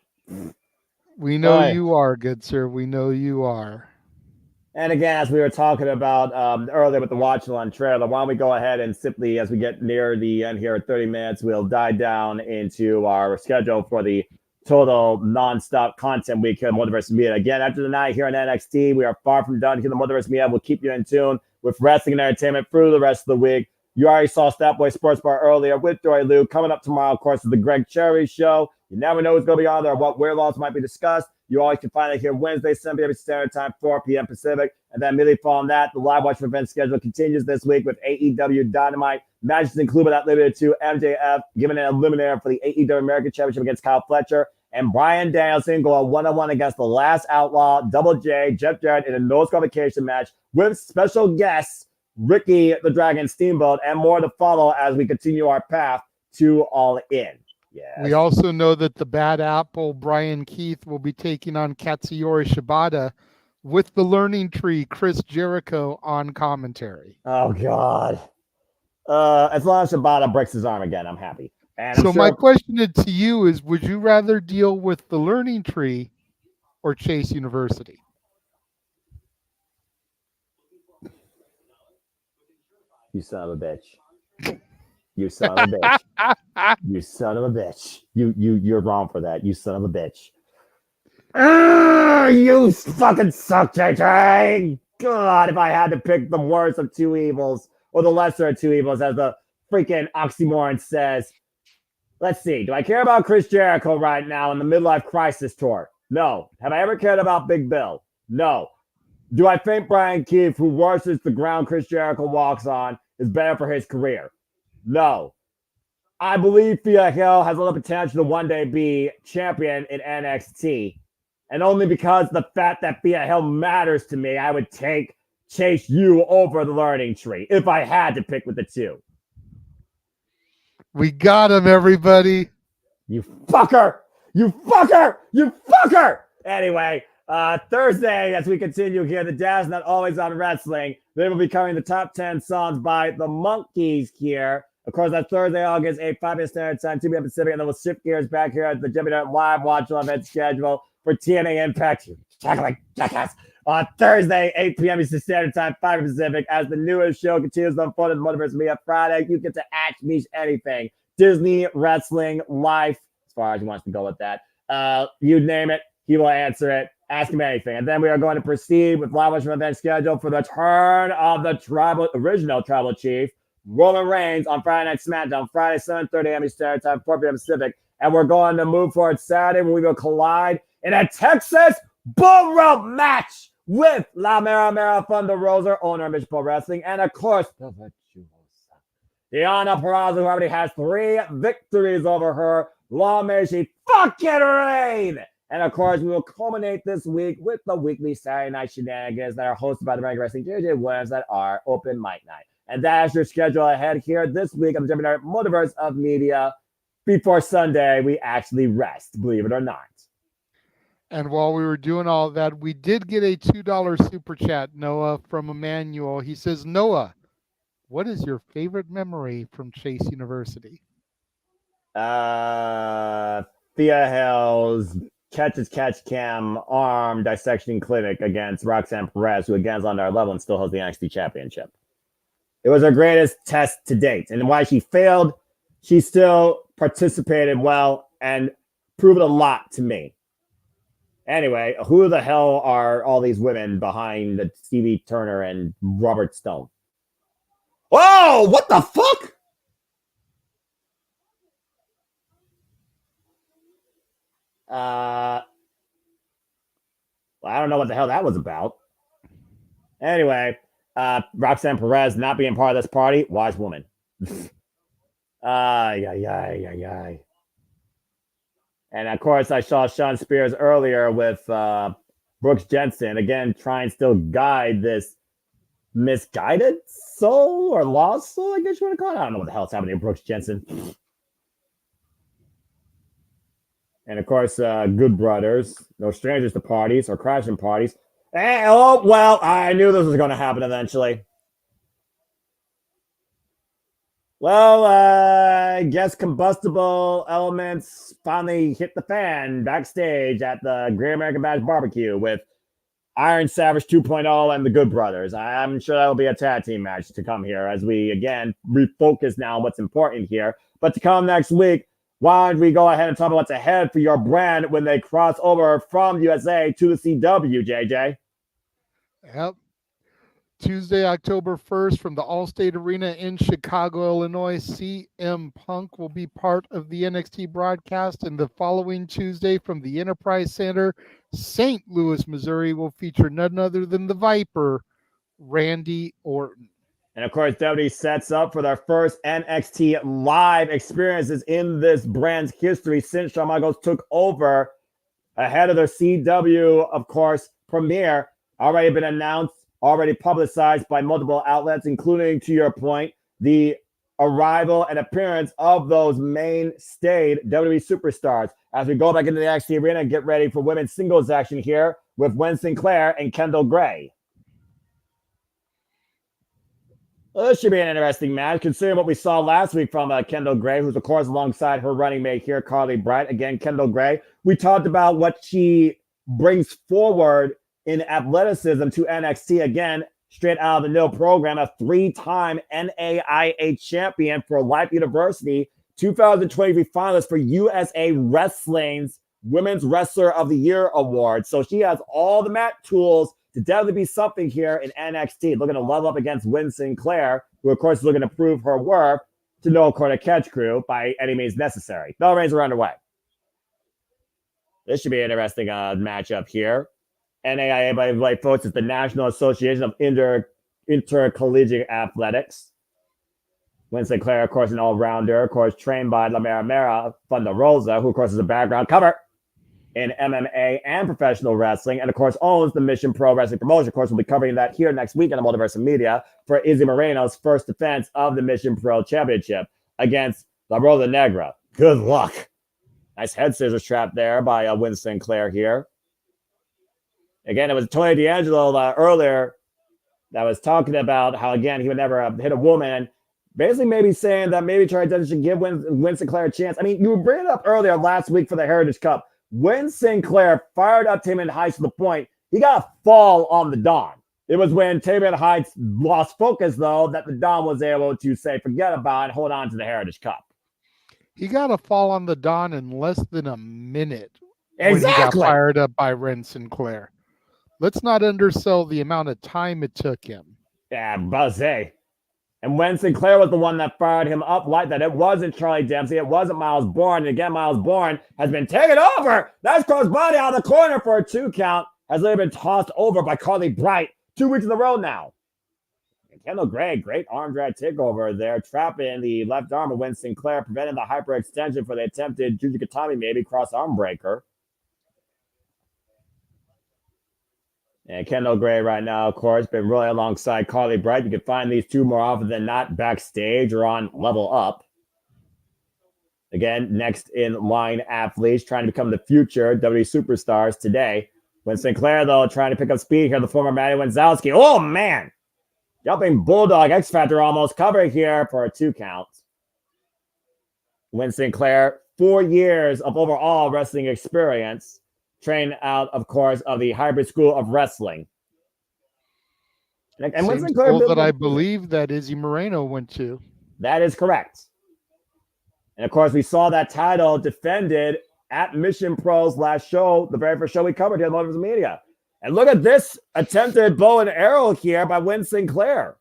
[SPEAKER 18] We know you are, good sir. We know you are.
[SPEAKER 17] And again, as we were talking about earlier with the Watch Along trailer, why don't we go ahead and simply, as we get near the end here at 30 minutes, we'll dive down into our schedule for the total non-stop content week here in Multiverse Media. Again, after the night here on NXT, we are far from done here in the Multiverse Media. We'll keep you in tune with wrestling and entertainment through the rest of the week. You already saw Statboy Sports Bar earlier with Dory Lou. Coming up tomorrow, of course, is the Greg Cherry Show. You never know who's going to be on there or what weird laws might be discussed. You always can find it here Wednesday, 7 p.m. Standard Time, 4 p.m. Pacific. And then immediately following that, the live watch event schedule continues this week with AEW Dynamite. Matches included but not limited to MJF giving an eliminator for the AEW American Championship against Kyle Fletcher. And Bryan Danielson going one-on-one against the Last Outlaw, Double J, Jeff Jarrett in a no disqualification match with special guests Ricky the Dragon Steamboat, and more to follow as we continue our path to All In. Yes.
[SPEAKER 18] We also know that the Bad Apple, Brian Keith, will be taking on Katsuyori Shibata with the Learning Tree, Chris Jericho, on commentary.
[SPEAKER 17] Oh, God. As long as Shibata breaks his arm again, I'm happy. And
[SPEAKER 18] so my question to you is, would you rather deal with the Learning Tree or Chase University?
[SPEAKER 17] You son of a bitch. You son of a bitch. You son of a bitch. You're wrong for that. You son of a bitch. You fucking suck, JJ. God, if I had to pick the worst of two evils, or the lesser of two evils, as the freaking oxymoron says. Let's see. Do I care about Chris Jericho right now in the midlife crisis tour? No. Have I ever cared about Big Bill? No. Do I think Brian Keith, who worships the ground Chris Jericho walks on, is better for his career? No. I believe Thea Hill has a lot of potential to one day be champion in NXT. And only because of the fact that Thea Hill matters to me, I would take Chase U over the Learning Tree if I had to pick with the two.
[SPEAKER 18] We got him, everybody.
[SPEAKER 17] You fucker! You fucker! You fucker! Anyway, Thursday, as we continue here, the Jazz Not Always on Wrestling. They will be covering the top 10 songs by the Monkees here. Of course, that's Thursday, August 8th, 5 p.m. Standard Time, 2 p.m. Pacific, and then we'll shift gears back here at the JMN Live Watch event schedule for TNA Impact. Like jackass. On Thursday, 8 p.m. Eastern Standard Time, 5 p.m. Pacific, as the newest show continues to unfold in Multiverse Media Friday. You get to ask me anything. Disney, wrestling, life, as far as you want to go with that. You name it, he will answer it. Ask him anything. And then we are going to proceed with Live Watch event schedule for the turn of the original Tribal Chief, Roman Reigns, on Friday Night SmackDown, Friday, 7:30 a.m. Standard Time, 4 p.m. Pacific. And we're going to move forward Saturday when we will collide in a Texas Bull Rope match with La Mera Mera Thunder Rosa, owner of Mission Pro Wrestling, and of course, the Virtuosa, Deonna Purrazzo, who already has 3 victories over her. Long may she fucking reign! And of course, we will culminate this week with the weekly Saturday night shenanigans that are hosted by the Rank Wrestling JJ Williams that are open mic night. And that is your schedule ahead here this week on the Gemini Multiverse of Media. Before Sunday, we actually rest, believe it or not.
[SPEAKER 18] And while we were doing all that, we did get a $2 super chat, Noah, from Emmanuel. He says, Noah, what is your favorite memory from Chase University?
[SPEAKER 17] Thea Hill's catch cam arm dissection clinic against Roxanne Perez, who again is on our level and still holds the NXT championship. It was her greatest test to date. And while she failed, she still participated well and proved a lot to me. Anyway, who the hell are all these women behind Stevie Turner and Robert Stone? Oh, what the fuck? Well, I don't know what the hell that was about. Anyway, Roxanne Perez not being part of this party, wise woman. Ay. And of course, I saw Sean Spears earlier with Brooks Jensen, again, trying to still guide this misguided soul or lost soul, I guess you want to call it. I don't know what the hell's happening to Brooks Jensen. And of course, Good Brothers, no strangers to parties or crashing parties. And, oh, well, I knew this was going to happen eventually. Well, I guess combustible elements finally hit the fan backstage at the Great American Bash Barbecue with Iron Savage 2.0 and the Good Brothers. I'm sure that'll be a tag team match to come here as we, again, refocus now on what's important here. But to come next week, why don't we go ahead and talk about what's ahead for your brand when they cross over from USA to the CW, JJ?
[SPEAKER 18] Yep. Tuesday, October 1st, from the Allstate Arena in Chicago, Illinois, CM Punk will be part of the NXT broadcast. And the following Tuesday, from the Enterprise Center, St. Louis, Missouri, will feature none other than the Viper, Randy Orton.
[SPEAKER 17] And of course, WWE sets up for their first NXT live experiences in this brand's history since Shawn Michaels took over ahead of their CW, of course, premiere. Already been announced, already publicized by multiple outlets, including, to your point, the arrival and appearance of those mainstayed WWE superstars. As we go back into the NXT arena and get ready for women's singles action here with Wen Sinclair and Kendall Gray. Well, this should be an interesting match, considering what we saw last week from Kendall Gray, who's, of course, alongside her running mate here, Carly Bright. Again, Kendall Gray. We talked about what she brings forward in athleticism to NXT. Again, straight out of the NIL program, a 3-time NAIA champion for Life University, 2023 finalist for USA Wrestling's Women's Wrestler of the Year Award. So she has all the mat tools to definitely be something here in NXT, looking to level up against Wen Sinclair, who, of course, is looking to prove her worth to no quarter catch crew by any means necessary. Bell rings are underway. This should be an interesting matchup here. NAIA, by the way, folks, is the National Association of Intercollegiate Athletics. Wen Sinclair, of course, an all-rounder, of course, trained by La Mera Mera Thunder Rosa, who, of course, is a background cover in MMA and professional wrestling, and of course owns the Mission Pro Wrestling promotion. Of course, we'll be covering that here next week on the Multiverse of Media for Izzy Moreno's first defense of the Mission Pro Championship against La Rosa Negra. Good luck. Nice head scissors trap there by Winston Clare here. Again, it was Tony D'Angelo earlier that was talking about how, again, he would never hit a woman. Basically, maybe saying that maybe Charlie Dempsey should give Winston Clare a chance. I mean, you bring it up earlier last week for the Heritage Cup. Winston Clare fired up Taman Heights to the point he got a fall on the Don. It was when Taman Heights lost focus, though, that the Don was able to say, forget about it, hold on to the Heritage Cup.
[SPEAKER 18] He got a fall on the Don in less than a minute
[SPEAKER 17] when he got
[SPEAKER 18] fired up by Ren Sinclair. Let's not undersell the amount of time it took him.
[SPEAKER 17] Yeah, I'm about to say. And when Sinclair was the one that fired him up like that, it wasn't Charlie Dempsey, it wasn't Miles Bourne. And again, Miles Bourne has been taken over. That's crossbody out of the corner for a 2 count. Has literally been tossed over by Carly Bright 2 weeks in a row now. And Kendall Gray, great arm drag takeover there, trapping the left arm of Winston Sinclair, preventing the hyperextension for the attempted Juju Katami, maybe cross arm breaker. And Kendall Gray right now, of course, been really alongside Carly Bright. You can find these two more often than not backstage or on Level Up. Again, next in line athletes trying to become the future WWE superstars today. When Sinclair, though, trying to pick up speed here, the former Maddie Wenzowski. Oh, man! Jumping Bulldog X Factor almost covered here for a 2 count. When Sinclair, 4 years of overall wrestling experience. Trained out, of course, of the Hybrid School of Wrestling.
[SPEAKER 18] And same school that I believe that Izzy Moreno went to.
[SPEAKER 17] That is correct. And, of course, we saw that title defended at Mission Pro's last show, the very first show we covered here on Multiverse Media. And look at this attempted bow and arrow here by Winston Sinclair.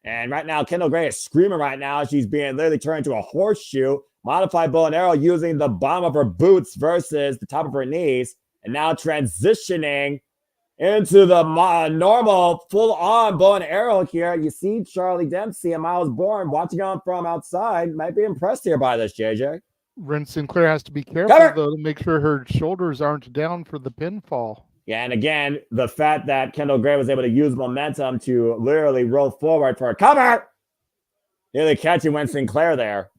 [SPEAKER 17] And right now, Kendall Gray is screaming right now. She's being literally turned into a horseshoe. Modified bow and arrow using the bottom of her boots versus the top of her knees. And now transitioning into the normal full-on bow and arrow here. You see Charlie Dempsey and Miles Bourne watching on from outside. Might be impressed here by this, JJ.
[SPEAKER 18] Ren Sinclair has to be careful, though, to make sure her shoulders aren't down for the pinfall.
[SPEAKER 17] Yeah, and again, the fact that Kendall Gray was able to use momentum to literally roll forward for a cover. Nearly catching Winston Sinclair there.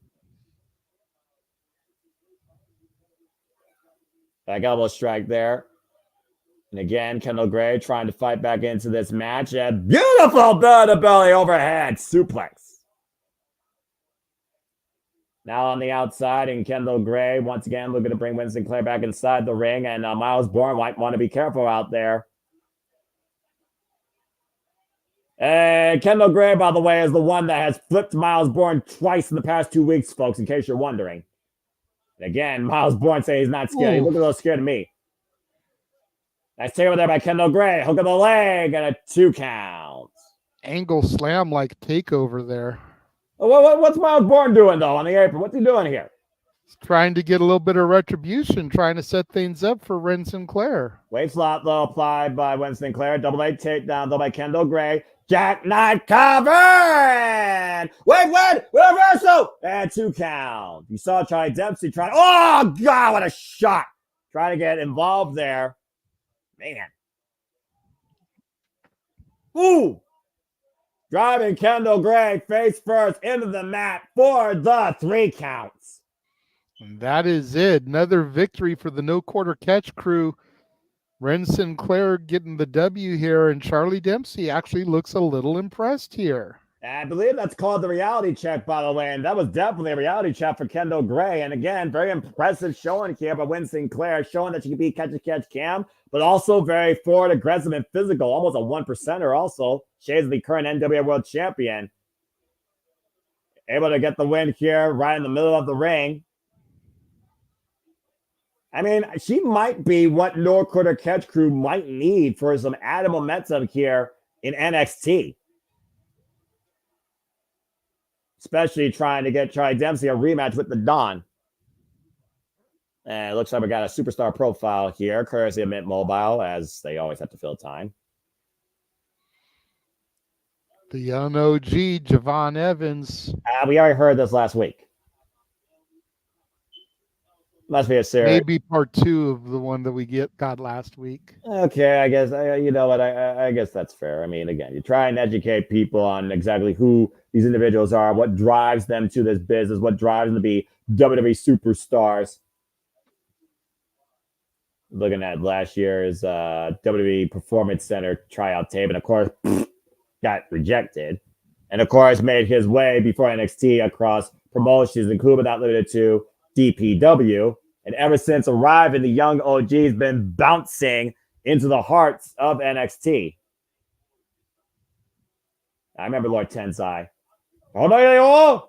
[SPEAKER 17] Back elbow strike there. And again, Kendall Gray trying to fight back into this match. A beautiful belly-to-belly overhead suplex. Now on the outside, and Kendall Gray, once again, looking to bring Winston Sinclair back inside the ring. And Miles Bourne might want to be careful out there. And Kendall Gray, by the way, is the one that has flipped Miles Bourne twice in the past 2 weeks, folks, in case you're wondering. And again, Miles Bourne saying he's not scared. He looked a little scared of me. Nice takeover there by Kendall Gray. Hook of the leg and a 2 count.
[SPEAKER 18] Angle slam like takeover there.
[SPEAKER 17] What's Miles Bourne doing, though, on the apron? What's he doing here?
[SPEAKER 18] He's trying to get a little bit of retribution, trying to set things up for Ren Sinclair.
[SPEAKER 17] Weight slot, though, applied by Winston Sinclair. Double leg takedown, though, by Kendall Gray. Jackknife cover! Wait, reversal! And 2 count. You saw Charlie Dempsey trying. Oh, God, what a shot! Trying to get involved there. Man. Ooh! Driving Kendall Gray face first into the mat for the 3 counts.
[SPEAKER 18] And that is it. Another victory for the No Quarter Catch crew. Ren Sinclair getting the W here, and Charlie Dempsey actually looks a little impressed here.
[SPEAKER 17] I believe that's called the reality check, by the way, and that was definitely a reality check for Kendall Gray. And again, very impressive showing here by Winston Sinclair, showing that she can be catch Cam, but also very forward, aggressive, and physical. Almost a 1%er also. Shades of the current NWA World Champion. Able to get the win here right in the middle of the ring. I mean, she might be what No Quarter Catch crew might need for some added momentum here in NXT. Especially trying to get Charlie Dempsey a rematch with the Don. And it looks like we got a superstar profile here, courtesy of Mint Mobile, as they always have to fill time.
[SPEAKER 18] The young OG, Javon Evans.
[SPEAKER 17] We already heard this last week. Must be a series.
[SPEAKER 18] Maybe part 2 of the one that we got last week.
[SPEAKER 17] Okay, I guess you know what. I guess that's fair. I mean, again, you try and educate people on exactly who these individuals are, what drives them to this business, what drives them to be WWE superstars. Looking at last year's WWE Performance Center tryout tape, and of course, got rejected. And of course, made his way before NXT across promotions, including but not limited to DPW. And ever since arriving, the young OG's been bouncing into the hearts of NXT. I remember Lord Tensai. Of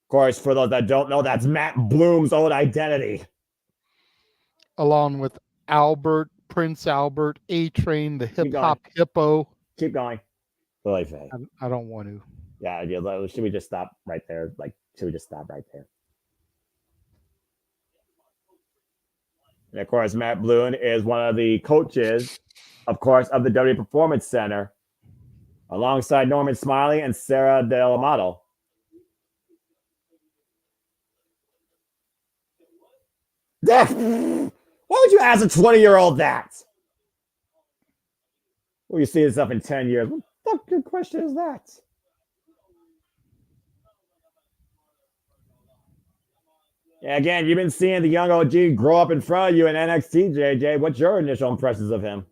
[SPEAKER 17] course, for those that don't know, that's Matt Bloom's old identity.
[SPEAKER 18] Along with Albert, Prince Albert, A-Train, the Hip Hop Hippo.
[SPEAKER 17] Keep going.
[SPEAKER 18] I don't want to.
[SPEAKER 17] Yeah, should we just stop right there? Should we just stop right there? And of course, Matt Bloom is one of the coaches, of course, of the WWE Performance Center, alongside Norman Smiley and Sarah Del Amato. Why would you ask a 20-year-old that? Will you see yourself in 10 years? What the fucking question is that? Yeah, again, you've been seeing the young OG grow up in front of you in NXT, JJ. What's your initial impressions of him?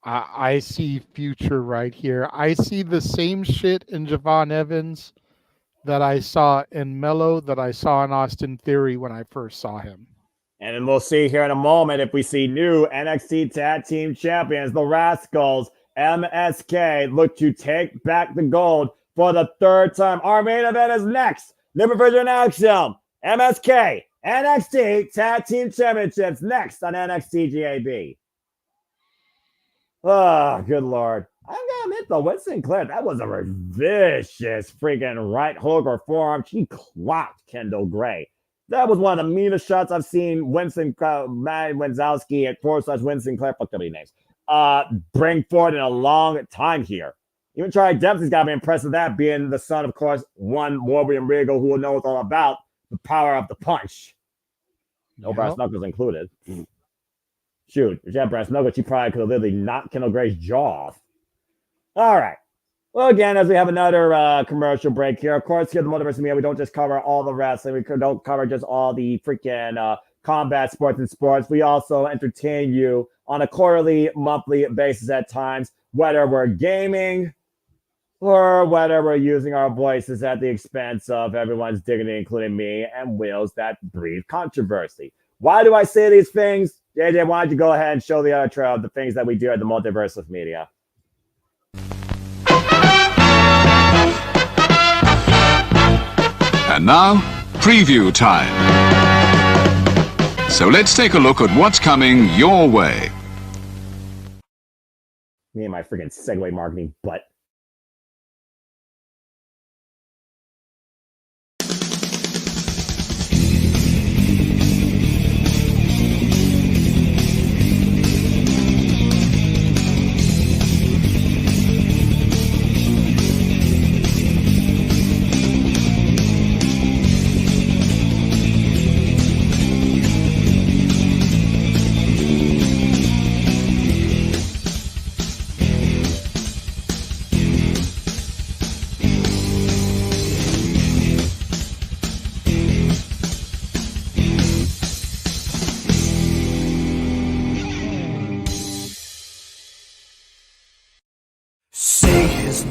[SPEAKER 18] I see future right here. I see the same shit in Javon Evans that I saw in Mello, that I saw in Austin Theory when I first saw him.
[SPEAKER 17] And then we'll see here in a moment if we see new NXT Tag Team Champions, the Rascals, MSK, look to take back the gold for the third time. Our main event is next. Liberty Vision Axiom, MSK, NXT Tag Team Championships next on NXT GAB. Oh, good Lord. I'm going to admit, though, Winston Clare, that was a vicious freaking right hook or forearm. She clocked Kendall Gray. That was one of the meanest shots I've seen Matt Wenzowski at /Winston Clare, fuck W names, bring forward in a long time here. Even Charlie Dempsey's got to be impressed with that, being the son, of course, one William Regal, who will know it's all about the power of the punch. No brass knuckles included. Shoot, if she had brass knuckles, she probably could have literally knocked Kendall Gray's jaw off. All right. Well, again, as we have another commercial break here, of course, here at the Multiverse Media, we don't just cover all the wrestling. We don't cover just all the freaking combat sports and sports. We also entertain you on a quarterly, monthly basis at times, whether we're gaming or whether we're using our voices at the expense of everyone's dignity, including me and Wills that breed controversy. Why do I say these things? JJ, why don't you go ahead and show the other trail of the things that we do at the Multiverse of Media?
[SPEAKER 4] And now, preview time. So let's take a look at what's coming your way.
[SPEAKER 17] Me and my freaking segue marketing butt.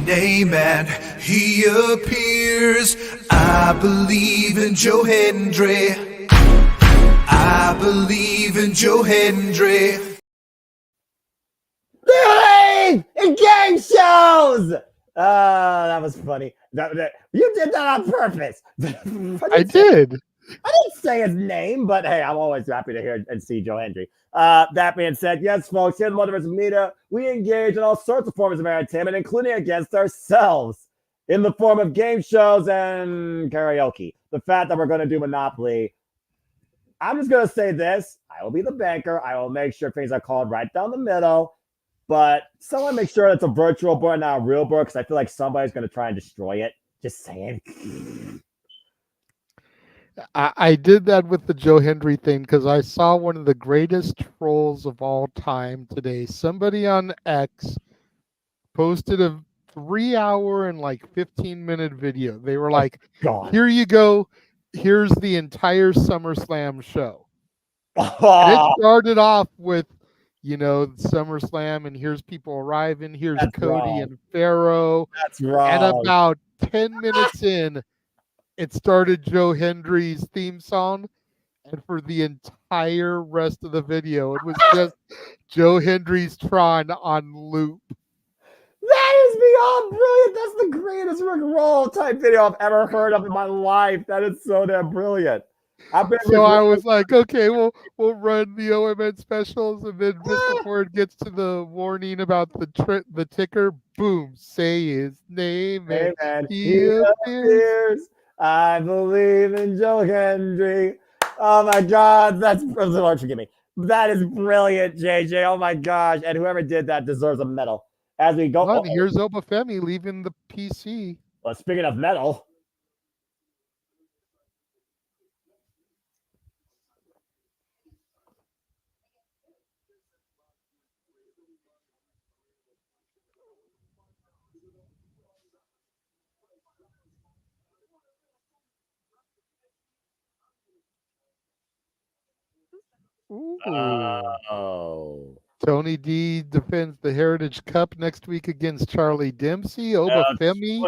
[SPEAKER 19] Name and he appears. I believe in Joe Hendry. I believe in Joe Hendry.
[SPEAKER 17] Believe in game shows. That was funny. You did that on purpose.
[SPEAKER 18] I did.
[SPEAKER 17] I didn't say his name, but hey, I'm always happy to hear and see Joe Hendry. That being said, yes, folks, here at the Multiverse Media, we engage in all sorts of forms of entertainment, including against ourselves, in the form of game shows and karaoke. The fact that we're going to do Monopoly, I'm just going to say this. I will be the banker. I will make sure things are called right down the middle, but someone make sure it's a virtual board, not a real board, because I feel like somebody's going to try and destroy it. Just saying.
[SPEAKER 18] I did that with the Joe Hendry thing because I saw one of the greatest trolls of all time today. Somebody on X posted a 3 hour and like 15-minute video. They were like,
[SPEAKER 17] God.
[SPEAKER 18] here you go. Here's the entire SummerSlam show. And it started off with, SummerSlam, and here's people arriving. Here's
[SPEAKER 17] That's
[SPEAKER 18] Cody
[SPEAKER 17] wrong.
[SPEAKER 18] and Pharaoh.
[SPEAKER 17] That's wrong.
[SPEAKER 18] And about 10 minutes in, it started Joe Hendry's theme song. And for the entire rest of the video, it was just Joe Hendry's Tron on loop.
[SPEAKER 17] That is beyond brilliant. That's the greatest Rick Roll type video I've ever heard of in my life. That is so damn brilliant.
[SPEAKER 18] So I was like, okay, we'll run the OMN specials, and then just before it gets to the warning about the ticker, boom, say his name, and he appears.
[SPEAKER 17] I believe in Joe Hendry. Oh my God, Lord forgive me. That is brilliant, JJ. Oh my gosh, and whoever did that deserves a medal. As we go,
[SPEAKER 18] here's Obafemi leaving the PC.
[SPEAKER 17] Well, speaking of medal.
[SPEAKER 18] Oh. Tony D defends the Heritage Cup next week against Charlie Dempsey. Obafemi.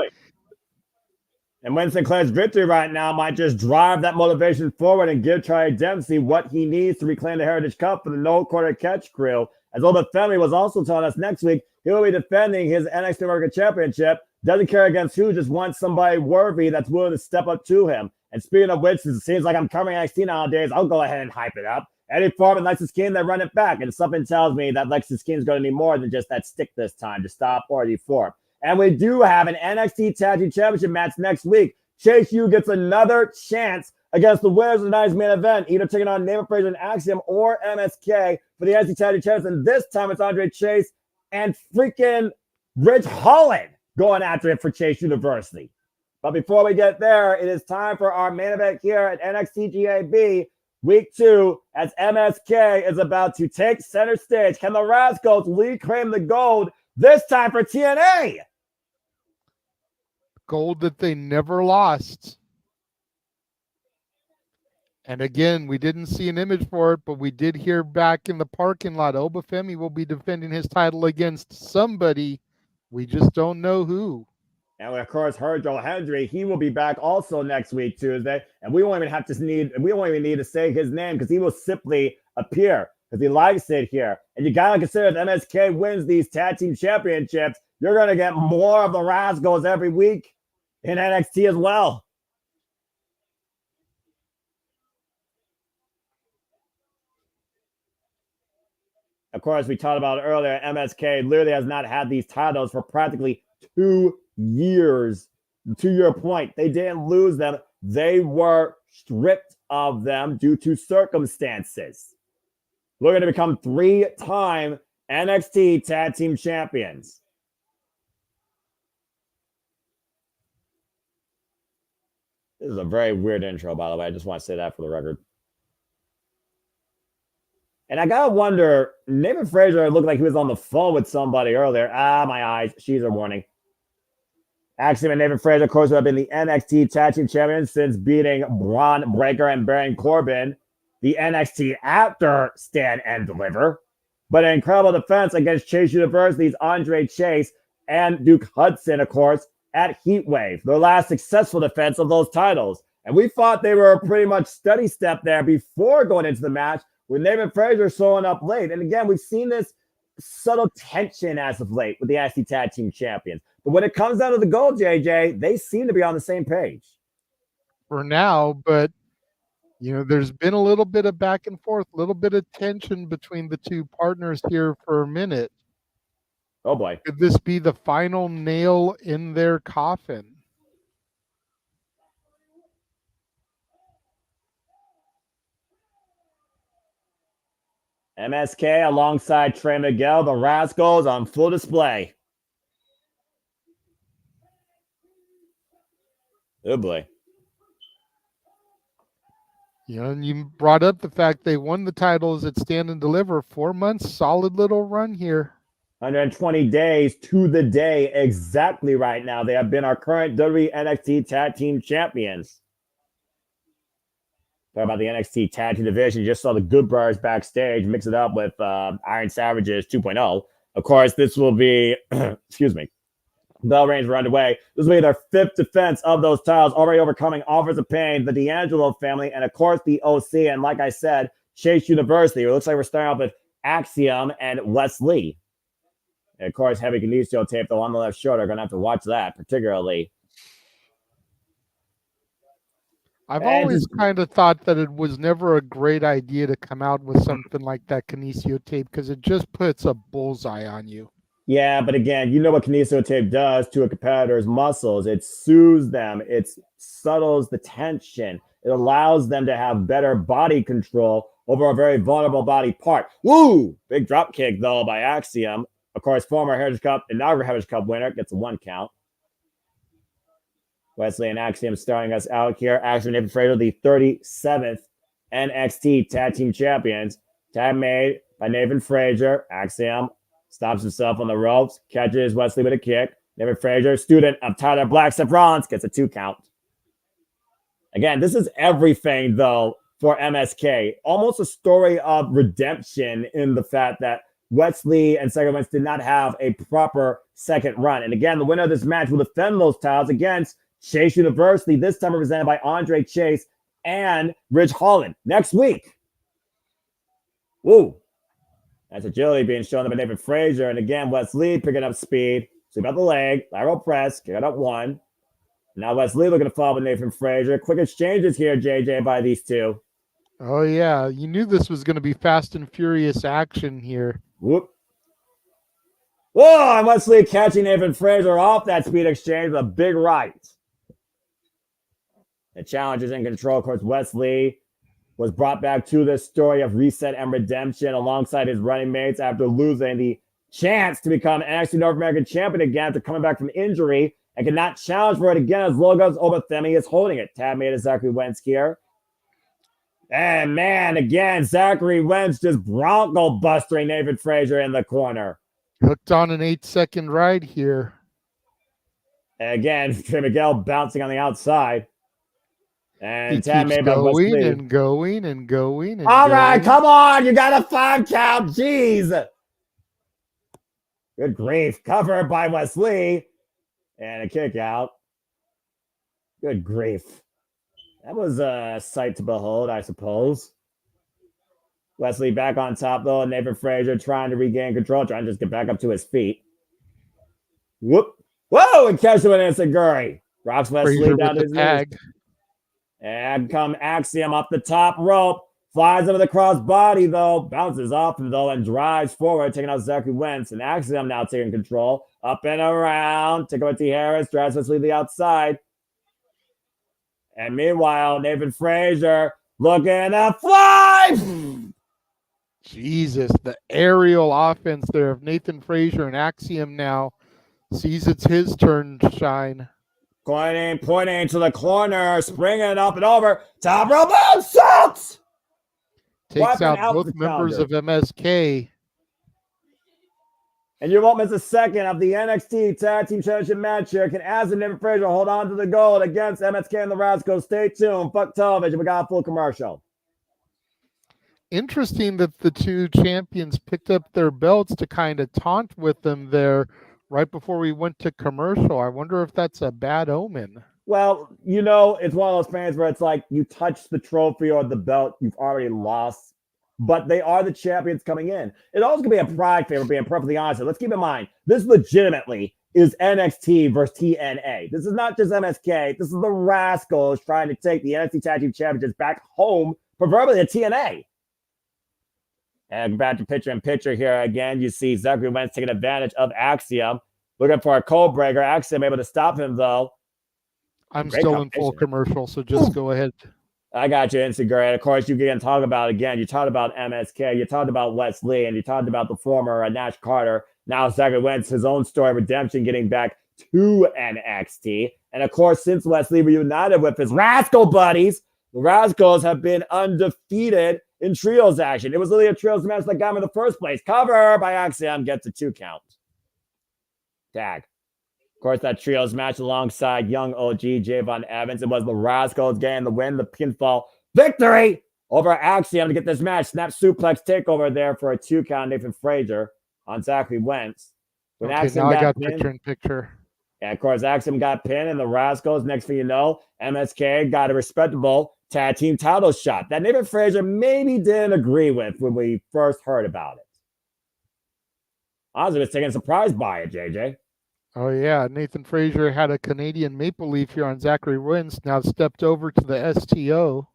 [SPEAKER 17] And Winston Clare's victory right now might just drive that motivation forward and give Charlie Dempsey what he needs to reclaim the Heritage Cup for the No Quarter Catch crew. As Obafemi was also telling us next week, he will be defending his NXT American Championship. Doesn't care against who, just wants somebody worthy that's willing to step up to him. And speaking of which, it seems like I'm covering NXT nowadays. I'll go ahead and hype it up. Eddie Farm and Lexus King, they run it back. And something tells me that Lexus King is going to need more than just that stick this time to stop Eddie Farm. And we do have an NXT Tag Team Championship match next week. Chase U gets another chance against the winners of tonight's main event, either taking on Naaman Fraser and Axiom or MSK for the NXT Tag Team Championship. And this time it's Andre Chase and freaking Rich Holland going after it for Chase University. But before we get there, it is time for our main event here at NXT GAB Week 2 as MSK is about to take center stage. Can the Rascals reclaim the gold this time for TNA?
[SPEAKER 18] Gold that they never lost. And again, we didn't see an image for it, but we did hear back in the parking lot, Obafemi will be defending his title against somebody. We just don't know who.
[SPEAKER 17] And we, of course, heard Joe Hendry. He will be back also next week, Tuesday. And we won't even need to say his name because he will simply appear because he likes it here. And you got to consider if MSK wins these tag team championships, you're going to get more of the Rascals every week in NXT as well. Of course, we talked about it earlier. MSK literally has not had these titles for practically 2 years. To your point, they didn't lose them. They were stripped of them due to circumstances. Looking to become 3-time NXT Tag Team Champions. This is a very weird intro, by the way. I just want to say that for the record. And I gotta wonder, Naaman Fraser looked like he was on the phone with somebody earlier. My eyes. She's a warning. Axiom and Naaman Fraser, of course, who have been the NXT Tag Team Champions since beating Braun Breaker and Baron Corbin, the NXT after Stand and Deliver. But an incredible defense against Chase University's Andre Chase and Duke Hudson, of course, at Heatwave, their last successful defense of those titles. And we thought they were a pretty much steady step there before going into the match, with Naaman Fraser showing up late. And again, we've seen this subtle tension as of late with the NXT Tag Team Champions. But when it comes down to the goal, JJ, they seem to be on the same page.
[SPEAKER 18] For now, but, there's been a little bit of back and forth, a little bit of tension between the two partners here for a minute.
[SPEAKER 17] Oh, boy.
[SPEAKER 18] Could this be the final nail in their coffin?
[SPEAKER 17] MSK alongside Trey Miguel, the Rascals on full display. Oh boy.
[SPEAKER 18] Yeah, and you brought up the fact they won the titles at Stand and Deliver. 4 months, solid little run here.
[SPEAKER 17] 120 days to the day exactly right now. They have been our current WWE NXT Tag Team Champions. Talk about the NXT Tag Team division. You just saw the Good Brothers backstage. Mix it up with Iron Savages 2.0. Of course, this will be, excuse me, bell rings were underway. This will be their 5th defense of those titles, already overcoming Offers of Pain, the D'Angelo family, and of course the OC. And like I said, Chase University. It looks like we're starting off with Axiom and Wesley. And of course, heavy kinesio tape, though, on the left shoulder. Going to have to watch that, particularly.
[SPEAKER 18] I've always kind of thought that it was never a great idea to come out with something like that kinesio tape because it just puts a bullseye on you.
[SPEAKER 17] Yeah, but again, you know what kinesio tape does to a competitor's muscles. It soothes them. It subtles the tension. It allows them to have better body control over a very vulnerable body part. Woo! Big drop kick, though, by Axiom. Of course, former Heritage Cup, inaugural Heritage Cup winner, gets a 1 count. Wesley and Axiom starting us out here. Axiom and Nathan Fraser, the 37th NXT Tag Team Champions. Tag made by Nathan Fraser. Axiom stops himself on the ropes, catches Wesley with a kick. Nathan Fraser, student of Tyler Black, Seth Rollins, gets a 2 count. Again, this is everything, though, for MSK. Almost a story of redemption in the fact that Wesley and Zachary Wentz did not have a proper second run. And again, the winner of this match will defend those titles against Chase University, this time represented by Andre Chase and Ridge Holland next week. Woo. That's agility being shown by David Frazier. And again, Wesley picking up speed. Sweep out the leg, lateral press, kick it up 1. Now Wesley looking to follow with Nathan Frazier. Quick exchanges here, JJ, by these two.
[SPEAKER 18] Oh, yeah. You knew this was going to be fast and furious action here.
[SPEAKER 17] Whoop. Whoa, and Wesley catching Nathan Frazier off that speed exchange with a big right. The challenge is in control. Of course, Wesley was brought back to this story of reset and redemption alongside his running mates after losing the chance to become NXT North American champion again after coming back from injury and cannot challenge for it again as Logos Obathemi is holding it. Tab made of Zachary Wentz here. And man, again, Zachary Wentz just bronco busting Nathan Frazier in the corner.
[SPEAKER 18] Hooked on an 8-second ride here.
[SPEAKER 17] And again, Trey Miguel bouncing on the outside. And
[SPEAKER 18] he
[SPEAKER 17] Tab
[SPEAKER 18] keeps
[SPEAKER 17] made
[SPEAKER 18] going and going and going. And
[SPEAKER 17] all right,
[SPEAKER 18] going.
[SPEAKER 17] come on. You got a 5 count. Jeez. Good grief. Covered by Wesley. And a kick out. Good grief. That was a sight to behold, I suppose. Wesley back on top, though. And Nathan Frazier trying to regain control, trying to just get back up to his feet. Whoop. Whoa! And catch him with an Inseguri. Rocks Wesley
[SPEAKER 18] Frazier
[SPEAKER 17] down to his
[SPEAKER 18] tag.
[SPEAKER 17] knees. And come Axiom up the top rope. Flies over the crossbody, though. Bounces off him, though, and drives forward, taking out Zachary Wentz. And Axiom now taking control. Up and around. Take away T. Harris. Drives Wesley to the outside. And meanwhile, Nathan Frazier looking to fly.
[SPEAKER 18] Jesus, the aerial offense there of Nathan Frazier and Axiom now sees it's his turn to shine.
[SPEAKER 17] Pointing to the corner, springing up and over. Top rope moonsault.
[SPEAKER 18] Takes out both members of MSK.
[SPEAKER 17] And you won't miss a second of the NXT Tag Team Championship match here. Can Az and Nathan Frazier hold on to the gold against MSK and the Rascals? Stay tuned. Fuck television. We got a full commercial.
[SPEAKER 18] Interesting that the two champions picked up their belts to kind of taunt with them there right before we went to commercial. I wonder if that's a bad omen.
[SPEAKER 17] Well, you know, it's one of those fans where it's like you touch the trophy or the belt, you've already lost. But they are the champions coming in. It also could be a pride favor, being perfectly honest. Let's keep in mind, this legitimately is NXT versus TNA. This is not just MSK. This is the Rascals trying to take the NXT Tag Team Championships back home, preferably the TNA. And back to picture here again. You see Zachary Wentz taking advantage of Axiom. Looking for a code breaker. Axiom able to stop him, though.
[SPEAKER 18] I'm still in full commercial, so just go ahead.
[SPEAKER 17] I got you, Instagram. Of course, you can talk about, again, you talked about MSK, you talked about Wesley, and you talked about the former Nash Carter. Now Zachary Wentz, his own story of redemption, getting back to NXT. And of course, since Wesley reunited with his Rascal buddies, The Rascals have been undefeated in trios action. It was literally a trios match that got him in the first place. Cover by Axiom gets a 2 count. Tag. Of course, that trios match alongside young OG Javon Evans. It was the Rascals getting the win, the pinfall victory over Axiom to get this match. Snap suplex takeover there for a 2 count. Nathan Frazier on Zachary Wentz. When
[SPEAKER 18] Okay,
[SPEAKER 17] Axiom
[SPEAKER 18] now I got
[SPEAKER 17] pinned,
[SPEAKER 18] picture in picture.
[SPEAKER 17] and of course, Axiom got pinned, and the Rascals, next thing you know, MSK got a respectable tag team title shot that Nathan Frazier maybe didn't agree with when we first heard about it. I was taken surprised by it, JJ.
[SPEAKER 18] Oh, yeah. Nathan Frazier had a Canadian maple leaf here on Zachary Wentz, now stepped over to the STO.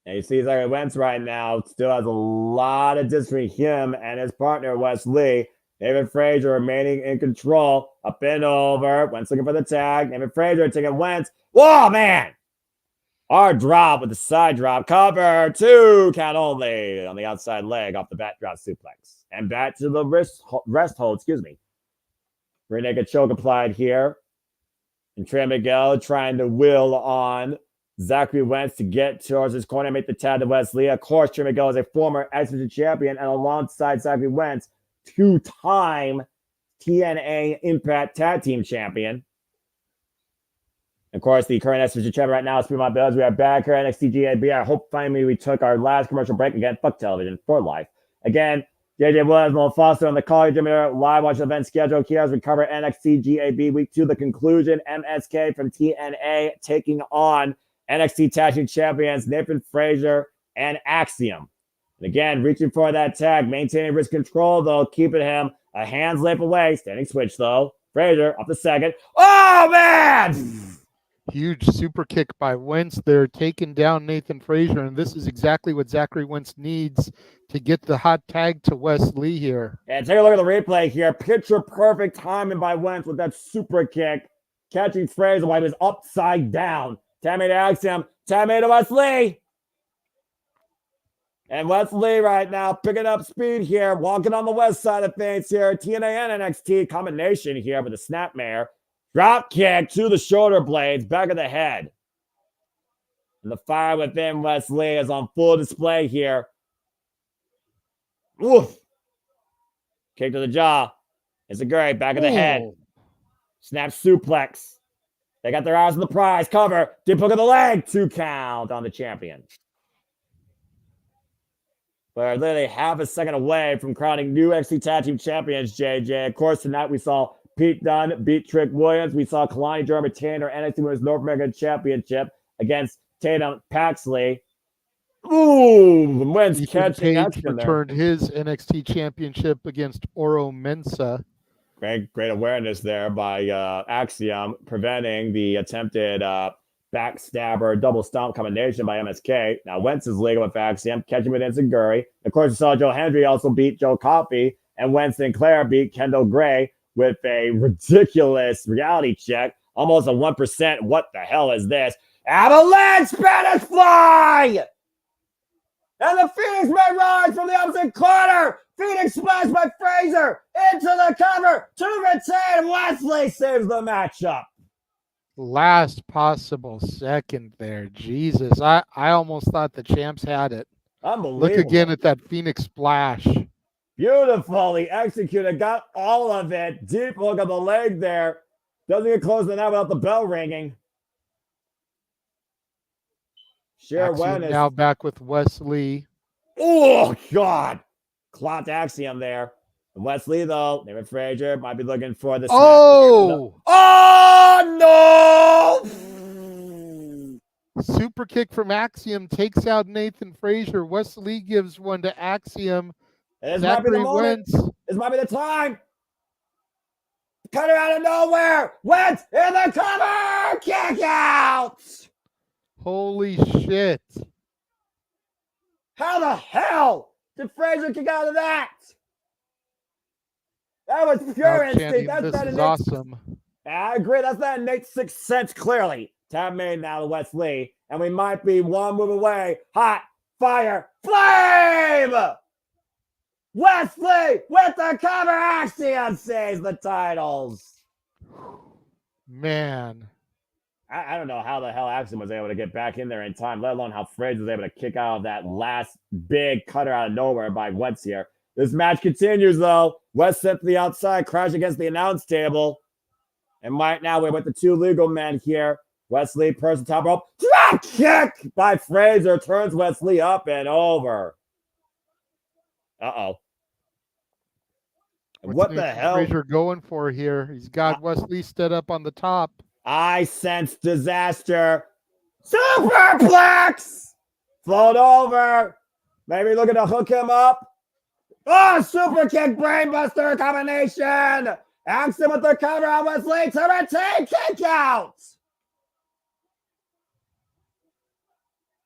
[SPEAKER 17] And you see Zachary Wentz right now still has a lot of distance between him and his partner, Wes Lee. David Frazier remaining in control. Up and over. Wentz looking for the tag. David Frazier taking Wentz. Whoa, man! Hard drop with the side drop. Cover. 2 count only on the outside leg off the back drop suplex. And back to the rest hold, Rear naked choke applied here. And Trey Miguel trying to will on Zachary Wentz to get towards his corner, make the tag to Wesley. Of course, Trey Miguel is a former X Division champion, and alongside Zachary Wentz, 2-time TNA Impact Tag Team Champion. Of course, the current X Division champion right now is Speed My Bills. We are back here at NXT GAB. I hope finally we took our last commercial break again. Fuck television for life. Again, JJ Williams, Mo Foster on the call. Jimmy live watch event schedule here as we cover NXT GAB Week 2. The conclusion, MSK from TNA taking on NXT Tag Team Champions Nathan Frazier and Axiom. And again, reaching for that tag, maintaining wrist control, though, keeping him a hand's length away. Standing switch, though. Frazier up the second. Oh, man!
[SPEAKER 18] Huge super kick by Wentz there, taking down Nathan Frazier, and this is exactly what Zachary Wentz needs to get the hot tag to Wes Lee here.
[SPEAKER 17] And take a look at the replay here. Picture perfect timing by Wentz with that super kick, catching Frazier while he was upside down. Tammy to Axiom, Tammy to Wes Lee. And Wes Lee right now picking up speed here, walking on the west side of things here. TNA and NXT combination here with a snapmare. Drop kick to the shoulder blades, back of the head. And the fire within Wes Lee is on full display here. Oof. Kick to the jaw. It's a great back of the head. Snap suplex. They got their eyes on the prize. Cover. Dip hook of the leg. 2 count on the champion. We're literally half a second away from crowning new NXT Tag Team Champions, JJ. Of course, tonight we saw Pete Dunne beat Trick Williams. We saw Kalani Durham retain her NXT Women's North American Championship against Tatum Paxley. Ooh, Wentz catching action there.
[SPEAKER 18] Returned his NXT Championship against Oro Mensah.
[SPEAKER 17] Great awareness there by Axiom, preventing the attempted backstabber double stomp combination by MSK. Now Wentz is legal with Axiom, catching with Enziguri. Of course, we saw Joe Hendry also beat Joe Coffey, and Wentz Sinclair beat Kendall Gray with a ridiculous reality check, almost a 1%. What the hell is this? Avalanche Spanish Fly! And the Phoenix may rise from the opposite corner. Phoenix splash by Frazier into the cover to retain. Wesley saves the matchup.
[SPEAKER 18] Last possible second there. Jesus, I almost thought the champs had it.
[SPEAKER 17] Unbelievable.
[SPEAKER 18] Look again at that Phoenix splash.
[SPEAKER 17] Beautifully executed. Got all of it. Deep hook of the leg there. Doesn't get close to that without the bell ringing.
[SPEAKER 18] Axiom now back with Wes Lee.
[SPEAKER 17] Oh, God. Clocked Axiom there. And Wes Lee, though, David Frazier might be looking for the snap. Oh, no!
[SPEAKER 18] Super kick from Axiom takes out Nathan Frazier. Wes Lee gives one to Axiom.
[SPEAKER 17] This might be the moment. This might be the time. Cutter out of nowhere. Wentz in the cover. Kick out.
[SPEAKER 18] Holy shit.
[SPEAKER 17] How the hell did Frazier kick out of that? That was pure instinct. That's
[SPEAKER 18] this is awesome.
[SPEAKER 17] I agree. That's not Nate's sixth sense, clearly. Tab made now to Wes Lee. And we might be one move away. Hot fire flame! Wes Lee with the cover. Axiom saves the titles.
[SPEAKER 18] Man.
[SPEAKER 17] I don't know how the hell Axel was able to get back in there in time, let alone how Fraser was able to kick out of that last big cutter out of nowhere by Wentz here. This match continues, though. West sent to the outside, crash against the announce table. And right now, we're with the two legal men here. Wesley, person top rope. Drop kick by Fraser. Turns Wesley up and over. Uh-oh. What the hell?
[SPEAKER 18] Fraser going for here? He's got Wesley stood up on the top.
[SPEAKER 17] I sense disaster. Superplex! Float over. Maybe looking to hook him up. Oh, super kick brainbuster combination. Axel with the cover on Wesley to retain kick out.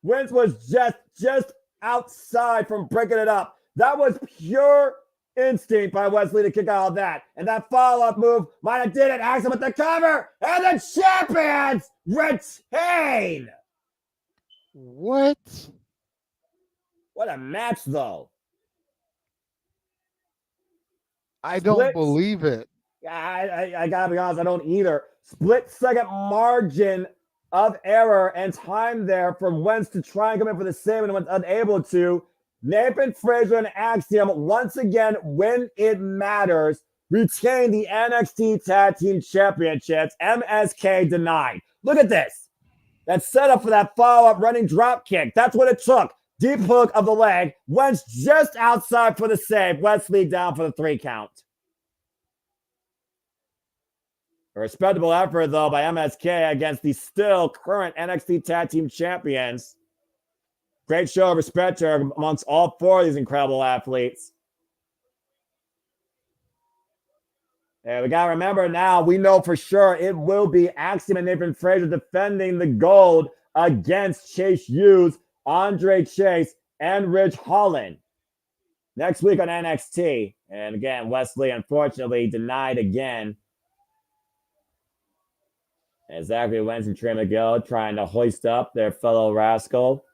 [SPEAKER 17] Wentz was just outside from breaking it up. That was pure instinct by Wesley to kick out of that. And that follow-up move might have did it. Axel with the cover. And the champions retain.
[SPEAKER 18] What?
[SPEAKER 17] What a match, though.
[SPEAKER 18] I don't believe it.
[SPEAKER 17] I gotta be honest, I don't either. Split-second margin of error and time there for Wentz to try and come in for the save and was unable to. Nathan Fraser and Axiom, once again, when it matters, retain the NXT Tag Team Championships. MSK denied. Look at this. That setup for that follow-up running drop kick. That's what it took. Deep hook of the leg. Wentz just outside for the save. Wesley down for the 3 count. A respectable effort, though, by MSK against the still current NXT Tag Team Champions. Great show of respect here amongst all 4 of these incredible athletes. And we got to remember now, we know for sure it will be Axiom and Nathan Fraser defending the gold against Chase Hughes, Andre Chase, and Ridge Holland next week on NXT. And again, Wesley unfortunately denied again. And Zachary Wentz and Trey McGill trying to hoist up their fellow rascal.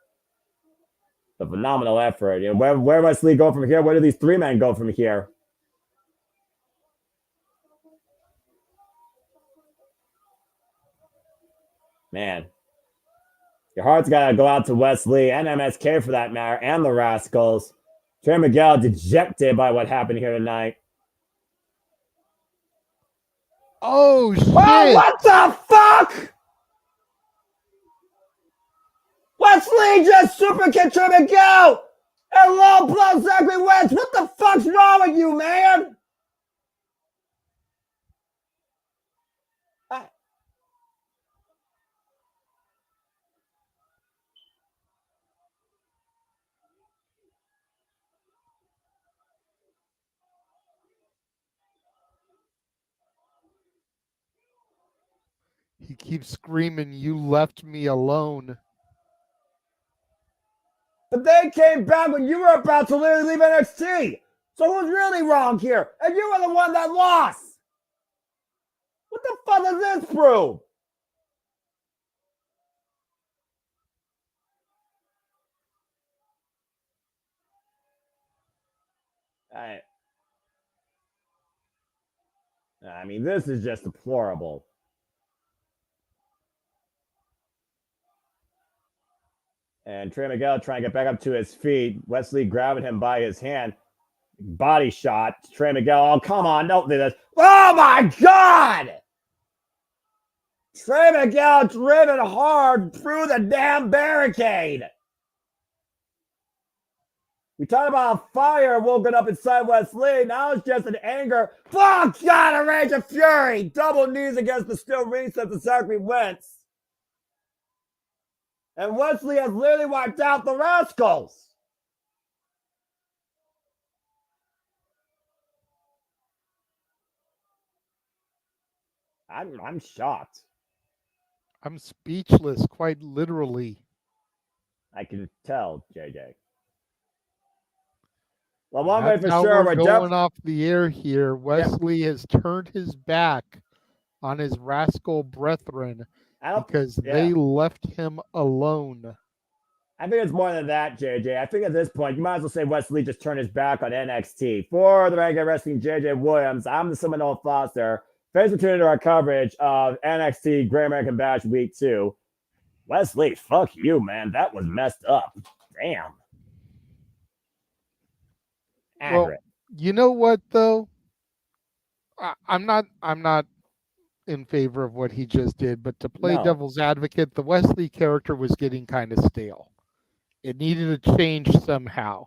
[SPEAKER 17] A phenomenal effort. You know, where Wesley go from here? Where do these 3 men go from here? Man. Your heart's got to go out to Wesley and MSK for that matter, and the Rascals. Trey McGill dejected by what happened here tonight.
[SPEAKER 18] Oh, shit.
[SPEAKER 17] Oh, what the fuck? Wesley just super kicked Trey McGill and low blow Zachary Wentz. What the fuck's wrong with you, man?
[SPEAKER 18] He keeps screaming, "You left me alone."
[SPEAKER 17] But they came back when you were about to literally leave NXT. So who's really wrong here? And you were the one that lost. What the fuck does this prove? I mean, this is just deplorable. And Trey Miguel trying to get back up to his feet. Wesley grabbing him by his hand. Body shot. Trey Miguel. Oh, come on. Don't do this. Oh, my God. Trey Miguel driven hard through the damn barricade. We talked about fire woken up inside Wesley. Now it's just an anger. Fuck God, a rage of fury. Double knees against the still recess of Zachary Wentz. And Wesley has literally wiped out the Rascals. I'm shocked.
[SPEAKER 18] I'm speechless, quite literally.
[SPEAKER 17] I can tell, JJ. Well, one way
[SPEAKER 18] That's
[SPEAKER 17] for
[SPEAKER 18] how
[SPEAKER 17] sure,
[SPEAKER 18] we're going off the air here. Wesley has turned his back on his rascal brethren because they left him alone.
[SPEAKER 17] I think it's more than that, JJ. I think at this point, you might as well say Wesley just turned his back on NXT. For the regular wrestling, JJ Williams, I'm the Seminole Foster. Thanks for tuning into our coverage of NXT Great American Bash Week 2. Wesley, fuck you, man. That was messed up. Damn. Accurate.
[SPEAKER 18] Well, you know what though? I'm not in favor of what he just did, but to play devil's advocate, the Wesley character was getting kind of stale. It needed a change somehow.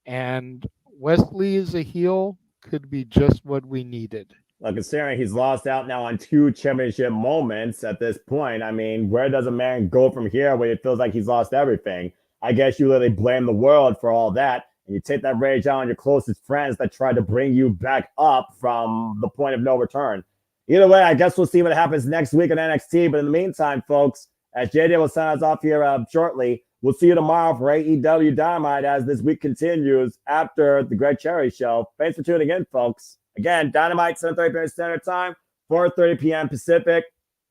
[SPEAKER 18] And Wesley as a heel could be just what we needed.
[SPEAKER 17] Well, considering he's lost out now on 2 championship moments at this point, I mean, where does a man go from here when it feels like he's lost everything? I guess you literally blame the world for all that, and you take that rage out on your closest friends that tried to bring you back up from the point of no return. Either way, I guess we'll see what happens next week on NXT, but in the meantime, folks, as JJ will sign us off here shortly, we'll see you tomorrow for AEW Dynamite as this week continues after the Greg Cherry Show. Thanks for tuning in, folks. Again, Dynamite, 7:30 p.m. Standard Time, 4:30 p.m. Pacific.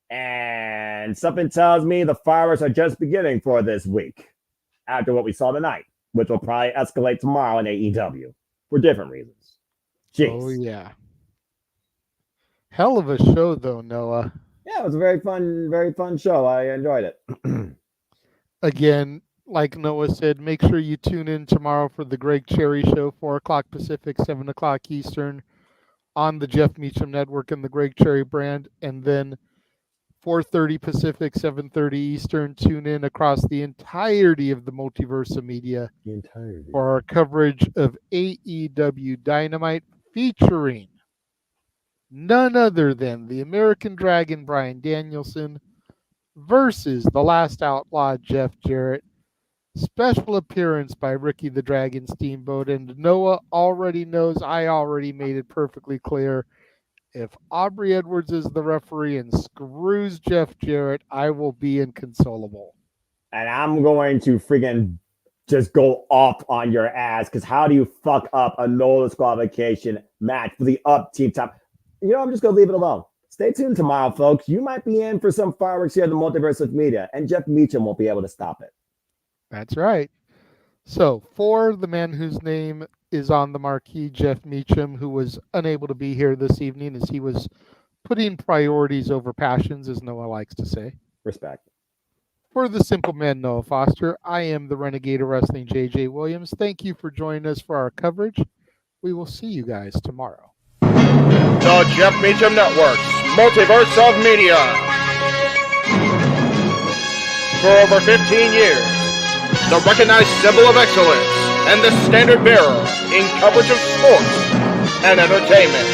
[SPEAKER 17] And something tells me the fireworks are just beginning for this week after what we saw tonight, which will probably escalate tomorrow in AEW for different reasons. Jeez.
[SPEAKER 18] Oh, yeah. Hell of a show, though, Noah.
[SPEAKER 17] Yeah, it was a very fun show. I enjoyed it.
[SPEAKER 18] Again, like Noah said, make sure you tune in tomorrow for the Greg Cherry Show, 4 o'clock Pacific, 7 o'clock Eastern, on the Jeff Meacham Network and the Greg Cherry brand. And then 4:30 Pacific, 7:30 Eastern, tune in across the entirety of the Multiverse of Media for our coverage of AEW Dynamite featuring none other than the American Dragon Bryan Danielson versus the Last Outlaw Jeff Jarrett. Special appearance by Ricky the Dragon Steamboat. And Noah already knows, I already made it perfectly clear. If Aubrey Edwards is the referee and screws Jeff Jarrett, I will be inconsolable.
[SPEAKER 17] And I'm going to freaking just go off on your ass, because how do you fuck up a no disqualification match for the up team top? You know, I'm just going to leave it alone. Stay tuned tomorrow, folks. You might be in for some fireworks here at the Multiverse of Media, and Jeff Meacham won't be able to stop it.
[SPEAKER 18] That's right. So, for the man whose name is on the marquee, Jeff Meacham, who was unable to be here this evening as he was putting priorities over passions, as Noah likes to say.
[SPEAKER 17] Respect.
[SPEAKER 18] For the simple man, Noah Foster, I am the Renegade of Wrestling, JJ Williams. Thank you for joining us for our coverage. We will see you guys tomorrow.
[SPEAKER 5] The Jeff Meacham Network's Multiverse of Media. For over 15 years, the recognized symbol of excellence and the standard bearer in coverage of sports and entertainment.